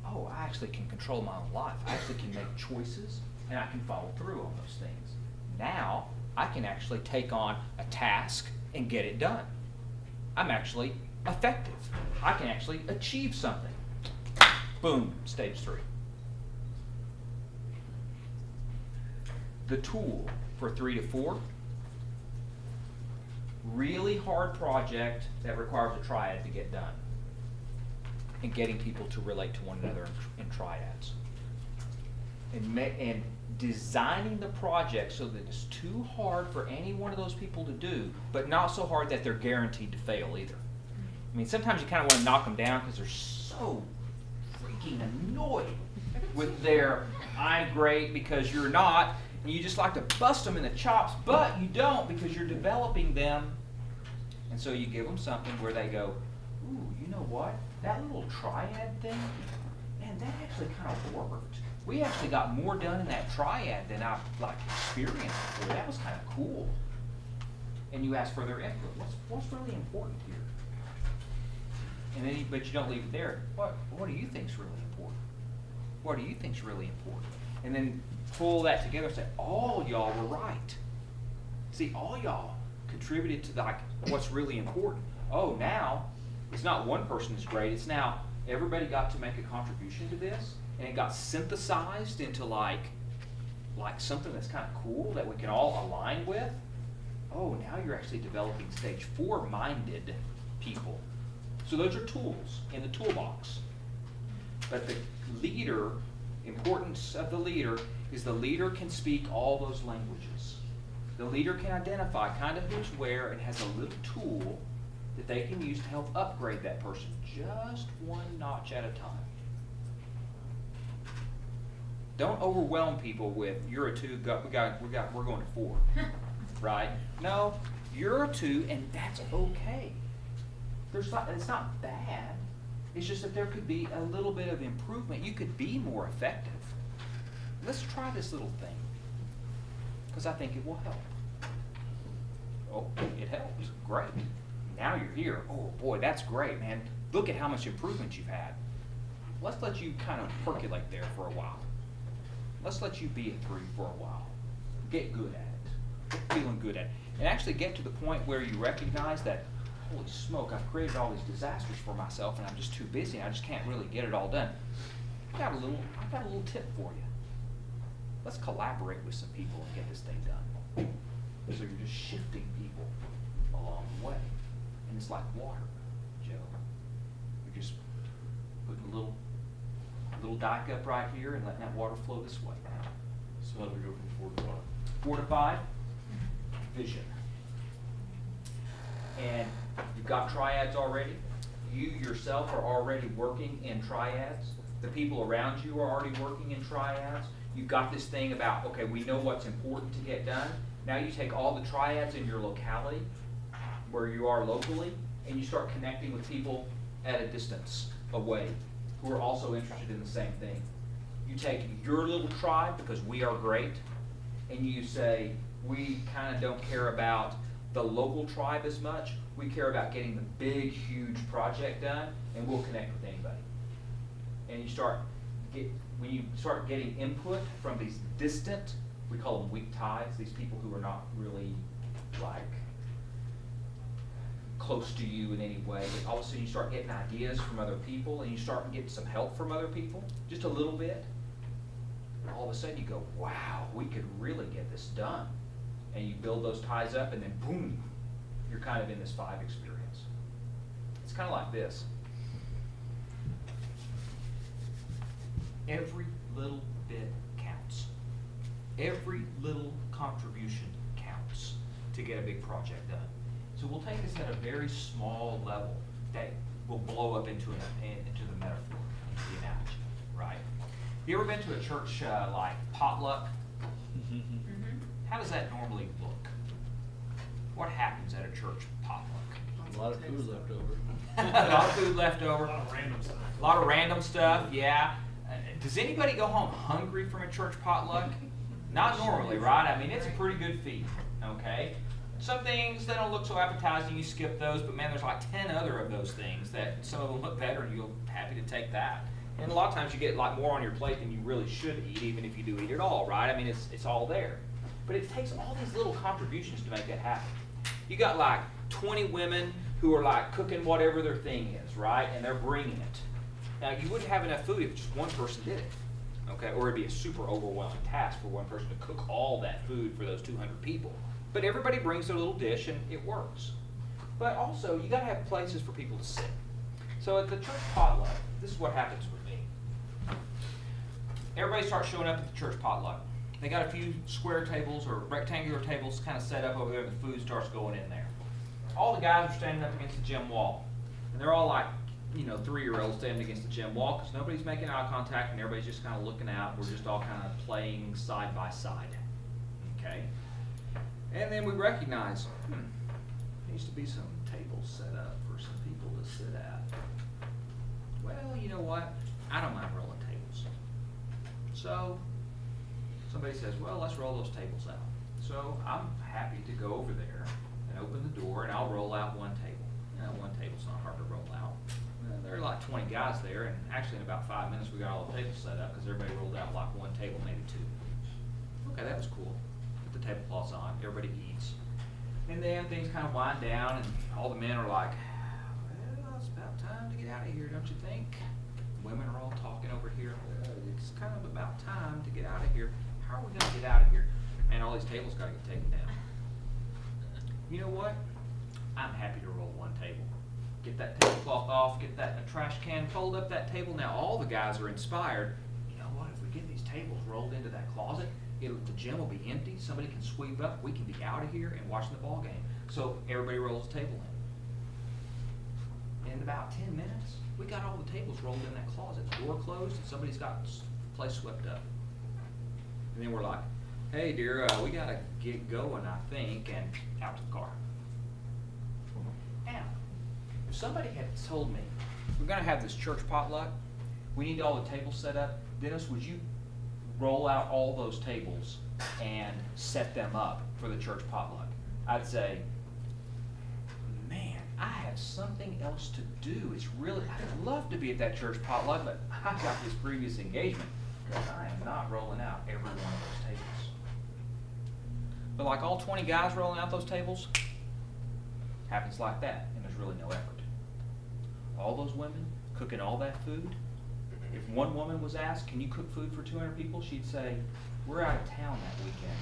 oh, I actually can control my own life. I actually can make choices and I can follow through on those things. Now, I can actually take on a task and get it done. I'm actually effective. I can actually achieve something. Boom, stage 3. The tool for 3 to 4, really hard project that requires a triad to get done. And getting people to relate to one another in triads. And designing the project so that it's too hard for any one of those people to do, but not so hard that they're guaranteed to fail either. I mean, sometimes you kind of want to knock them down because they're so freaking annoyed with their I'm great because you're not, and you just like to bust them in the chops, but you don't because you're developing them. And so you give them something where they go, ooh, you know what? That little triad thing, man, that actually kind of worked. We actually got more done in that triad than I've experienced before. That was kind of cool. And you ask for their input. What's really important here? And then, but you don't leave it there. What do you think's really important? What do you think's really important? And then pull that together and say, all y'all were right. See, all y'all contributed to what's really important. Oh, now it's not one person is great. It's now everybody got to make a contribution to this. And it got synthesized into like something that's kind of cool that we can all align with. Oh, now you're actually developing stage 4 minded people. So those are tools in the toolbox. But the leader, importance of the leader, is the leader can speak all those languages. The leader can identify kind of who's where and has a little tool that they can use to help upgrade that person just one notch at a time. Don't overwhelm people with you're a 2, we're going to 4, right? No, you're a 2, and that's okay. It's not bad. It's just that there could be a little bit of improvement. You could be more effective. Let's try this little thing because I think it will help. Oh, it helps. Great. Now you're here. Oh boy, that's great, man. Look at how much improvement you've had. Let's let you kind of percolate there for a while. Let's let you be a 3 for a while. Get good at it. Get feeling good at it. And actually get to the point where you recognize that, holy smoke, I've created all these disasters for myself and I'm just too busy and I just can't really get it all done. I've got a little tip for you. Let's collaborate with some people and get this thing done. So you're just shifting people along the way. And it's like water, Joe. You're just putting a little dike up right here and letting that water flow this way. So how do we go from 4 to 5? 4 to 5, vision. And you've got triads already. You yourself are already working in triads. The people around you are already working in triads. You've got this thing about, okay, we know what's important to get done. Now you take all the triads in your locality, where you are locally, and you start connecting with people at a distance away who are also interested in the same thing. You take your little tribe, because we are great, and you say, we kind of don't care about the local tribe as much. We care about getting the big, huge project done, and we'll connect with anybody. And when you start getting input from these distant, we call them weak ties, these people who are not really like close to you in any way, but all of a sudden you start getting ideas from other people and you start getting some help from other people, just a little bit. And all of a sudden you go, wow, we could really get this done. And you build those ties up and then boom, you're kind of in this 5 experience. It's kind of like this. Every little bit counts. Every little contribution counts to get a big project done. So we'll take this at a very small level that will blow up into the metaphor, into the analogy, right? You ever been to a church like potluck? How does that normally look? What happens at a church potluck? A lot of food left over. A lot of food left over. A lot of random stuff. A lot of random stuff, yeah. Does anybody go home hungry from a church potluck? Not normally, right? I mean, it's a pretty good feed, okay? Some things that don't look so appetizing, you skip those, but man, there's like 10 other of those things that some of them look better and you'll be happy to take that. And a lot of times you get like more on your plate than you really should eat, even if you do eat it all, right? I mean, it's all there. But it takes all these little contributions to make that happen. You got like 20 women who are like cooking whatever their thing is, right? And they're bringing it. Now, you wouldn't have enough food if just one person did it, okay? Or it'd be a super overwhelming task for one person to cook all that food for those 200 people. But everybody brings their little dish and it works. But also, you gotta have places for people to sit. So at the church potluck, this is what happens with me. Everybody starts showing up at the church potluck. They got a few square tables or rectangular tables kind of set up over there and the food starts going in there. All the guys are standing up against the gym wall. And they're all like, 3-year-olds standing against the gym wall because nobody's making eye contact and everybody's just kind of looking out. We're just all kind of playing side by side, okay? And then we recognize, there needs to be some tables set up for some people to sit at. Well, you know what? I don't mind rolling tables. So somebody says, well, let's roll those tables out. So I'm happy to go over there and open the door and I'll roll out one table. One table's not hard to roll out. There are like 20 guys there, and actually in about 5 minutes we got all the tables set up because everybody rolled out like one table, maybe 2. Okay, that was cool. Put the tablecloths on, everybody eats. And then things kind of wind down and all the men are like, well, it's about time to get out of here, don't you think? Women are all talking over here. It's kind of about time to get out of here. How are we going to get out of here? And all these tables got to get taken down. You know what? I'm happy to roll one table. Get that tablecloth off, get that in a trash can, fold up that table. Now all the guys are inspired. You know what? If we get these tables rolled into that closet, the gym will be empty. Somebody can sweep up. We can be out of here and watching the ball game. So everybody rolls the table in. In about 10 minutes, we got all the tables rolled in that closet. The door closed, and somebody's got the place swept up. And then we're like, hey dear, we gotta get going, I think, and out to the car. Now, if somebody had told me, we're gonna have this church potluck, we need all the tables set up, Dennis, would you roll out all those tables and set them up for the church potluck? I'd say, have something else to do. It's really, I'd love to be at that church potluck, but I got this previous engagement, because I am not rolling out every one of those tables. But like all 20 guys rolling out those tables, happens like that, and there's really no effort. All those women cooking all that food, if one woman was asked, can you cook food for 200 people? She'd say, we're out of town that weekend.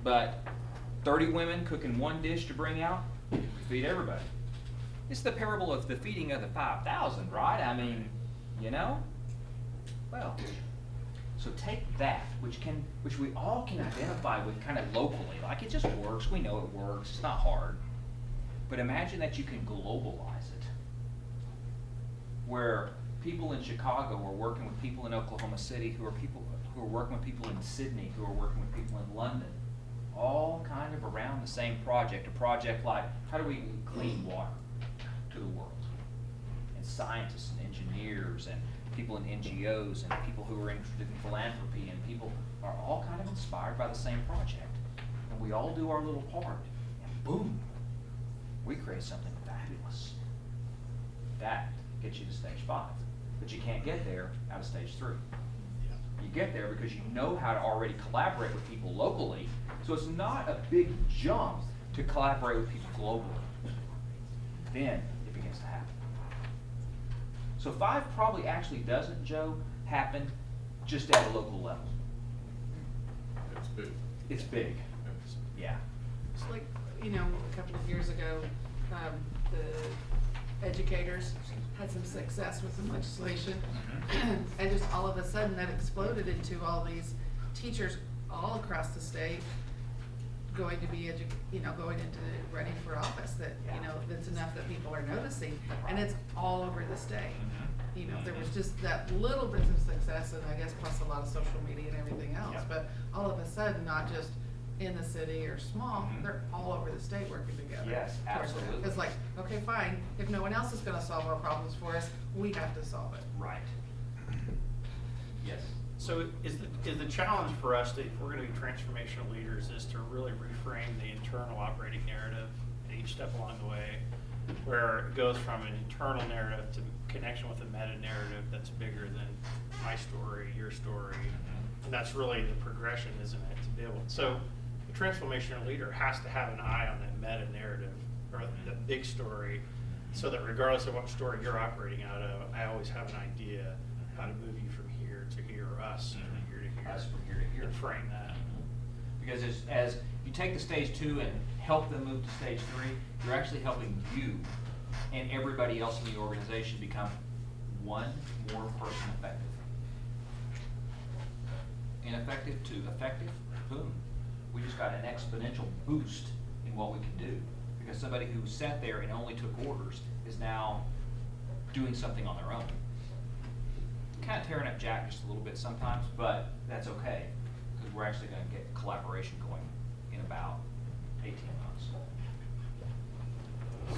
But 30 women cooking one dish to bring out, we feed everybody. It's the parable of the feeding of the 5,000, right? I mean, you know? Well, so take that, which we all can identify with kind of locally. Like, it just works, we know it works, it's not hard. But imagine that you can globalize it. Where people in Chicago are working with people in Oklahoma City, who are working with people in Sydney, who are working with people in London, all kind of around the same project. A project like, how do we get clean water to the world? And scientists and engineers and people in NGOs and people who are interested in philanthropy, and people are all kind of inspired by the same project. And we all do our little part, and boom, we create something fabulous. That gets you to stage 5. But you can't get there out of stage 3. You get there because you know how to already collaborate with people locally, so it's not a big jump to collaborate with people globally. Then it begins to happen. So 5 probably actually doesn't, Joe, happen just at a local level. It's big. It's big. Yeah. It's like, you know, a couple of years ago, the educators had some success with some legislation, and just all of a sudden that exploded into all these teachers all across the state going to be going into running for office, that, you know, that's enough that people are noticing, and it's all over the state. You know, there was just that little bit of success, and I guess plus a lot of social media and everything else, but all of a sudden, not just in the city or small, they're all over the state working together. Yes, absolutely. It's like, okay, fine, if no one else is gonna solve our problems for us, we have to solve it. Right. Yes. So is the challenge for us, if we're gonna be transformational leaders, is to really reframe the internal operating narrative at each step along the way, where it goes from an internal narrative to connection with a meta narrative that's bigger than my story, your story. And that's really the progression, isn't it? To be able, so the transformational leader has to have an eye on that meta narrative, or the big story, so that regardless of what story you're operating out of, I always have an idea how to move you from here to here, or us from here to here. Us from here to here. And frame that. Because as you take the stage 2 and help them move to stage 3, you're actually helping you and everybody else in the organization become one more person effective. Ineffective to effective, boom. We just got an exponential boost in what we can do. Because somebody who sat there and only took orders is now doing something on their own. Kind of tearing up Jack just a little bit sometimes, but that's okay, because we're actually going to get collaboration going in about 18 months.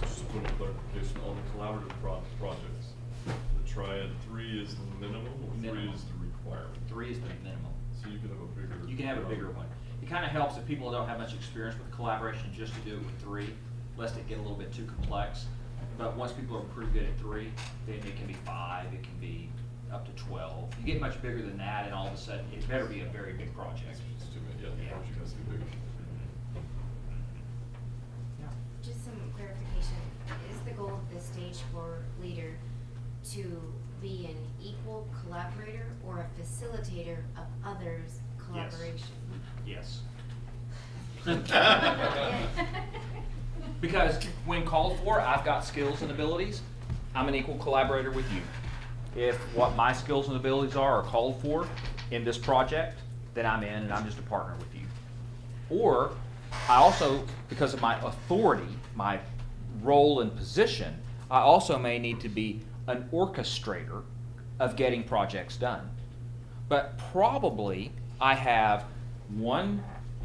Just a point of clarification on the collaborative projects. The triad, 3 is the minimum, or 3 Minimum. is the requirement? 3 is the minimum. So you can have a bigger. You can have a bigger one. It kind of helps if people don't have much experience with collaboration just to do it with 3, lest it get a little bit too complex. But once people are pretty good at 3, then it can be 5, it can be up to 12. You get much bigger than that, and all of a sudden, it better be a very big project. It's too many, yeah, the project has to be bigger. Just some clarification, is the goal of the stage 4 leader to be an equal collaborator or a facilitator of others' collaboration? Yes. Because when called for, I've got skills and abilities. I'm an equal collaborator with you. If what my skills and abilities are called for in this project, then I'm in and I'm just a partner with you. Or I also, because of my authority, my role and position, I also may need to be an orchestrator of getting projects done. But probably I have one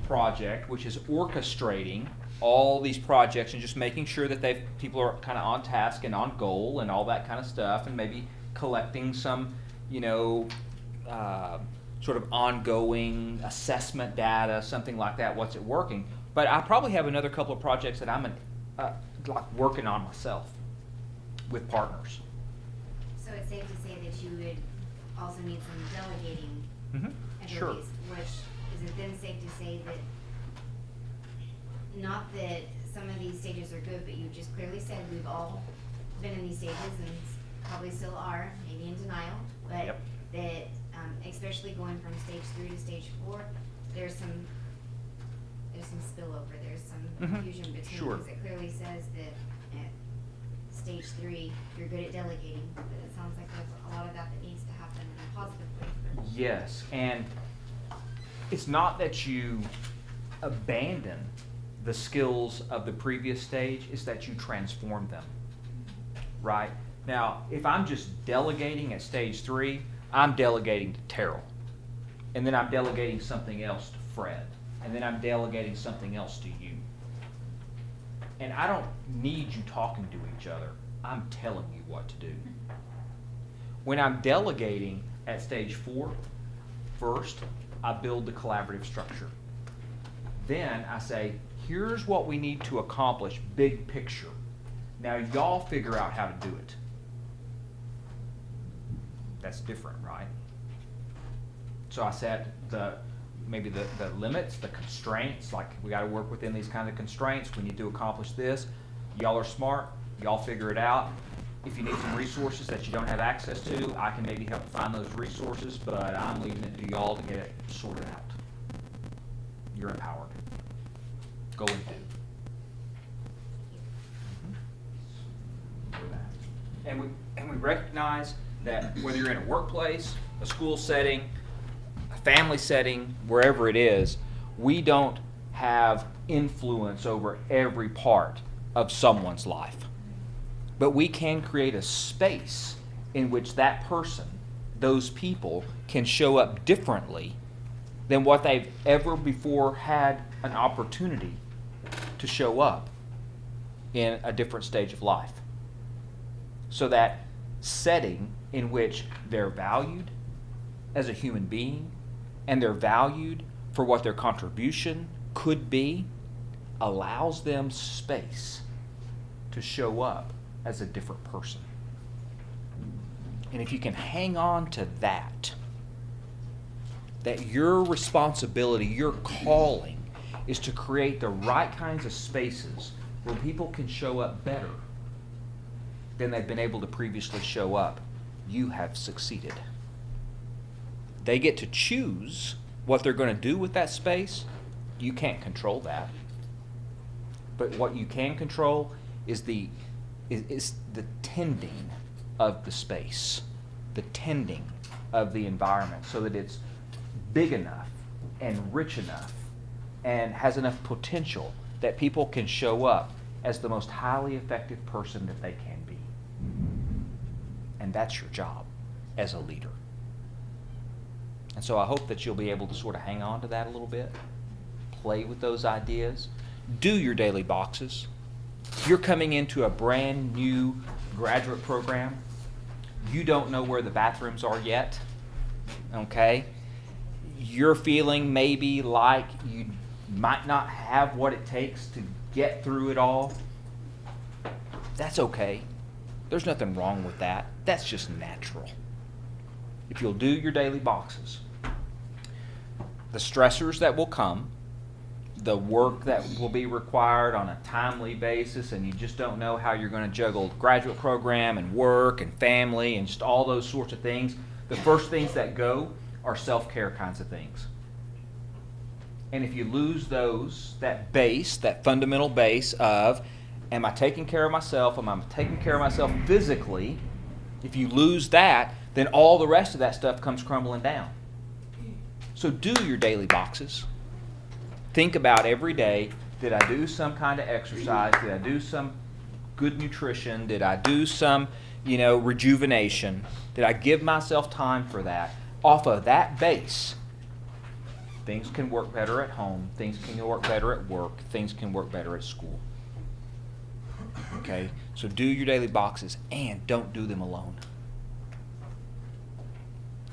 project which is orchestrating all these projects and just making sure that people are kind of on task and on goal and all that kind of stuff, and maybe collecting some, sort of ongoing assessment data, something like that, what's it working. But I probably have another couple of projects that I'm like working on myself with partners. So it's safe to say that you would also need some delegating Sure. abilities, which is it then safe to say that, not that some of these stages are good, but you just clearly said we've all been in these stages and probably still are, maybe in denial, but Yep. that, especially going from stage 3 to stage 4, there's some spillover, there's some confusion between, Sure. because it clearly says that at stage 3, you're good at delegating, but it sounds like there's a lot of that needs to happen in a positive way. Yes, and it's not that you abandon the skills of the previous stage, it's that you transform them, right? Now, if I'm just delegating at stage 3, I'm delegating to Terrell, and then I'm delegating something else to Fred, and then I'm delegating something else to you. And I don't need you talking to each other, I'm telling you what to do. When I'm delegating at stage 4, first, I build the collaborative structure. Then I say, here's what we need to accomplish, big picture. Now y'all figure out how to do it. That's different, right? So I set maybe the limits, the constraints, like we gotta work within these kind of constraints, we need to accomplish this. Y'all are smart, y'all figure it out. If you need some resources that you don't have access to, I can maybe help find those resources, but I'm leaving it to y'all to get it sorted out. You're empowered. Go and do. And we recognize that whether you're in a workplace, a school setting, a family setting, wherever it is, we don't have influence over every part of someone's life. But we can create a space in which that person, those people, can show up differently than what they've ever before had an opportunity to show up in a different stage of life. So that setting in which they're valued as a human being and they're valued for what their contribution could be allows them space to show up as a different person. And if you can hang on to that your responsibility, your calling is to create the right kinds of spaces where people can show up better than they've been able to previously show up, you have succeeded. They get to choose what they're going to do with that space. You can't control that. But what you can control is the tending of the space, the tending of the environment so that it's big enough and rich enough and has enough potential that people can show up as the most highly effective person that they can be. And that's your job as a leader. And so I hope that you'll be able to sort of hang on to that a little bit, play with those ideas, do your daily boxes. You're coming into a brand new graduate program. You don't know where the bathrooms are yet, okay? You're feeling maybe like you might not have what it takes to get through it all. That's okay. There's nothing wrong with that. That's just natural. If you'll do your daily boxes, the stressors that will come, the work that will be required on a timely basis, and you just don't know how you're going to juggle the graduate program and work and family and just all those sorts of things, the first things that go are self-care kinds of things. And if you lose those, that base, that fundamental base of, am I taking care of myself? Am I taking care of myself physically? If you lose that, then all the rest of that stuff comes crumbling down. So do your daily boxes. Think about every day, did I do some kind of exercise? Did I do some good nutrition? Did I do some, rejuvenation? Did I give myself time for that? Off of that base, things can work better at home. Things can work better at work. Things can work better at school. Okay? So do your daily boxes and don't do them alone.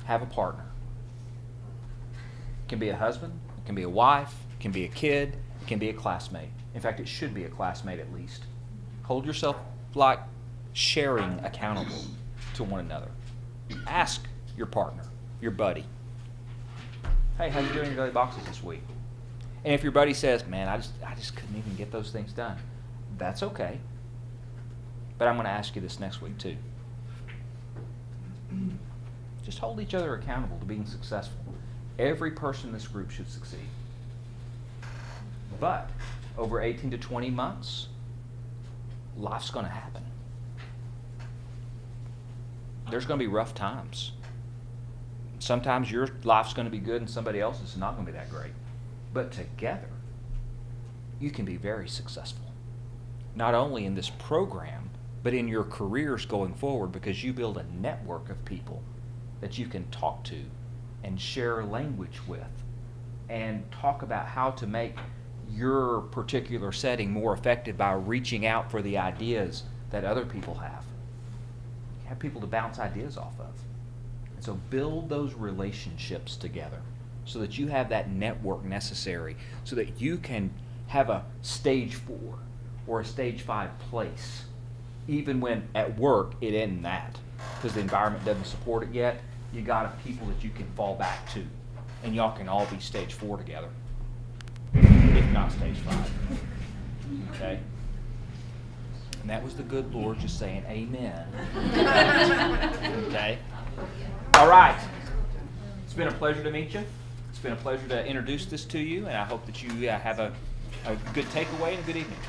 Have a partner. It can be a husband. It can be a wife. It can be a kid. It can be a classmate. In fact, it should be a classmate at least. Hold yourself like sharing accountable to one another. Ask your partner, your buddy, hey, how'd you do in your daily boxes this week? And if your buddy says, man, I just couldn't even get those things done, that's okay. But I'm going to ask you this next week too. Just hold each other accountable to being successful. Every person in this group should succeed. But over 18 to 20 months, life's going to happen. There's going to be rough times. Sometimes your life's going to be good and somebody else's is not going to be that great. But together, you can be very successful. Not only in this program, but in your careers going forward, because you build a network of people that you can talk to and share language with and talk about how to make your particular setting more effective by reaching out for the ideas that other people have. You have people to bounce ideas off of. And so build those relationships together so that you have that network necessary so that you can have a stage 4 or a stage 5 place, even when at work it isn't that, because the environment doesn't support it yet. You got people that you can fall back to, and y'all can all be stage 4 together, if not stage 5. Okay? And that was the good Lord just saying amen. Okay? All right. It's been a pleasure to meet you. It's been a pleasure to introduce this to you, and I hope that you have a good takeaway and a good evening.